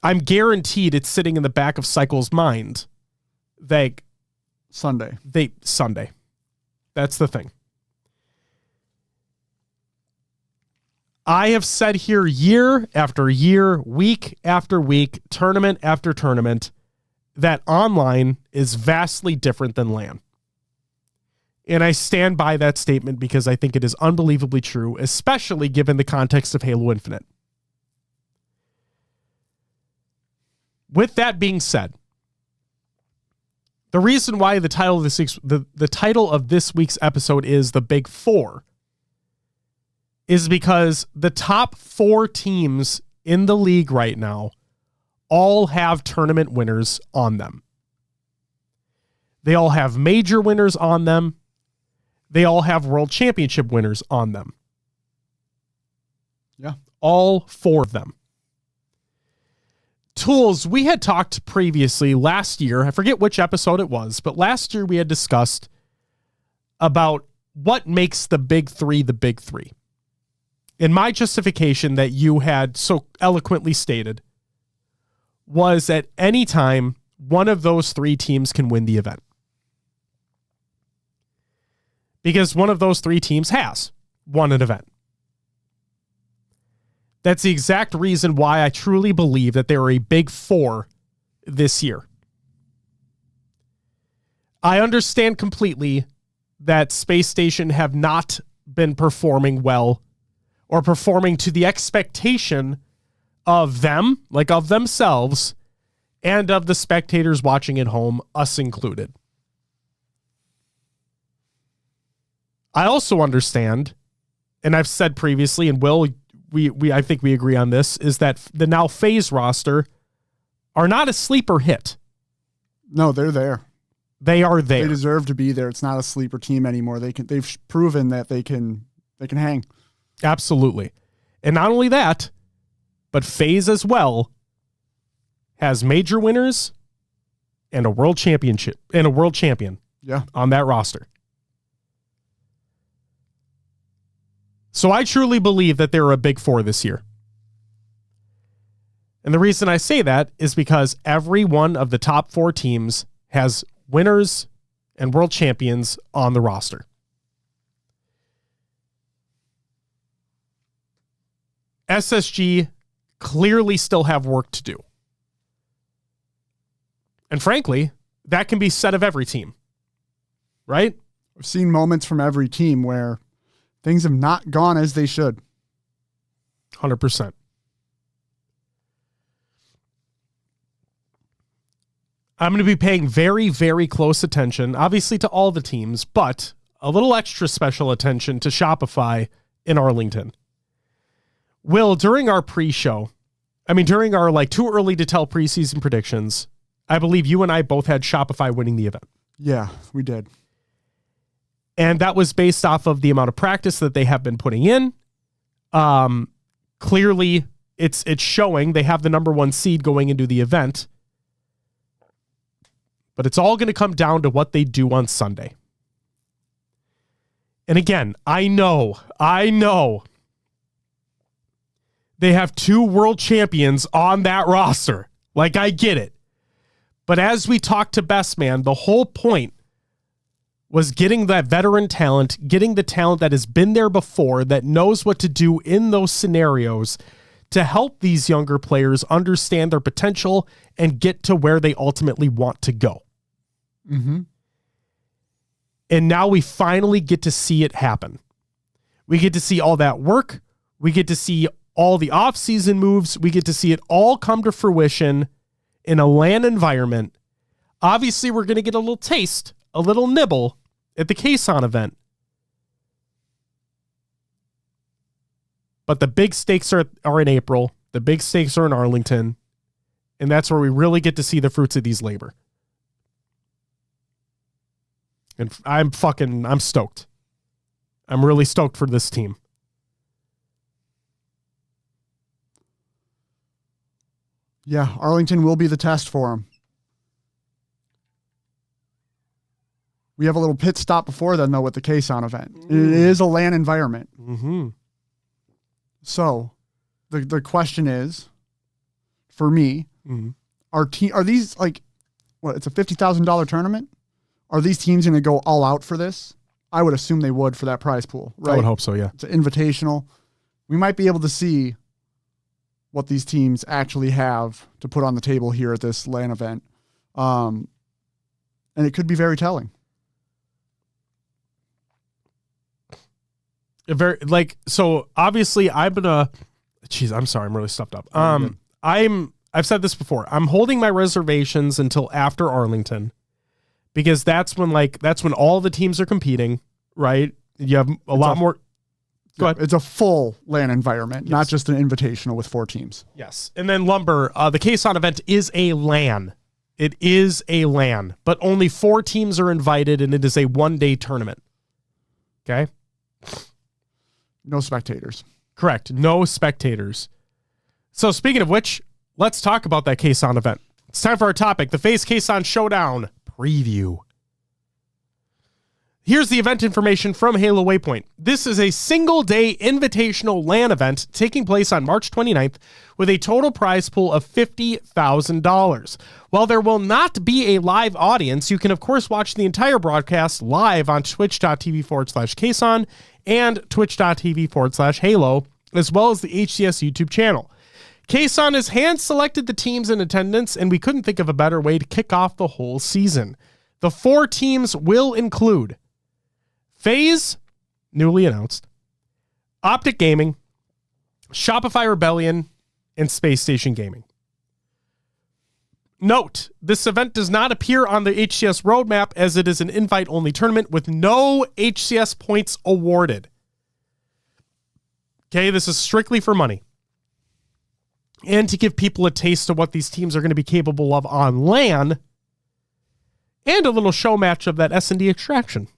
I'm guaranteed it's sitting in the back of Cycle's mind. Sunday. Sunday. That's the thing. I have said here year after year, week after week, tournament after tournament, that online is vastly different than LAN. And I stand by that statement because I think it is unbelievably true, especially given the context of Halo Infinite. With that being said, the reason why the title of this week's episode is The Big Four is because the top 4 teams in the league right now all have tournament winners on them. They all have major winners on them. They all have world championship winners on them. Yeah. All 4 of them. Tools, we had talked previously last year, I forget which episode it was, but last year we had discussed about what makes the big 3 the big 3. And my justification that you had so eloquently stated was at any time one of those three teams can win the event. Because one of those three teams has won an event. That's the exact reason why I truly believe that there are a big four this year. I understand completely that Space Station have not been performing well or performing to the expectation of them, like of themselves, and of the spectators watching at home, us included. I also understand, and I've said previously, and Will, I think we agree on this, is that the now FaZe roster are not a sleeper hit. No, they're there. They are there. They deserve to be there. It's not a sleeper team anymore. They've proven that they can hang. Absolutely. And not only that, but FaZe as well has major winners and a world championship and a world champion on that roster. So I truly believe that they're a big four this year. And the reason I say that is because every one of the top four teams has winners and world champions on the roster. SSG clearly still have work to do. And frankly, that can be said of every team, right? I've seen moments from every team where things have not gone as they should. 100%. I'm going to be paying very, very close attention, obviously to all the teams, but a little extra special attention to Shopify in Arlington. Will, during our pre-show, during our too early to tell preseason predictions, I believe you and I both had Shopify winning the event. Yeah, we did. And that was based off of the amount of practice that they have been putting in. Clearly, it's showing they have the number one seed going into the event. But it's all going to come down to what they do on Sunday. And again, I know they have two world champions on that roster. Like, I get it. But as we talked to Best Man, the whole point was getting that veteran talent, getting the talent that has been there before, that knows what to do in those scenarios to help these younger players understand their potential and get to where they ultimately want to go. Mm-hmm. And now we finally get to see it happen. We get to see all that work. We get to see all the off-season moves. We get to see it all come to fruition in a LAN environment. Obviously, we're going to get a little taste, a little nibble at the Kaysan event. But the big stakes are in April. The big stakes are in Arlington. And that's where we really get to see the fruits of these labor. And I'm stoked. I'm really stoked for this team. Yeah, Arlington will be the test for them. We have a little pit stop before then, though, with the Kaysan event. It is a LAN environment. Mm-hmm. So the question is, for me, are these it's a $50,000 tournament? Are these teams going to go all out for this? I would assume they would for that prize pool, right? I would hope so, yeah. It's an invitational. We might be able to see what these teams actually have to put on the table here at this LAN event. And it could be very telling. So obviously I'm sorry, I'm really stuffed up. I've said this before. I'm holding my reservations until after Arlington because that's when all the teams are competing, right? You have a lot more. Go ahead. It's a full LAN environment, not just an invitational with 4 teams. Yes. And then Lumber, the Kaysan event is a LAN. It is a LAN, but only 4 teams are invited and it is a 1-day tournament. Okay. No spectators. Correct. No spectators. So speaking of which, let's talk about that Kaysan event. It's time for our topic, the FaZe Kaysan Showdown preview. Here's the event information from Halo Waypoint. This is a single-day invitational LAN event taking place on March 29th with a total prize pool of $50,000. While there will not be a live audience, you can, of course, watch the entire broadcast live on twitch.tv/Kaysan and twitch.tv/Halo, as well as the HCS YouTube channel. Kaysan has hand-selected the teams in attendance, and we couldn't think of a better way to kick off the whole season. The 4 teams will include FaZe, newly announced, Optic Gaming, Shopify Rebellion, and Space Station Gaming. Note, this event does not appear on the HCS roadmap as it is an invite-only tournament with no HCS points awarded. Okay, this is strictly for money. And to give people a taste of what these teams are going to be capable of on LAN, and a little show match of that S&D extraction.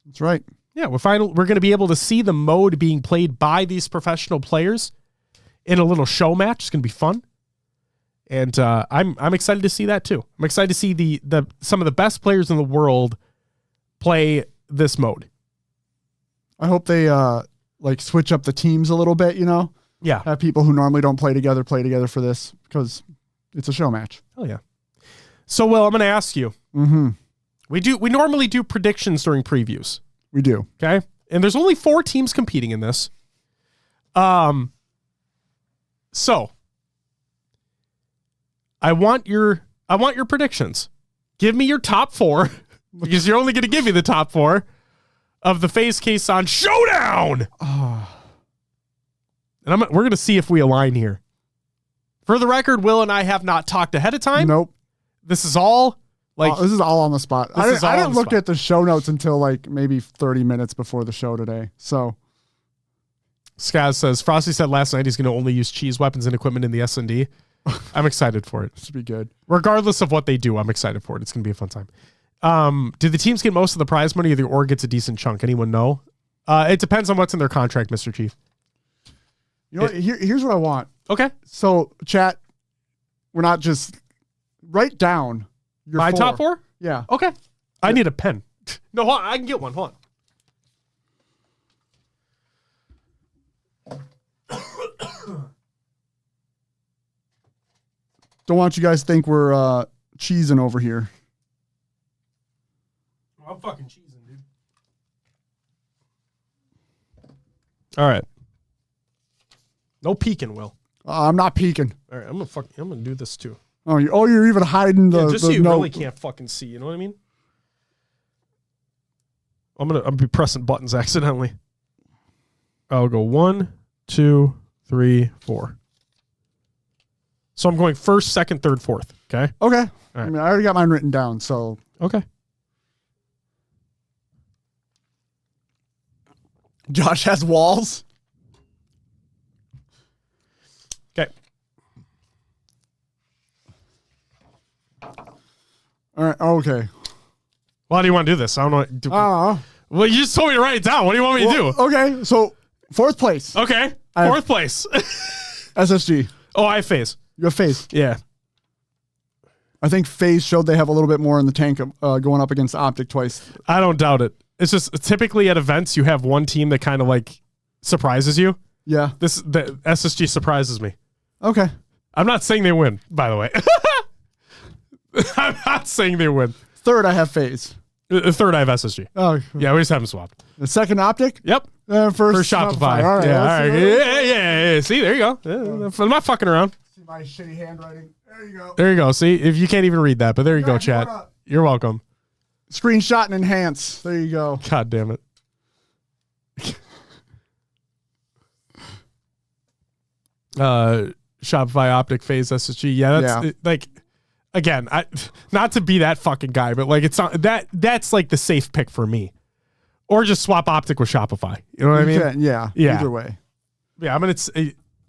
That's right. Yeah, we're going to be able to see the mode being played by these professional players in a little show match. It's going to be fun. And I'm excited to see that too. I'm excited to see the some of the best players in the world play this mode. I hope they switch up the teams a little bit, Yeah. Have people who normally don't play together for this because it's a show match. Oh yeah. So, Will, I'm going to ask you. Mm-hmm. We normally do predictions during previews. We do. Okay? And there's only 4 teams competing in this. So I want your predictions. Give me your top 4 because you're only going to give me the top 4 of the FaZe Kaysan Showdown. Oh. And we're going to see if we align here. For the record, Will and I have not talked ahead of time. Nope. This is all this is all on the spot. I didn't look at the show notes until maybe 30 minutes before the show today. So Skaz says, Frosty said last night he's going to only use cheese weapons and equipment in the S&D. I'm excited for it. This should be good. Regardless of what they do, I'm excited for it. It's going to be a fun time. Do the teams get most of the prize money or the org gets a decent chunk? Anyone know? It depends on what's in their contract, Mr. Chief. You know, here's what I want. Okay. So, chat, we're not just write down your My 4. top 4? Yeah. Okay. I need a pen. No, hold on, I can get one. Hold on. Don't want you guys to think we're cheesing over here. I'm fucking cheesing, dude. All right. No peeking, Will. I'm not peeking. All right, I'm gonna do this too. Oh, you're even hiding the. Just so you really can't fucking see. You know what I mean? I'm gonna be pressing buttons accidentally. I'll go 1, 2, 3, 4. So I'm going first, second, third, fourth. Okay. Okay. Right. I mean, I already got mine written down. So okay. Josh has walls. Okay. All right. Okay. Well, how do you want to do this? I don't know. Well, you just told me to write it down. What do you want me to do? Okay. So 4th place. Okay. 4th place. SSG. Oh, I have FaZe. You have FaZe. Yeah. I think FaZe showed they have a little bit more in the tank going up against Optic twice. I don't doubt it. It's just typically at events you have one team that kind of surprises you. Yeah. The SSG surprises me. Okay. I'm not saying they win, by the way. I'm not saying they win. 3rd, I have FaZe. 3rd, I have SSG. Oh. Yeah, we just haven't swapped. The 2nd, Optic? Yep. First Shopify. All right. Yeah, all right. Yeah. See, there you go. Yeah, I'm not fucking around. See my shitty handwriting. There you go. There you go. See, if you can't even read that, but there you go, chat. You're welcome. Screenshot and enhance. There you go. God damn it. Shopify, Optic, FaZe, SSG. Yeah, that's again, not to be that fucking guy, but it's not that's the safe pick for me. Or just swap Optic with Shopify. You know what I mean? Yeah. Either way. Yeah, I mean it's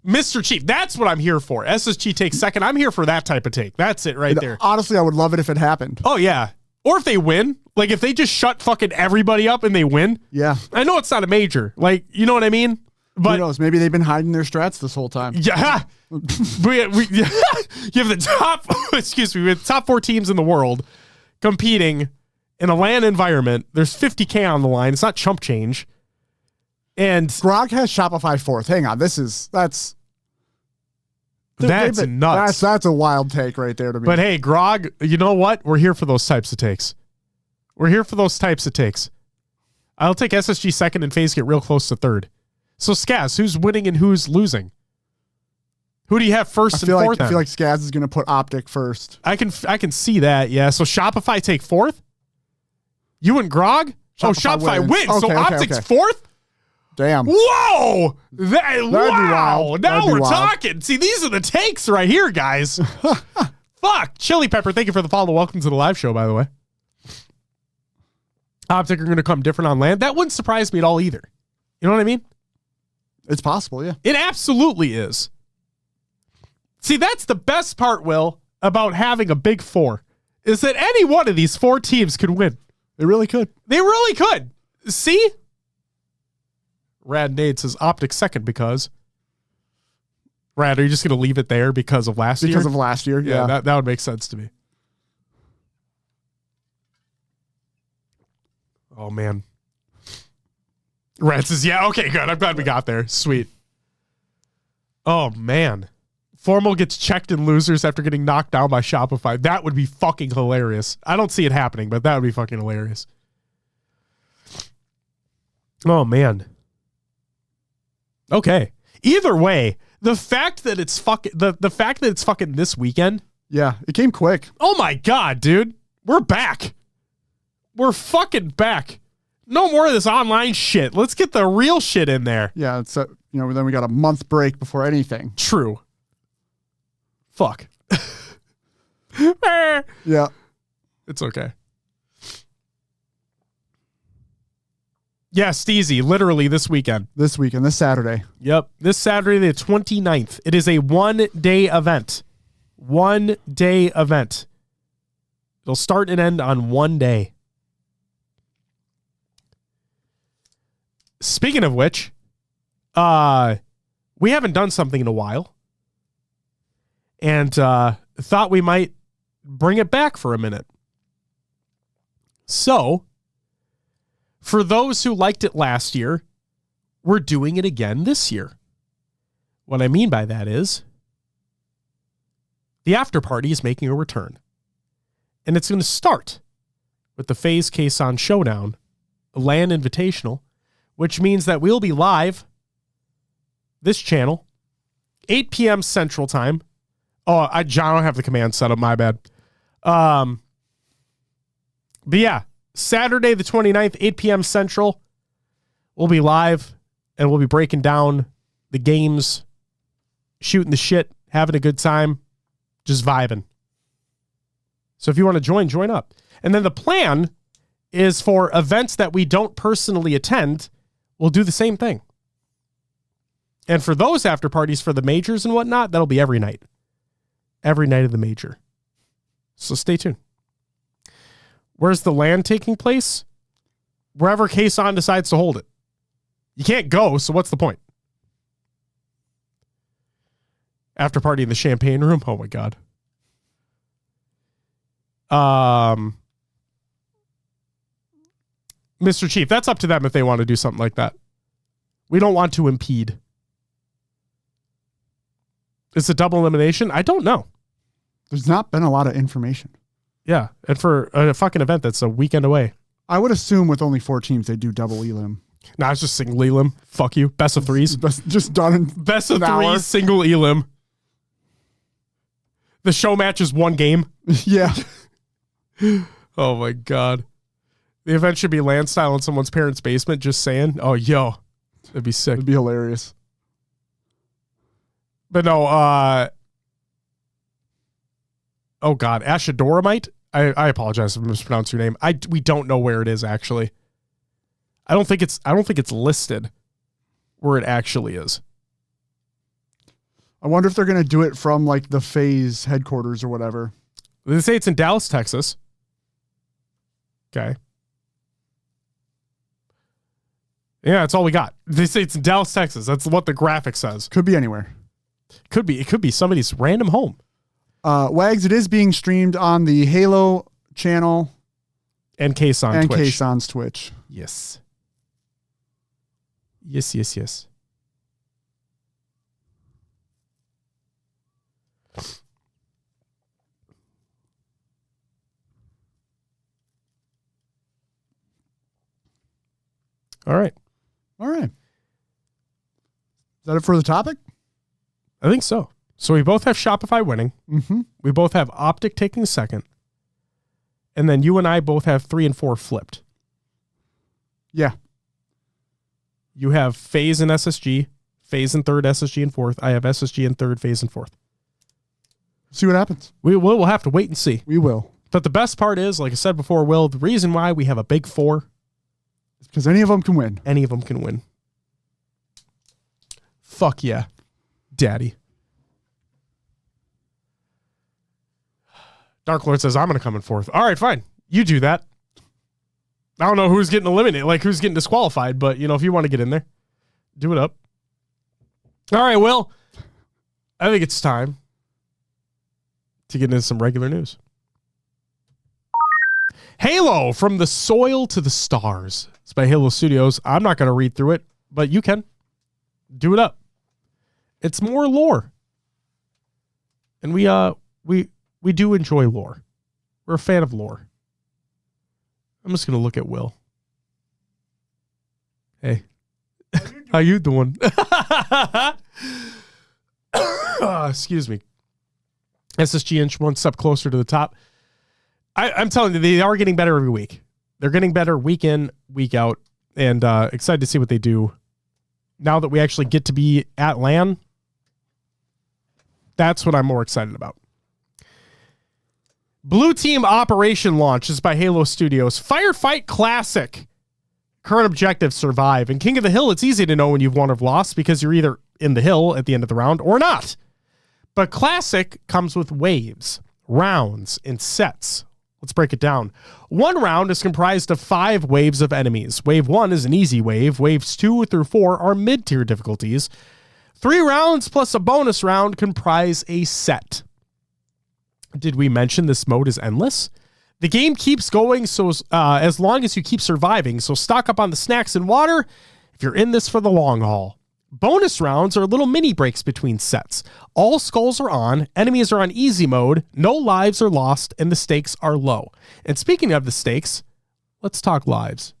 Mr. Chief. That's what I'm here for. SSG takes 2nd. I'm here for that type of take. That's it right there. Honestly, I would love it if it happened. Oh yeah. Or if they win, if they just shut fucking everybody up and they win. Yeah. I know it's not a major. You know what I mean? But who knows? Maybe they've been hiding their strats this whole time. Yeah. You have the top, excuse me, we have the top 4 teams in the world competing in a LAN environment. There's 50K on the line. It's not chump change. And Grog has Shopify 4th. Hang on. That's nuts. That's a wild take right there to me. But hey, Grog, you know what? We're here for those types of takes. We're here for those types of takes. I'll take SSG second and FaZe get real close to third. So Skaz, who's winning and who's losing? Who do you have first and fourth? I feel like Skaz is going to put Optic first. I can see that. Yeah. So Shopify take fourth. You and Grog? Shopify wins. Okay, so Optic's fourth? Damn. Whoa! Wow! Wild. Now we're talking. See, these are the takes right here, guys. Fuck. Chili Pepper, thank you for the follow. Welcome to the live show, by the way. Optic are going to come different on land. That wouldn't surprise me at all either. You know what I mean? It's possible, yeah. It absolutely is. See, that's the best part, Will, about having a big four, is that any one of these four teams could win. They really could. They really could. See? Rad Nade says Optic second because. Rad, are you just going to leave it there because of last year? Because of last year, yeah. That would make sense to me. Oh, man. Rad says, yeah, okay, good. I'm glad we got there. Sweet. Oh, man. Formal gets checked in losers after getting knocked down by Shopify. That would be fucking hilarious. I don't see it happening, but that would be fucking hilarious. Oh, man. Okay. Either way, the fact that it's fucking the fact that it's fucking this weekend. Yeah, it came quick. Oh my god, dude. We're back. We're fucking back. No more of this online shit. Let's get the real shit in there. Yeah, it's then we got a month break before anything. True. Fuck. Yeah. It's okay. Yeah, Steezy, literally this weekend. This Saturday. Yep. This Saturday, the 29th. It is a one-day event. One-day event. It'll start and end on one day. Speaking of which, we haven't done something in a while. And thought we might bring it back for a minute. So, for those who liked it last year, we're doing it again this year. What I mean by that is the after party is making a return. And it's going to start with the FaZe Kaysan Showdown, a LAN Invitational, which means that we'll be live this channel, 8 p.m. Central Time. Oh, John, I don't have the command set up. My bad. But yeah, Saturday the 29th, 8 p.m. Central, we'll be live and we'll be breaking down the games, shooting the shit, having a good time, just vibing. So if you want to join up. And then the plan is for events that we don't personally attend, we'll do the same thing. And for those after parties for the majors and whatnot, that'll be every night. Every night of the major. So stay tuned. Where's the LAN taking place? Wherever Kaysan decides to hold it. You can't go, so what's the point? After party in the champagne room? Oh my god. Mr. Chief, that's up to them if they want to do something like that. We don't want to impede. It's a double elimination? I don't know. There's not been a lot of information. Yeah, and for a fucking event that's a weekend away. I would assume with only 4 teams, they do double elim. Nah, it's just single elim. Fuck you. Best of threes. Just done in best of threes, single elim. The show match is one game. Yeah. Oh my god. The event should be LAN style in someone's parents' basement, just saying. Oh, yo. That'd be sick. It'd be hilarious. But no, oh god, Ashadoramite? I apologize if I mispronounced your name. We don't know where it is actually. I don't think it's listed where it actually is. I wonder if they're gonna do it from like the FaZe headquarters or whatever. They say it's in Dallas, Texas. Okay. Yeah, that's all we got. They say it's in Dallas, Texas. That's what the graphic says. Could be anywhere. It could be somebody's random home. Wags, it is being streamed on the Halo channel. And Kaysan and Twitch. Kaysan's Twitch. Yes. Yes. All right. Is that it for the topic? I think so. So we both have Shopify winning. Mm-hmm. We both have Optic taking second. And then you and I both have 3 and 4 flipped. Yeah. You have FaZe and SSG. FaZe in third, SSG in fourth. I have SSG in third, FaZe in fourth. See what happens. We'll have to wait and see. We will. But the best part is, like I said before, Will, the reason why we have a big 4 is because any of them can win. Any of them can win. Fuck yeah, daddy. Dark Lord says, I'm going to come in fourth. All right, fine. You do that. I don't know who's getting eliminated, like who's getting disqualified, but, if you want to get in there, do it up. All right, Will, I think it's time to get into some regular news. Halo, From the Soil to the Stars. It's by Halo Studios. I'm not going to read through it, but you can. Do it up. It's more lore. And we do enjoy lore. We're a fan of lore. I'm just going to look at Will. Hey. How you doing? Excuse me. SSG inch one step closer to the top. I'm telling you, they are getting better every week. They're getting better week in, week out, and excited to see what they do. Now that we actually get to be at LAN, that's what I'm more excited about. Blue Team Operation Launch is by Halo Studios. Firefight Classic. Current objective, survive. In King of the Hill, it's easy to know when you've won or lost because you're either in the hill at the end of the round or not. But Classic comes with waves, rounds, and sets. Let's break it down. One round is comprised of 5 waves of enemies. Wave 1 is an easy wave. Waves 2 through 4 are mid-tier difficulties. 3 rounds plus a bonus round comprise a set. Did we mention this mode is endless? The game keeps going so as long as you keep surviving, so stock up on the snacks and water if you're in this for the long haul. Bonus rounds are little mini breaks between sets. All skulls are on, enemies are on easy mode, no lives are lost, and the stakes are low. And speaking of the stakes, let's talk lives.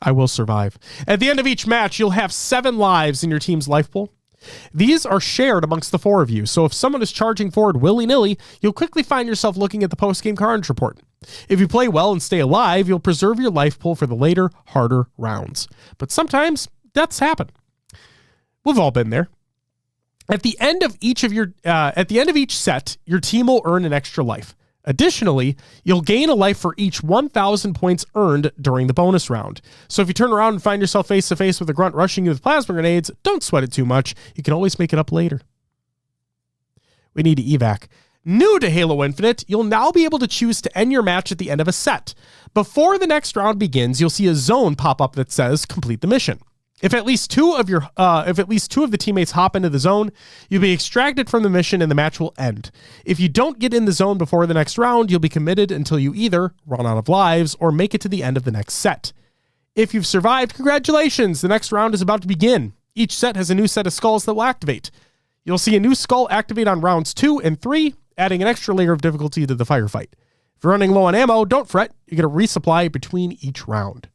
I will survive. At the end of each match, you'll have 7 lives in your team's life pool. These are shared amongst the 4 of you, so if someone is charging forward willy-nilly, you'll quickly find yourself looking at the post-game carnage report. If you play well and stay alive, you'll preserve your life pool for the later, harder rounds. But sometimes, deaths happen. We've all been there. At the end of each set, your team will earn an extra life. Additionally, you'll gain a life for each 1,000 points earned during the bonus round. So if you turn around and find yourself face-to-face with a grunt rushing you with plasma grenades, don't sweat it too much. You can always make it up later. We need to evac. New to Halo Infinite, you'll now be able to choose to end your match at the end of a set. Before the next round begins, you'll see a zone pop up that says complete the mission. If at least two of the teammates hop into the zone, you'll be extracted from the mission and the match will end. If you don't get in the zone before the next round, you'll be committed until you either run out of lives or make it to the end of the next set. If you've survived, congratulations! The next round is about to begin. Each set has a new set of skulls that will activate. You'll see a new skull activate on rounds 2 and 3, adding an extra layer of difficulty to the firefight. If you're running low on ammo, don't fret. You get a resupply between each round.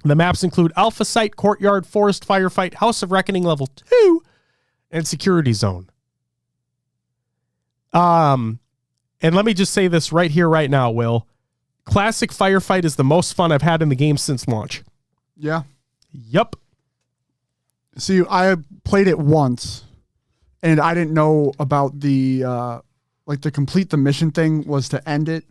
The maps include Alpha Site, Courtyard, Forest Firefight, House of Reckoning Level 2, and Security Zone. And let me just say this right here, right now, Will. Classic Firefight is the most fun I've had in the game since launch. Yeah. Yep. See, I played it once, and I didn't know about the to complete the mission thing was to end it.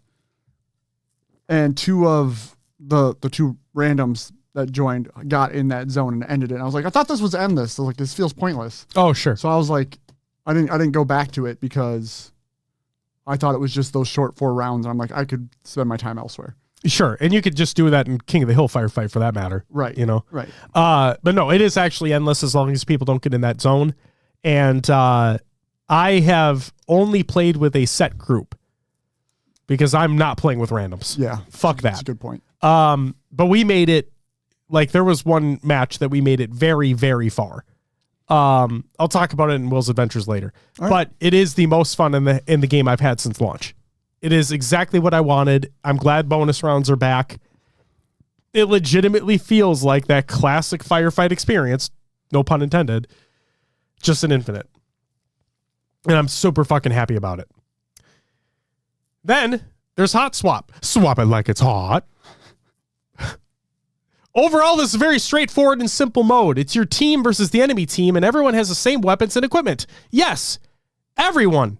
And 2 of the 2 randoms that joined got in that zone and ended it. And I was like, I thought this was endless. So like, this feels pointless. Oh, sure. So I was like, I didn't go back to it because I thought it was just those short 4 rounds. And I'm like, I could spend my time elsewhere. Sure. And you could just do that in King of the Hill Firefight for that matter. Right. You know? Right. But no, it is actually endless as long as people don't get in that zone. And I have only played with a set group. because I'm not playing with randoms. Yeah. Fuck That's that. a good point. But we made it, like, there was one match that we made it very, very far. I'll talk about it in Will's Adventures later. Right. But it is the most fun in the game I've had since launch. It is exactly what I wanted. I'm glad bonus rounds are back. It legitimately feels like that classic firefight experience, no pun intended, just an infinite. And I'm super fucking happy about it. Then there's Hot Swap. Swap it like it's hot. Overall, this is a very straightforward and simple mode. It's your team versus the enemy team, and everyone has the same weapons and equipment. Yes, everyone.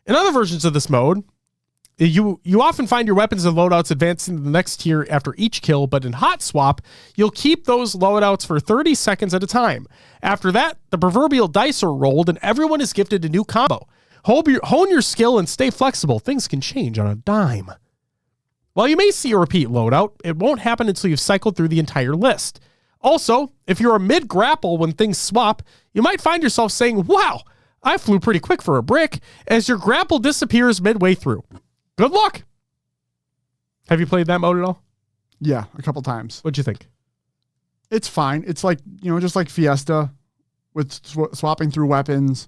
In other versions of this mode, you often find your weapons and loadouts advancing to the next tier after each kill, but in Hot Swap, you'll keep those loadouts for 30 seconds at a time. After that, the proverbial dice are rolled, and everyone is gifted a new combo. Hone your skill and stay flexible. Things can change on a dime. While you may see a repeat loadout, it won't happen until you've cycled through the entire list. Also, if you're a mid-grapple when things swap, you might find yourself saying, wow, I flew pretty quick for a brick, as your grapple disappears midway through. Good luck. Have you played that mode at all? Yeah, a couple times. What'd you think? It's fine. It's like, just like Fiesta with swapping through weapons.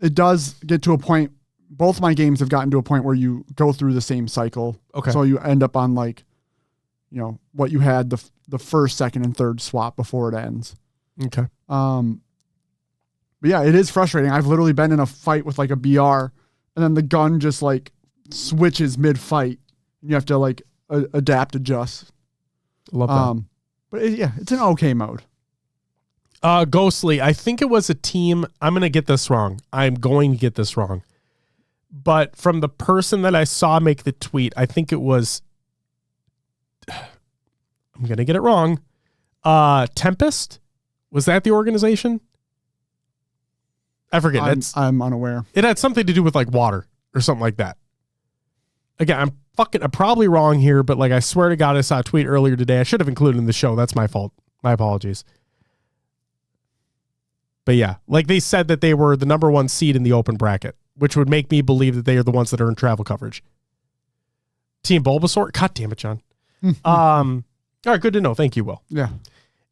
It does get to a point. Both my games have gotten to a point where you go through the same cycle. Okay. So you end up on what you had the first, second, and third swap before it ends. Okay. But yeah, it is frustrating. I've literally been in a fight with like a BR, and then the gun just like switches mid-fight. You have to like adapt, adjust. Love that. But it's an okay mode. Ghostly, I think it was a team. I'm going to get this wrong. I'm going to get this wrong. But from the person that I saw make the tweet, I think it was, I'm going to get it wrong. Tempest? Was that the organization? I forget. I'm unaware. It had something to do with like water or something like that. Again, I'm probably wrong here, but like I swear to God, I saw a tweet earlier today. I should have included in the show. That's my fault. My apologies. But yeah, like they said that they were the number one seed in the open bracket, which would make me believe that they are the ones that are in travel coverage. Team Bulbasaur? God damn it, John. All right, good to know. Thank you, Will. Yeah.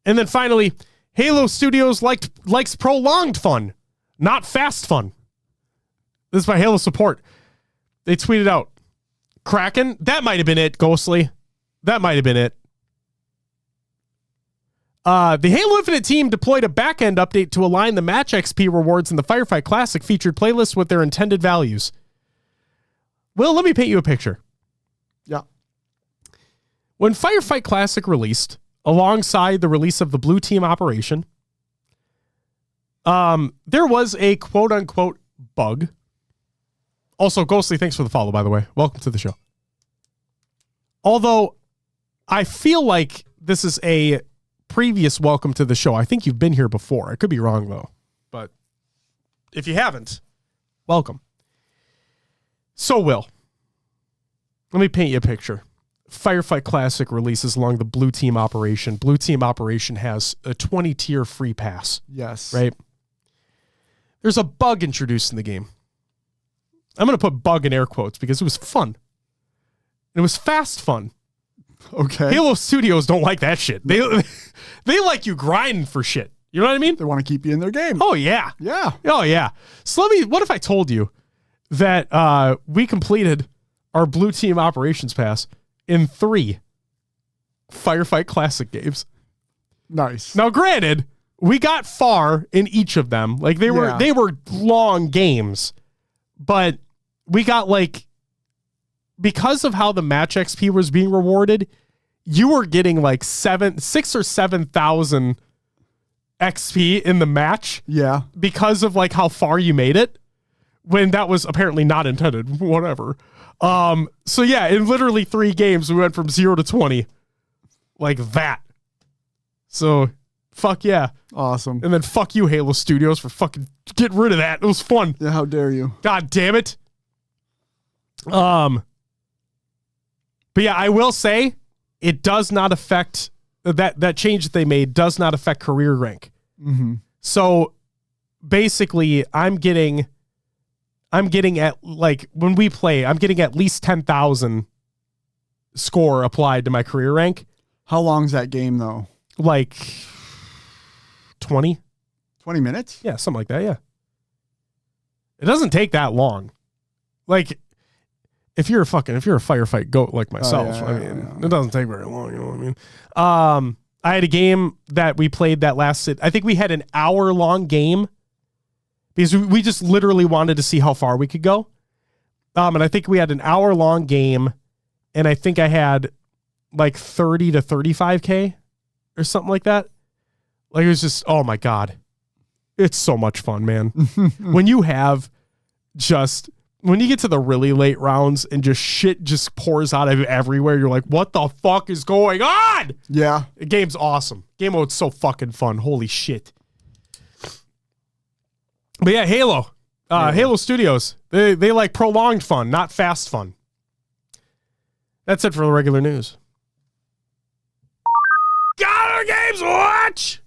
And then finally, Halo Studios likes prolonged fun, not fast fun. This is by Halo Support. They tweeted out, Kraken? That might have been it, Ghostly. That might have been it. The Halo Infinite team deployed a backend update to align the match XP rewards in the Firefight Classic featured playlists with their intended values. Will, let me paint you a picture. Yeah. When Firefight Classic released, alongside the release of the Blue Team Operation, there was a quote-unquote bug. Also, Ghostly, thanks for the follow, by the way. Welcome to the show. Although, I feel like this is a previous welcome to the show. I think you've been here before. I could be wrong, though. But if you haven't, welcome. So, Will, let me paint you a picture. Firefight Classic releases along the Blue Team Operation. Blue Team Operation has a 20-tier free pass. Yes. Right? There's a bug introduced in the game. I'm going to put bug in air quotes because it was fun. It was fast fun. Okay. Halo Studios don't like that shit. They like you grinding for shit. You know what I mean? They want to keep you in their game. Oh, yeah. Yeah. Oh, yeah. So what if I told you that we completed our Blue Team Operations Pass in 3 Firefight Classic games? Nice. Now, granted, we got far in each of them. Like they were long games, but we got like, because of how the match XP was being rewarded, you were getting like 6,000 or 7,000 XP in the match. Yeah. Because of like how far you made it, when that was apparently not intended. Whatever. So yeah, in literally 3 games, we went from 0 to 20. Like that. So fuck yeah. Awesome. And then fuck you, Halo Studios, for fucking getting rid of that. It was fun. Yeah, how dare you? God damn it. But yeah, I will say it does not affect that change that they made does not affect career rank. Mm-hmm. So basically, I'm getting I'm getting when we play, I'm getting at least 10,000 score applied to my career rank. How long's that game though? Like 20 minutes? Yeah, something like that. Yeah. It doesn't take that long. Like if you're a firefight goat like myself, it doesn't take very long. You know what I mean? I had a game that we played that lasted, I think we had an hour-long game because we just literally wanted to see how far we could go. And I think we had an hour-long game, and I think I had like 30 to 35K or something like that. Like, it was just, oh my God. It's so much fun, man. When you get to the really late rounds and just shit just pours out of everywhere, you're like, what the fuck is going on? Yeah. The game's awesome. Game mode's so fucking fun. Holy shit. But yeah, Halo. Halo Studios. They like prolonged fun, not fast fun. That's it for the regular news. Got our games to watch!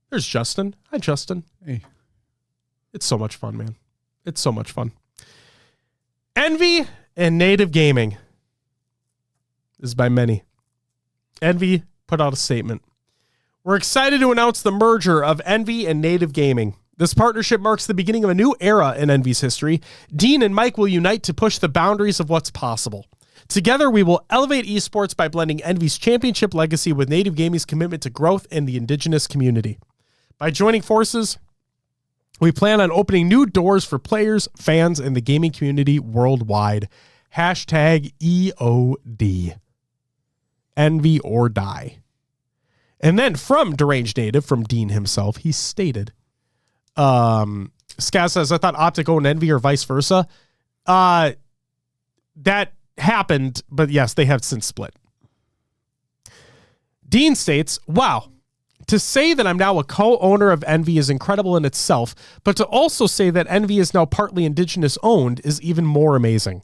There's Justin. Hi, Justin. Hey. It's so much fun, man. It's so much fun. Envy and Native Gaming. This is by many. Envy put out a statement. We're excited to announce the merger of Envy and Native Gaming. This partnership marks the beginning of a new era in Envy's history. Dean and Mike will unite to push the boundaries of what's possible. Together, we will elevate esports by blending Envy's championship legacy with Native Gaming's commitment to growth in the indigenous community. By joining forces, we plan on opening new doors for players, fans, and the gaming community worldwide. Hashtag EOD. Envy or die. And then from Deranged Native, from Dean himself, he stated, Skaz says, I thought Optic owned Envy or vice versa. That happened, but yes, they have since split. Dean states, wow. To say that I'm now a co-owner of Envy is incredible in itself, but to also say that Envy is now partly indigenous owned is even more amazing.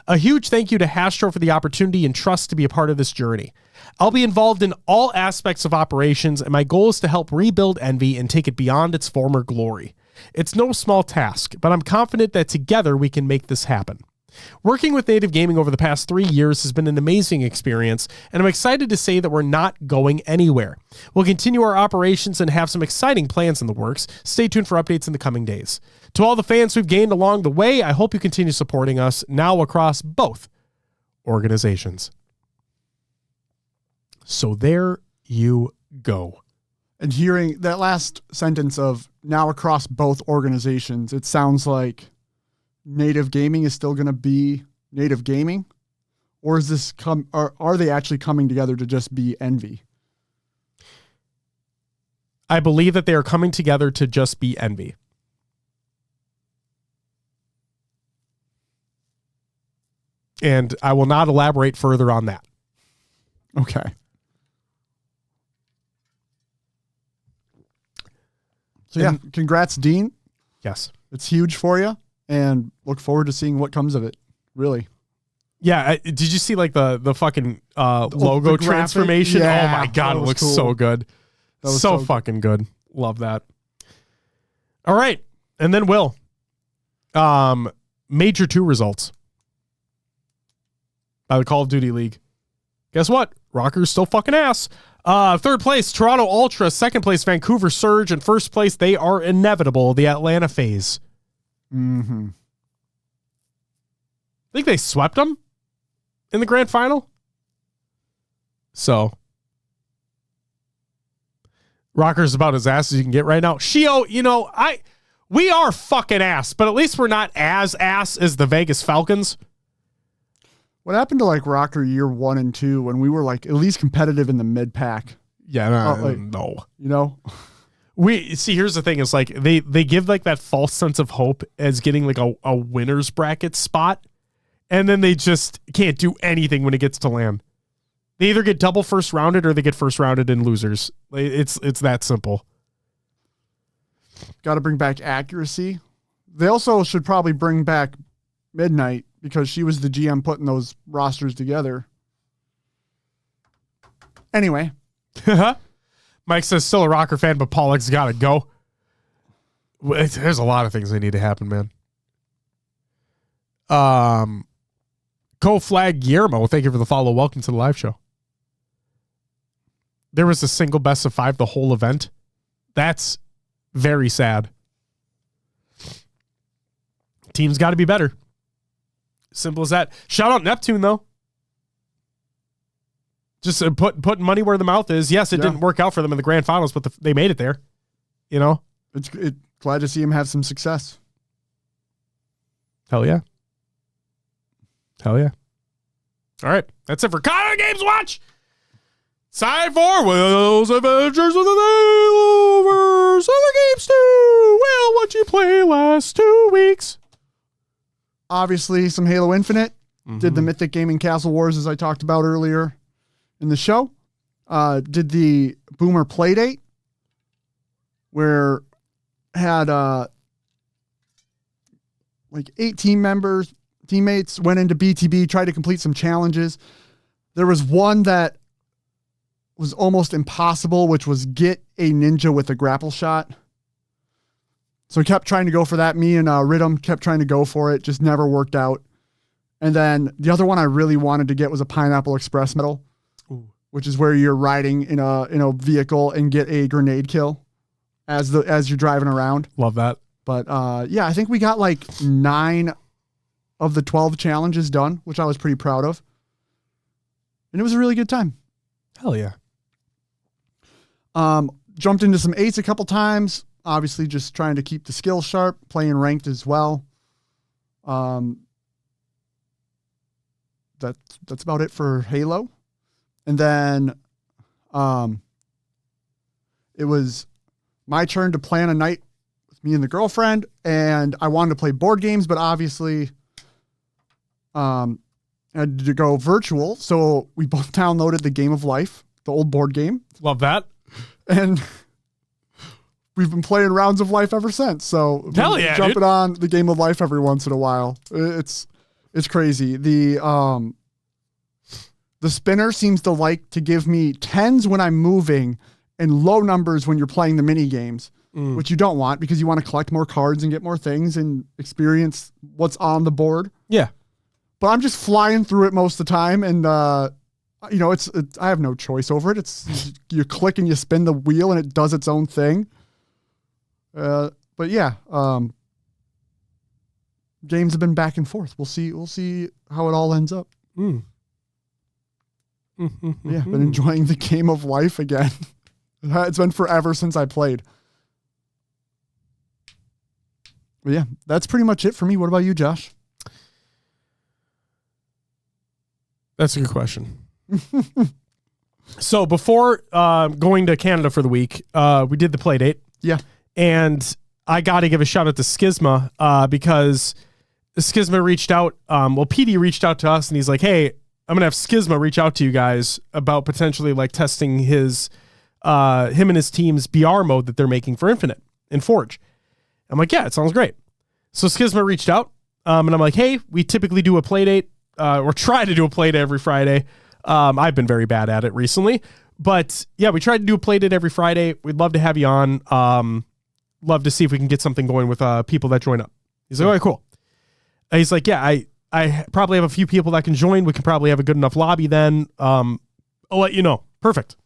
A huge thank you to Hastro for the opportunity and trust to be a part of this journey. I'll be involved in all aspects of operations, and my goal is to help rebuild Envy and take it beyond its former glory. It's no small task, but I'm confident that together we can make this happen. Working with Native Gaming over the past 3 years has been an amazing experience, and I'm excited to say that we're not going anywhere. We'll continue our operations and have some exciting plans in the works. Stay tuned for updates in the coming days. To all the fans we've gained along the way, I hope you continue supporting us now across both organizations. So there you go. And hearing that last sentence of now across both organizations, it sounds like Native Gaming is still going to be Native Gaming, or is this are they actually coming together to just be Envy? I believe that they are coming together to just be Envy. And I will not elaborate further on that. Okay. So yeah, congrats, Dean. Yes. It's huge for you. And look forward to seeing what comes of it. Really. Yeah. Did you see like the fucking logo transformation? Yeah, oh my God. It looks cool. So good. So fucking good. Love that. All right. And then Will, Major 2 results by the Call of Duty League. Guess what? Rockers still fucking ass. Third place, Toronto Ultra. Second place, Vancouver Surge. And first place, they are inevitable, the Atlanta FaZe. Mm-hmm. I think they swept them in the grand final. So Rocker's about as ass as you can get right now. Shio, we are fucking ass, but at least we're not as ass as the Vegas Falcons. What happened to like Rocker year 1 and 2 when we were like at least competitive in the mid pack? Yeah, no. You know? We see, here's the thing, is like they give like that false sense of hope as getting like a winner's bracket spot, and then they just can't do anything when it gets to land. They either get double first rounded or they get first rounded in losers. It's that simple. Got to bring back accuracy. They also should probably bring back Midnight because she was the GM putting those rosters together. Anyway. Mike says, still a Rocker fan, but Pollock's got to go. There's a lot of things that need to happen, man. Co-flag Guillermo, thank you for the follow. Welcome to the live show. There was a single best of 5 the whole event. That's very sad. Team's got to be better. Simple as that. Shout out Neptune, though. Just putting money where the mouth is. Yes, it didn't work out for them in the grand finals, but they made it there. You know? It's glad to see him have some success. Hell yeah. Hell yeah. All right. That's it for Connor Games Watch. Side 4. Will those adventures of the Nailovers other games too? Will what you play last 2 weeks? Obviously, some Halo Infinite. Did the Mythic Gaming Castle Wars, as I talked about earlier in the show. Did the Boomer Playdate, where had like 8 teammates went into BTB, tried to complete some challenges. There was one that was almost impossible, which was get a ninja with a grapple shot. So we kept trying to go for that. Me and Rhythm kept trying to go for it, just never worked out. And then the other one I really wanted to get was a Pineapple Express medal, which is where you're riding in a vehicle and get a grenade kill as you're driving around. Love that. But yeah, I think we got like 9 of the 12 challenges done, which I was pretty proud of. And it was a really good time. Hell yeah. Jumped into some 8s a couple times. Obviously, just trying to keep the skill sharp, playing ranked as well. That's about it for Halo. And then it was my turn to plan a night with me and the girlfriend, and I wanted to play board games, but obviously I had to go virtual. So we both downloaded the Game of Life, the old board game. Love that. And we've been playing Rounds of Life ever since. So hell yeah, jumping on the Game of Life every once in a while. It's crazy. The spinner seems to like to give me 10s when I'm moving and low numbers when you're playing the mini games, which you don't want because you want to collect more cards and get more things and experience what's on the board. Yeah. But I'm just flying through it most of the time, and you know, it's I have no choice over it. It's you click and you spin the wheel and it does its own thing. But yeah, games have been back and forth. We'll see how it all ends up. Yeah, been enjoying the Game of Life again. It's been forever since I played. But yeah, that's pretty much it for me. What about you, Josh? That's a good question. So before going to Canada for the week, we did the play date. Yeah. And I got to give a shout out to Schisma because Schisma reached out. Well, PD reached out to us and he's like, hey, I'm going to have Schisma reach out to you guys about potentially like testing him and his team's BR mode that they're making for Infinite in Forge. I'm like, yeah, it sounds great. So Schisma reached out and I'm like, hey, we typically do a play date or try to do a play date every Friday. I've been very bad at it recently, but yeah, we tried to do a play date every Friday. We'd love to have you on. Love to see if we can get something going with people that join up. He's like, all right, cool. And he's like, yeah, I probably have a few people that can join. We can probably have a good enough lobby then. I'll let you know. Perfect.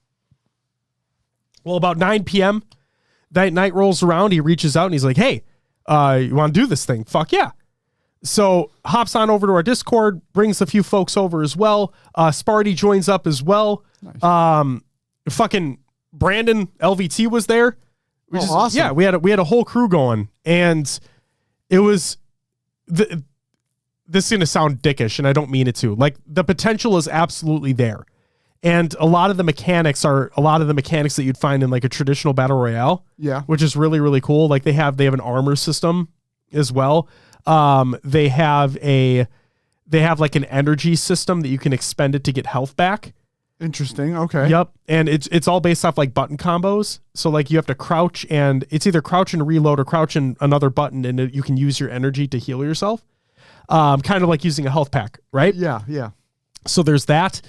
Well, about 9 p.m., that night rolls around. He reaches out and he's like, hey, you want to do this thing? Fuck yeah. So hops on over to our Discord, brings a few folks over as well. Sparty joins up as well. Nice. Fucking Brandon LVT was there. Awesome. Yeah, we had a whole crew going, and it was this is gonna sound dickish, and I don't mean it to. Like the potential is absolutely there, and a lot of the mechanics that you'd find in like a traditional battle royale. Yeah, which is really really cool. Like they have an armor system as well. They have like an energy system that you can expend it to get health back. Interesting. Okay. Yep. And it's all based off like button combos. So like you have to crouch and it's either crouch and reload or crouch and another button and you can use your energy to heal yourself. Kind of like using a health pack, right? Yeah. Yeah. So there's that.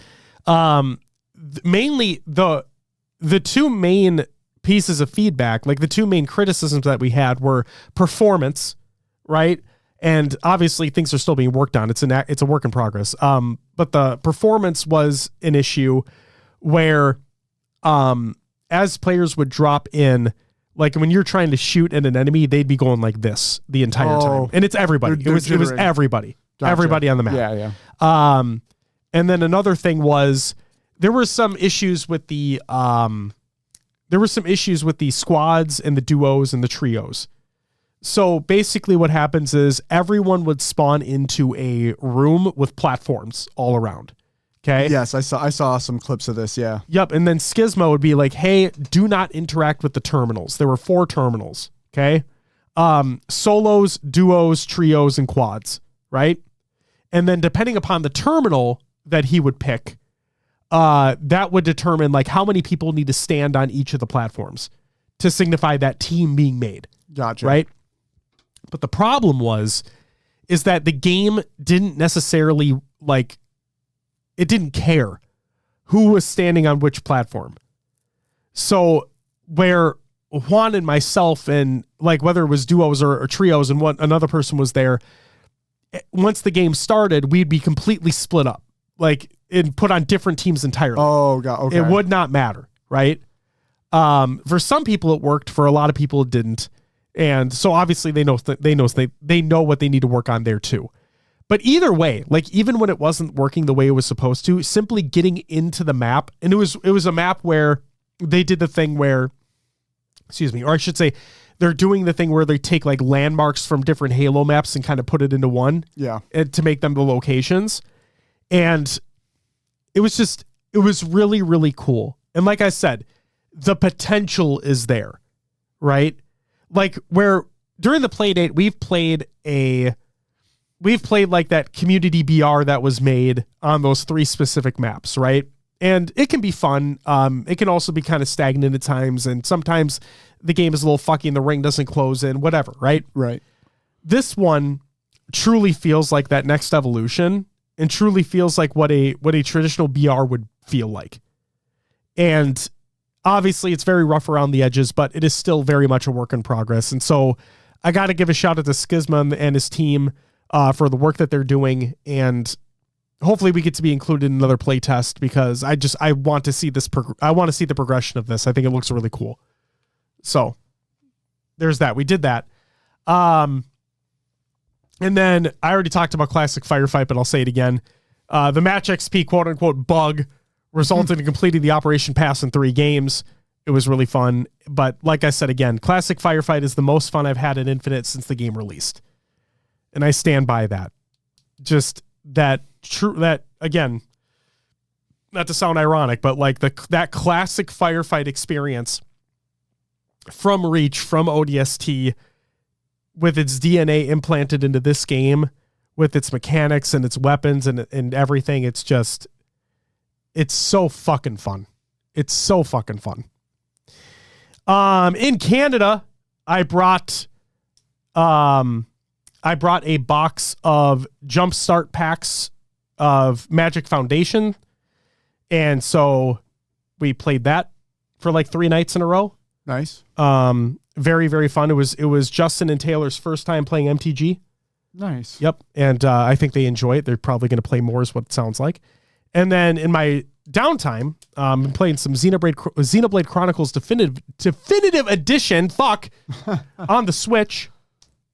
Mainly the two main pieces of feedback, like the two main criticisms that we had were performance, right? And obviously things are still being worked on. It's a work in progress. But the performance was an issue where, as players would drop in, like when you're trying to shoot at an enemy, they'd be going like this the entire time. And it's everybody. It was everybody. Gotcha. Everybody on the map. Yeah. And then another thing was there were some issues with the squads and the duos and the trios. So basically what happens is everyone would spawn into a room with platforms all around. Okay. Yes, I saw some clips of this. Yeah. Yep. And then Schisma would be like, hey, do not interact with the terminals. There were 4 terminals. Okay. Solos, duos, trios, and quads. Right. And then depending upon the terminal that he would pick, that would determine like how many people need to stand on each of the platforms to signify that team being made. Gotcha. Right. But the problem is that the game didn't necessarily it didn't care who was standing on which platform. So where Juan and myself and like whether it was duos or trios and another person was there, once the game started, we'd be completely split up, like and put on different teams entirely. Oh, God. Okay. It would not matter. Right. For some people it worked. For a lot of people it didn't. And so obviously they know what they need to work on there too. But either way, like even when it wasn't working the way it was supposed to, simply getting into the map, and it was a map where they did the thing where, or I should say, they're doing the thing where they take like landmarks from different Halo maps and kind of put it into one, to make them the locations. And it was really, really cool. And like I said, the potential is there, right? Like where during the play date, we've played like that community BR that was made on those 3 specific maps, right? And it can be fun. It can also be kind of stagnant at times. And sometimes the game is a little fucky and the ring doesn't close in, whatever, right? Right. This one truly feels like that next evolution and truly feels like what a traditional BR would feel like. And obviously it's very rough around the edges, but it is still very much a work in progress. And so I got to give a shout out to Schisma and his team for the work that they're doing. And hopefully we get to be included in another play test because I want to see this. I want to see the progression of this. I think it looks really cool. So there's that. We did that. And then I already talked about Classic Firefight, but I'll say it again. The match XP quote unquote bug resulted in completing the Operation Pass in 3 games. It was really fun. But like I said, again, Classic Firefight is the most fun I've had in Infinite since the game released. And I stand by that. Just that again, not to sound ironic, but like that classic Firefight experience from Reach, from ODST, with its DNA implanted into this game, with its mechanics and its weapons and everything. It's so fucking fun. It's so fucking fun. In Canada, I brought a box of jumpstart packs of Magic Foundation. And so we played that for like 3 nights in a row. Nice. Very, very fun. It was Justin and Taylor's first time playing MTG. Nice. Yep. And I think they enjoy it. They're probably going to play more is what it sounds like. And then in my downtime, I'm playing some Xenoblade Chronicles Definitive Edition, on the Switch.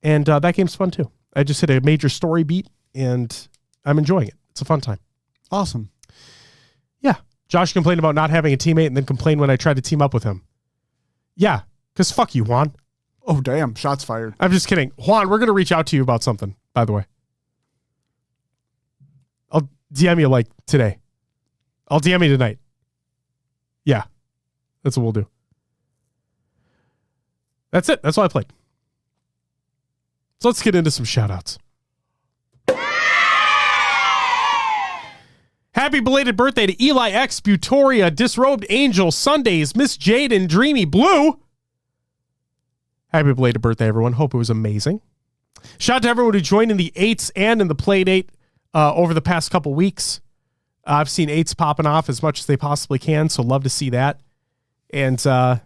And that game's fun too. I just hit a major story beat and I'm enjoying it. It's a fun time. Awesome. Yeah. Josh complained about not having a teammate and then complained when I tried to team up with him. Yeah. Because fuck you, Juan. Oh, damn. Shots fired. I'm just kidding. Juan, we're going to reach out to you about something, by the way. I'll DM you like today. I'll DM you tonight. Yeah. That's what we'll do. That's it. That's all I played. So let's get into some shoutouts. Happy belated birthday to Eli X, Butoria, Disrobed Angel, Sundays, Miss Jade, and Dreamy Blue. Happy belated birthday, everyone. Hope it was amazing. Shout out to everyone who joined in the 8s and in the play date over the past couple weeks. I've seen 8s popping off as much as they possibly can, so love to see that. And yeah,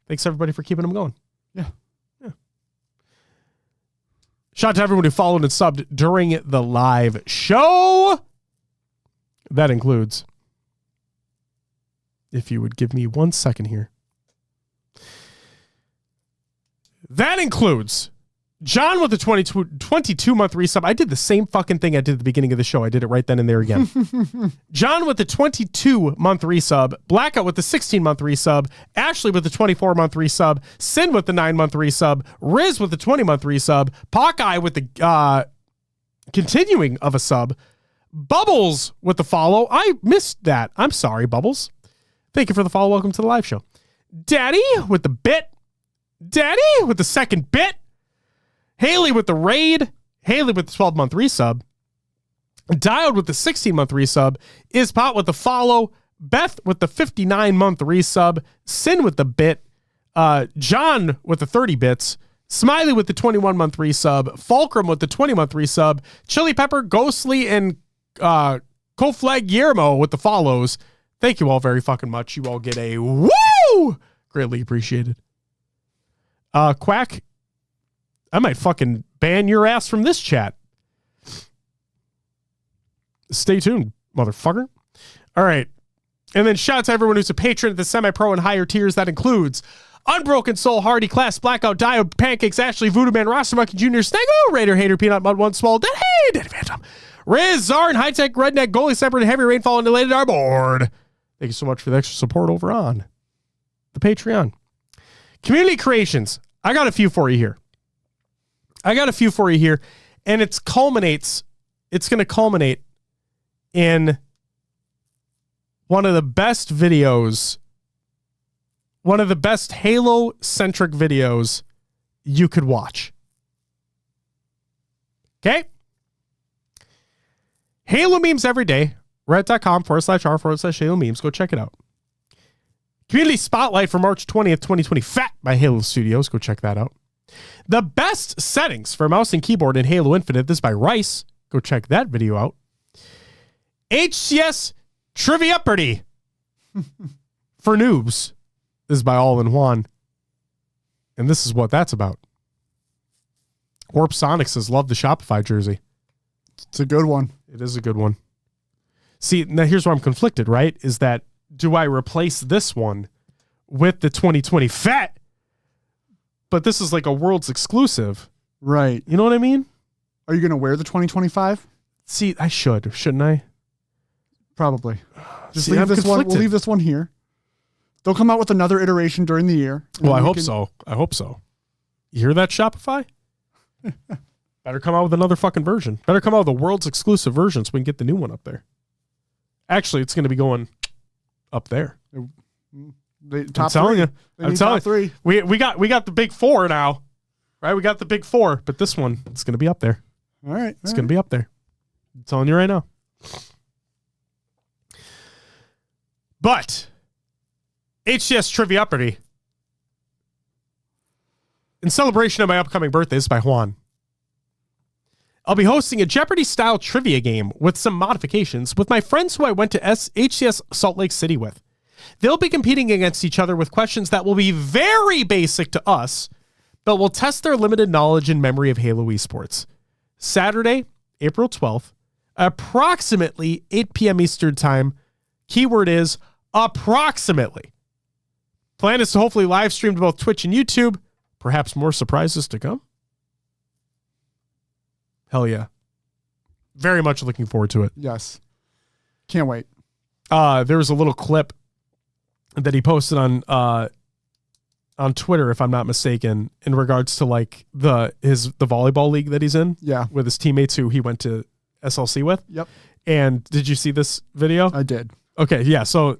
thanks everybody for keeping them going. Yeah. Shout out to everyone who followed and subbed during the live show. That includes, if you would give me 1 second here. That includes John with the 22-month resub. I did the same fucking thing I did at the beginning of the show. I did it right then and there again. John with the 22-month resub. Blackout with the 16-month resub. Ashley with the 24-month resub. Sin with the 9-month resub. Riz with the 20-month resub. Hawkeye with the continuing of a sub. Bubbles with the follow. I missed that. I'm sorry, Bubbles. Thank you for the follow. Welcome to the live show. Daddy with the bit. Daddy with the second bit. Haley with the raid. Haley with the 12-month resub. Dialed with the 16-month resub. Ispot with the follow. Beth with the 59-month resub. Sin with the bit. John with the 30 bits. Smiley with the 21-month resub. Fulcrum with the 20-month resub. Chili Pepper, Ghostly, and Koflag Guillermo with the follows. Thank you all very fucking much. You all get a woo! Greatly appreciated. Quack, I might fucking ban your ass from this chat. Stay tuned, motherfucker. All right. And then shout out to everyone who's a patron at the semi-pro and higher tiers. That includes Unbroken Soul, Hardy, Class, Blackout, Diode, Pancakes, Ashley, Voodoo Man, Rostermania Jr., Snaggle, Raider, Hater, Peanut, Mud, One, Swallow, Dead, Hey, Dead Phantom, Riz, Zarn, High Tech, Redneck, Goalie, Separate, Heavy Rainfall, and Elated our board. Thank you so much for the extra support over on the Patreon. Community creations. I got a few for you here. And it's going to culminate in one of the best videos, one of the best Halo-centric videos you could watch. Okay? Halo memes every day. Reddit.com/r/Halo memes. Go check it out. Community Spotlight for March 20th, 2020. Fat by Halo Studios. Go check that out. The best settings for mouse and keyboard in Halo Infinite. This is by Rice. Go check that video out. HCS Trivia Party for noobs. This is by All in Juan. And this is what that's about. Warp Sonic says, love the Shopify jersey. It's a good one. It is a good one. See, now here's where I'm conflicted, right? Is that, do I replace this one with the 2020 Fat? But this is like a world's exclusive. Right. You know what I mean? Are you going to wear the 2025? See, I shouldn't I? Probably. Just See, leave I'm this one. conflicted. We'll leave this one here. They'll come out with another iteration during the year. Well, I hope so. You hear that, Shopify? Better come out with another fucking version. Better come out with a world's exclusive version so we can get the new one up there. Actually, it's going to be going up there. Top I'm telling you. three. We got the big four now, right? We got the big four, but this one, it's going to be up there. All right. It's going to be up there. I'm telling you right now. But HCS Trivia Party, in celebration of my upcoming birthday, this is by Juan. I'll be hosting a Jeopardy-style trivia game with some modifications with my friends who I went to HCS Salt Lake City with. They'll be competing against each other with questions that will be very basic to us, but will test their limited knowledge and memory of Halo esports. Saturday, April 12th, approximately 8 p.m. Eastern Time. Keyword is approximately. Plan is to hopefully live stream to both Twitch and YouTube. Perhaps more surprises to come. Hell yeah. Very much looking forward to it. Yes. Can't wait. There was a little clip that he posted on Twitter, if I'm not mistaken, in regards to like the volleyball league that he's in. Yeah. With his teammates who he went to SLC with. Yep. And did you see this video? I did. Okay, yeah. So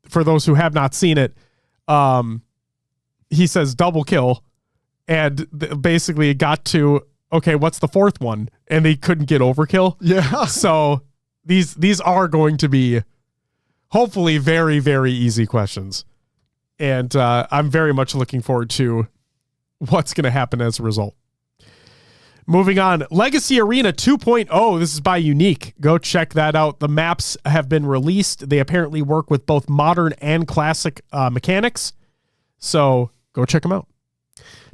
for those who have not seen it, he says double kill, and basically it got to, okay, what's the fourth one? And they couldn't get overkill. Yeah. So these are going to be hopefully very, very easy questions. And I'm very much looking forward to what's going to happen as a result. Moving on, Legacy Arena 2.0. This is by Unique. Go check that out. The maps have been released. They apparently work with both modern and classic mechanics. So go check them out.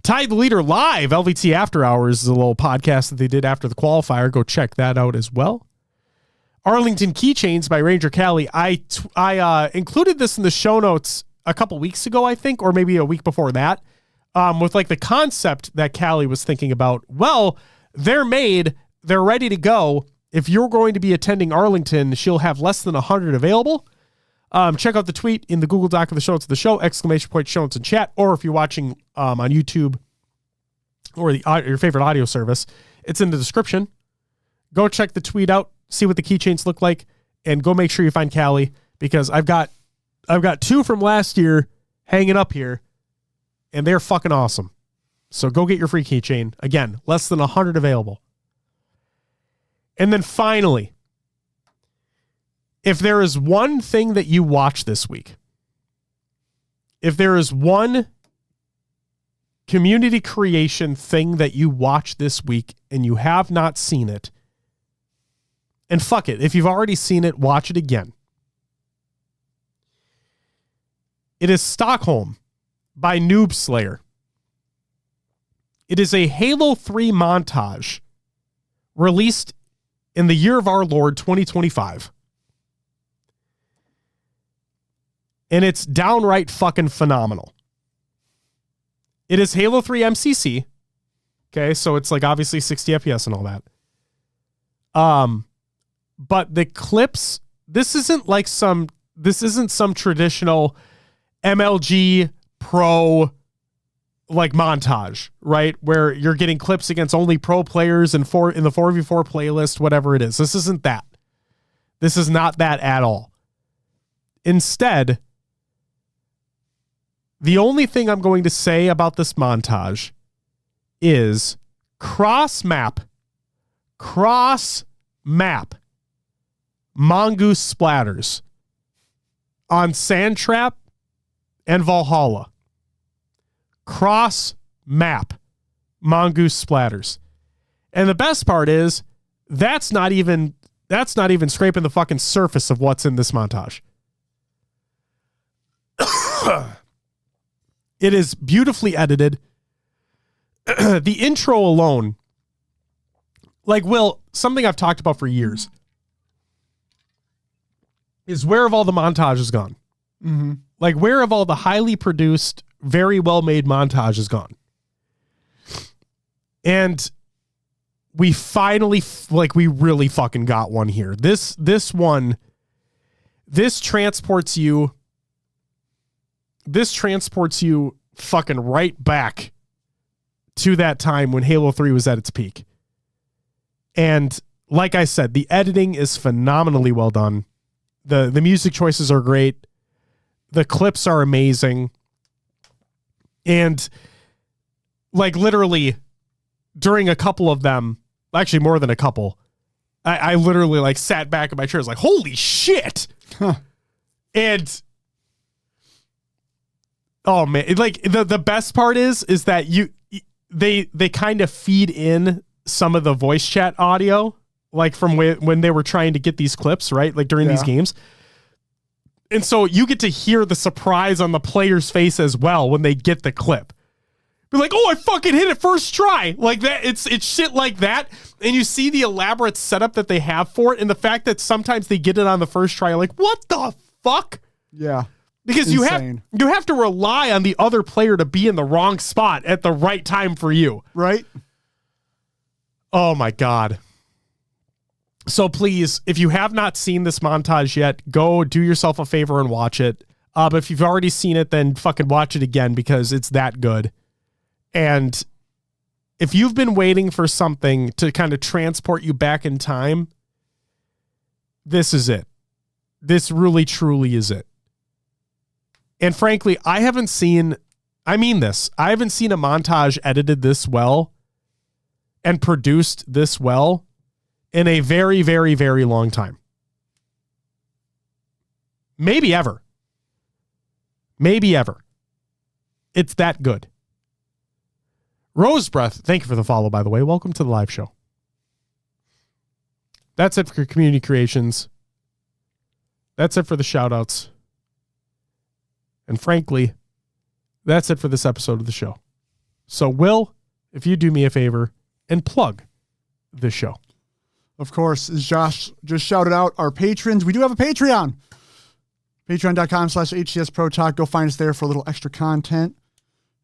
Tied the Leader live. LVT After Hours is a little podcast that they did after the qualifier. Go check that out as well. Arlington Keychains by Ranger Cali. I included this in the show notes a couple weeks ago, I think, or maybe a week before that, with like the concept that Cali was thinking about. Well, they're made. They're ready to go. If you're going to be attending Arlington, she'll have less than 100 available. Check out the tweet in the Google Doc of the show notes of the show, ! Show notes in chat, or if you're watching on YouTube or your favorite audio service, it's in the description. Go check the tweet out, see what the keychains look like, and go make sure you find Cali, because I've got 2 from last year hanging up here, and they're fucking awesome. So go get your free keychain. Again, less than 100 available. And then finally, if there is one thing that you watch this week, if there is one community creation thing that you watch this week and you have not seen it, and fuck it, if you've already seen it, watch it again. It is Stockholm by Noob Slayer. It is a Halo 3 montage released in the year of our Lord 2025. And it's downright fucking phenomenal. It is Halo 3 MCC. Okay, so it's like obviously 60 FPS and all that. But the clips, this isn't some traditional MLG Pro like montage, right? Where you're getting clips against only pro players and in the 4v4 playlist, whatever it is. This isn't that. This is not that at all. Instead, the only thing I'm going to say about this montage is cross map mongoose splatters on Sandtrap and Valhalla. Cross map mongoose splatters. And the best part is that's not even scraping the fucking surface of what's in this montage. It is beautifully edited. The intro alone, like, Will, something I've talked about for years is where have all the montages gone? Mm-hmm. Like, where have all the highly produced, very well-made montages gone? And we finally, we really fucking got one here. This transports you fucking right back to that time when Halo 3 was at its peak. And like I said, the editing is phenomenally well done. The music choices are great. The clips are amazing. And like literally during a couple of them, actually more than a couple, I literally like sat back in my chair. I was like, holy shit. Huh. And oh man, like the best part is that they kind of feed in some of the voice chat audio, like from when they were trying to get these clips, right? Like during these games. And so you get to hear the surprise on the player's face as well when they get the clip. Be like, oh, I fucking hit it first try. Like that. It's shit like that. And you see the elaborate setup that they have for it. And the fact that sometimes they get it on the first try, like, what the fuck? Yeah. Because insane. you have to rely on the other player to be in the wrong spot at the right time for you. Right? Oh my God. So please, if you have not seen this montage yet, go do yourself a favor and watch it. But if you've already seen it, then fucking watch it again because it's that good. And if you've been waiting for something to kind of transport you back in time, this is it. This really, truly is it. And frankly, I haven't seen a montage edited this well and produced this well in a very, very, very long time. Maybe ever. Maybe ever. It's that good. Rose Breath, thank you for the follow, by the way. Welcome to the live show. That's it for community creations. That's it for the shoutouts. And frankly, that's it for this episode of the show. So, Will, if you do me a favor and plug this show. Of course, as Josh just shouted out, our patrons. We do have a Patreon. Patreon.com/HCS Pro Talk. Go find us there for a little extra content.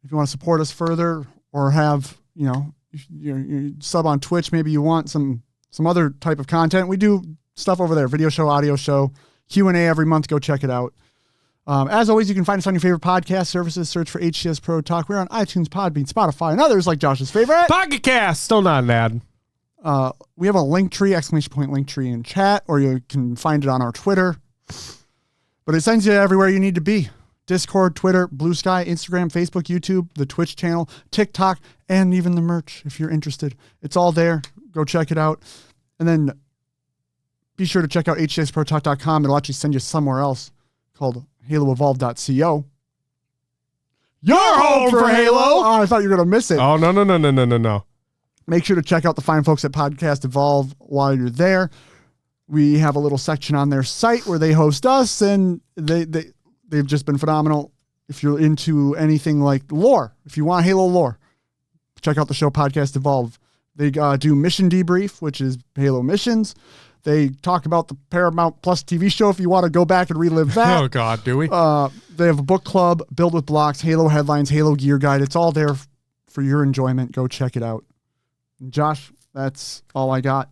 If you want to support us further or have, you sub on Twitch, maybe you want some other type of content. We do stuff over there, video show, audio show, Q&A every month. Go check it out. As always, you can find us on your favorite podcast services. Search for HCS Pro Talk. We're on iTunes, Podbean, Spotify, and others like Josh's favorite. Pocket Cast. Still not an ad. We have a link tree, ! Link tree in chat, or you can find it on our Twitter. But it sends you everywhere you need to be. Discord, Twitter, Blue Sky, Instagram, Facebook, YouTube, the Twitch channel, TikTok, and even the merch if you're interested. It's all there. Go check it out. And then be sure to check out hcsprotalk.com. It'll actually send you somewhere else called haloevolve.co. Your home for Halo! Oh, I thought you were going to miss it. Oh, no. Make sure to check out the fine folks at Podcast Evolve while you're there. We have a little section on their site where they host us, and they've just been phenomenal. If you're into anything like lore, if you want Halo lore, check out the show Podcast Evolve. They do Mission Debrief, which is Halo missions. They talk about the Paramount Plus TV show if you want to go back and relive that. Oh, God, do we? They have a book club, Build with Blocks, Halo Headlines, Halo Gear Guide. It's all there for your enjoyment. Go check it out. Josh, that's all I got.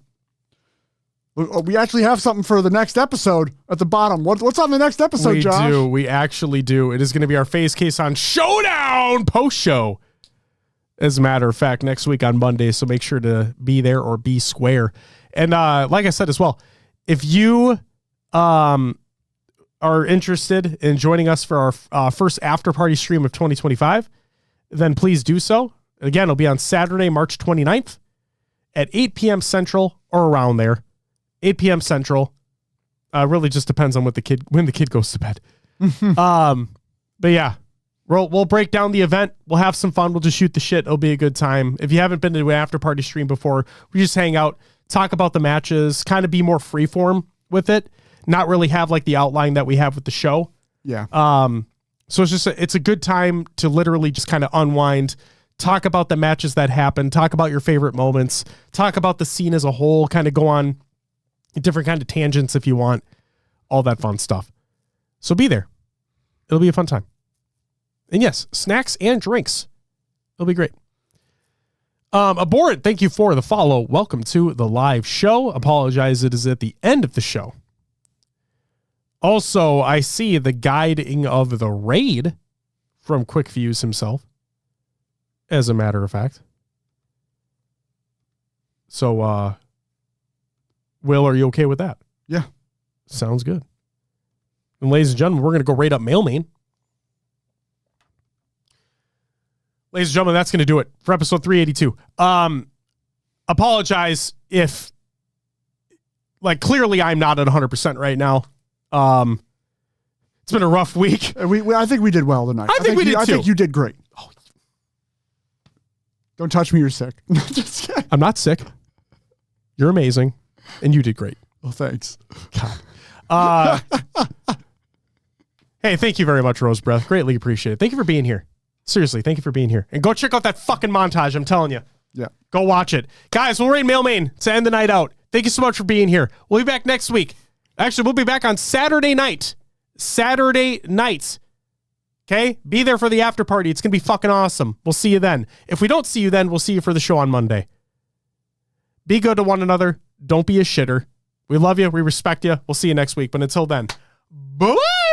We actually have something for the next episode at the bottom. What's on the next episode, Josh? We actually do. It is going to be our FaZe Kaysan Showdown post-show. As a matter of fact, next week on Monday, so make sure to be there or be square. And like I said as well, if you are interested in joining us for our first after-party stream of 2025, then please do so. Again, it'll be on Saturday, March 29th at 8 p.m. Central or around there. 8 p.m. Central. Really just depends on when the kid goes to bed. But yeah, we'll break down the event. We'll have some fun. We'll just shoot the shit. It'll be a good time. If you haven't been to an after party stream before, we just hang out, talk about the matches, kind of be more freeform with it. Not really have like the outline that we have with the show. Yeah. So it's a good time to literally just kind of unwind, talk about the matches that happened, talk about your favorite moments, talk about the scene as a whole, kind of go on different kind of tangents if you want, all that fun stuff. So be there. It'll be a fun time. And yes, snacks and drinks. It'll be great. Abhorrent, thank you for the follow. Welcome to the live show. Apologize, it is at the end of the show. Also, I see the guiding of the raid from Quick Views himself, as a matter of fact. So, Will, are you okay with that? Yeah. Sounds good. And ladies and gentlemen, we're going to go raid up Mailman. Ladies and gentlemen, that's going to do it for episode 382. Apologize if, like, clearly I'm not at 100% right now. It's been a rough week. I think we did well tonight. I think we did too. I think you did great. Oh. Don't touch me, you're sick. Just kidding. I'm not sick. You're amazing. And you did great. Well, thanks. God. Hey, thank you very much, Rose Breath. Greatly appreciate it. Thank you for being here. Seriously, thank you for being here. And go check out that fucking montage, I'm telling you. Yeah. Go watch it. Guys, we'll raid Mailman to end the night out. Thank you so much for being here. We'll be back next week. Actually, we'll be back on Saturday night. Saturday nights. Okay? Be there for the after party. It's going to be fucking awesome. We'll see you then. If we don't see you then, we'll see you for the show on Monday. Be good to one another. Don't be a shitter. We love you. We respect you. We'll see you next week. But until then, bye-bye.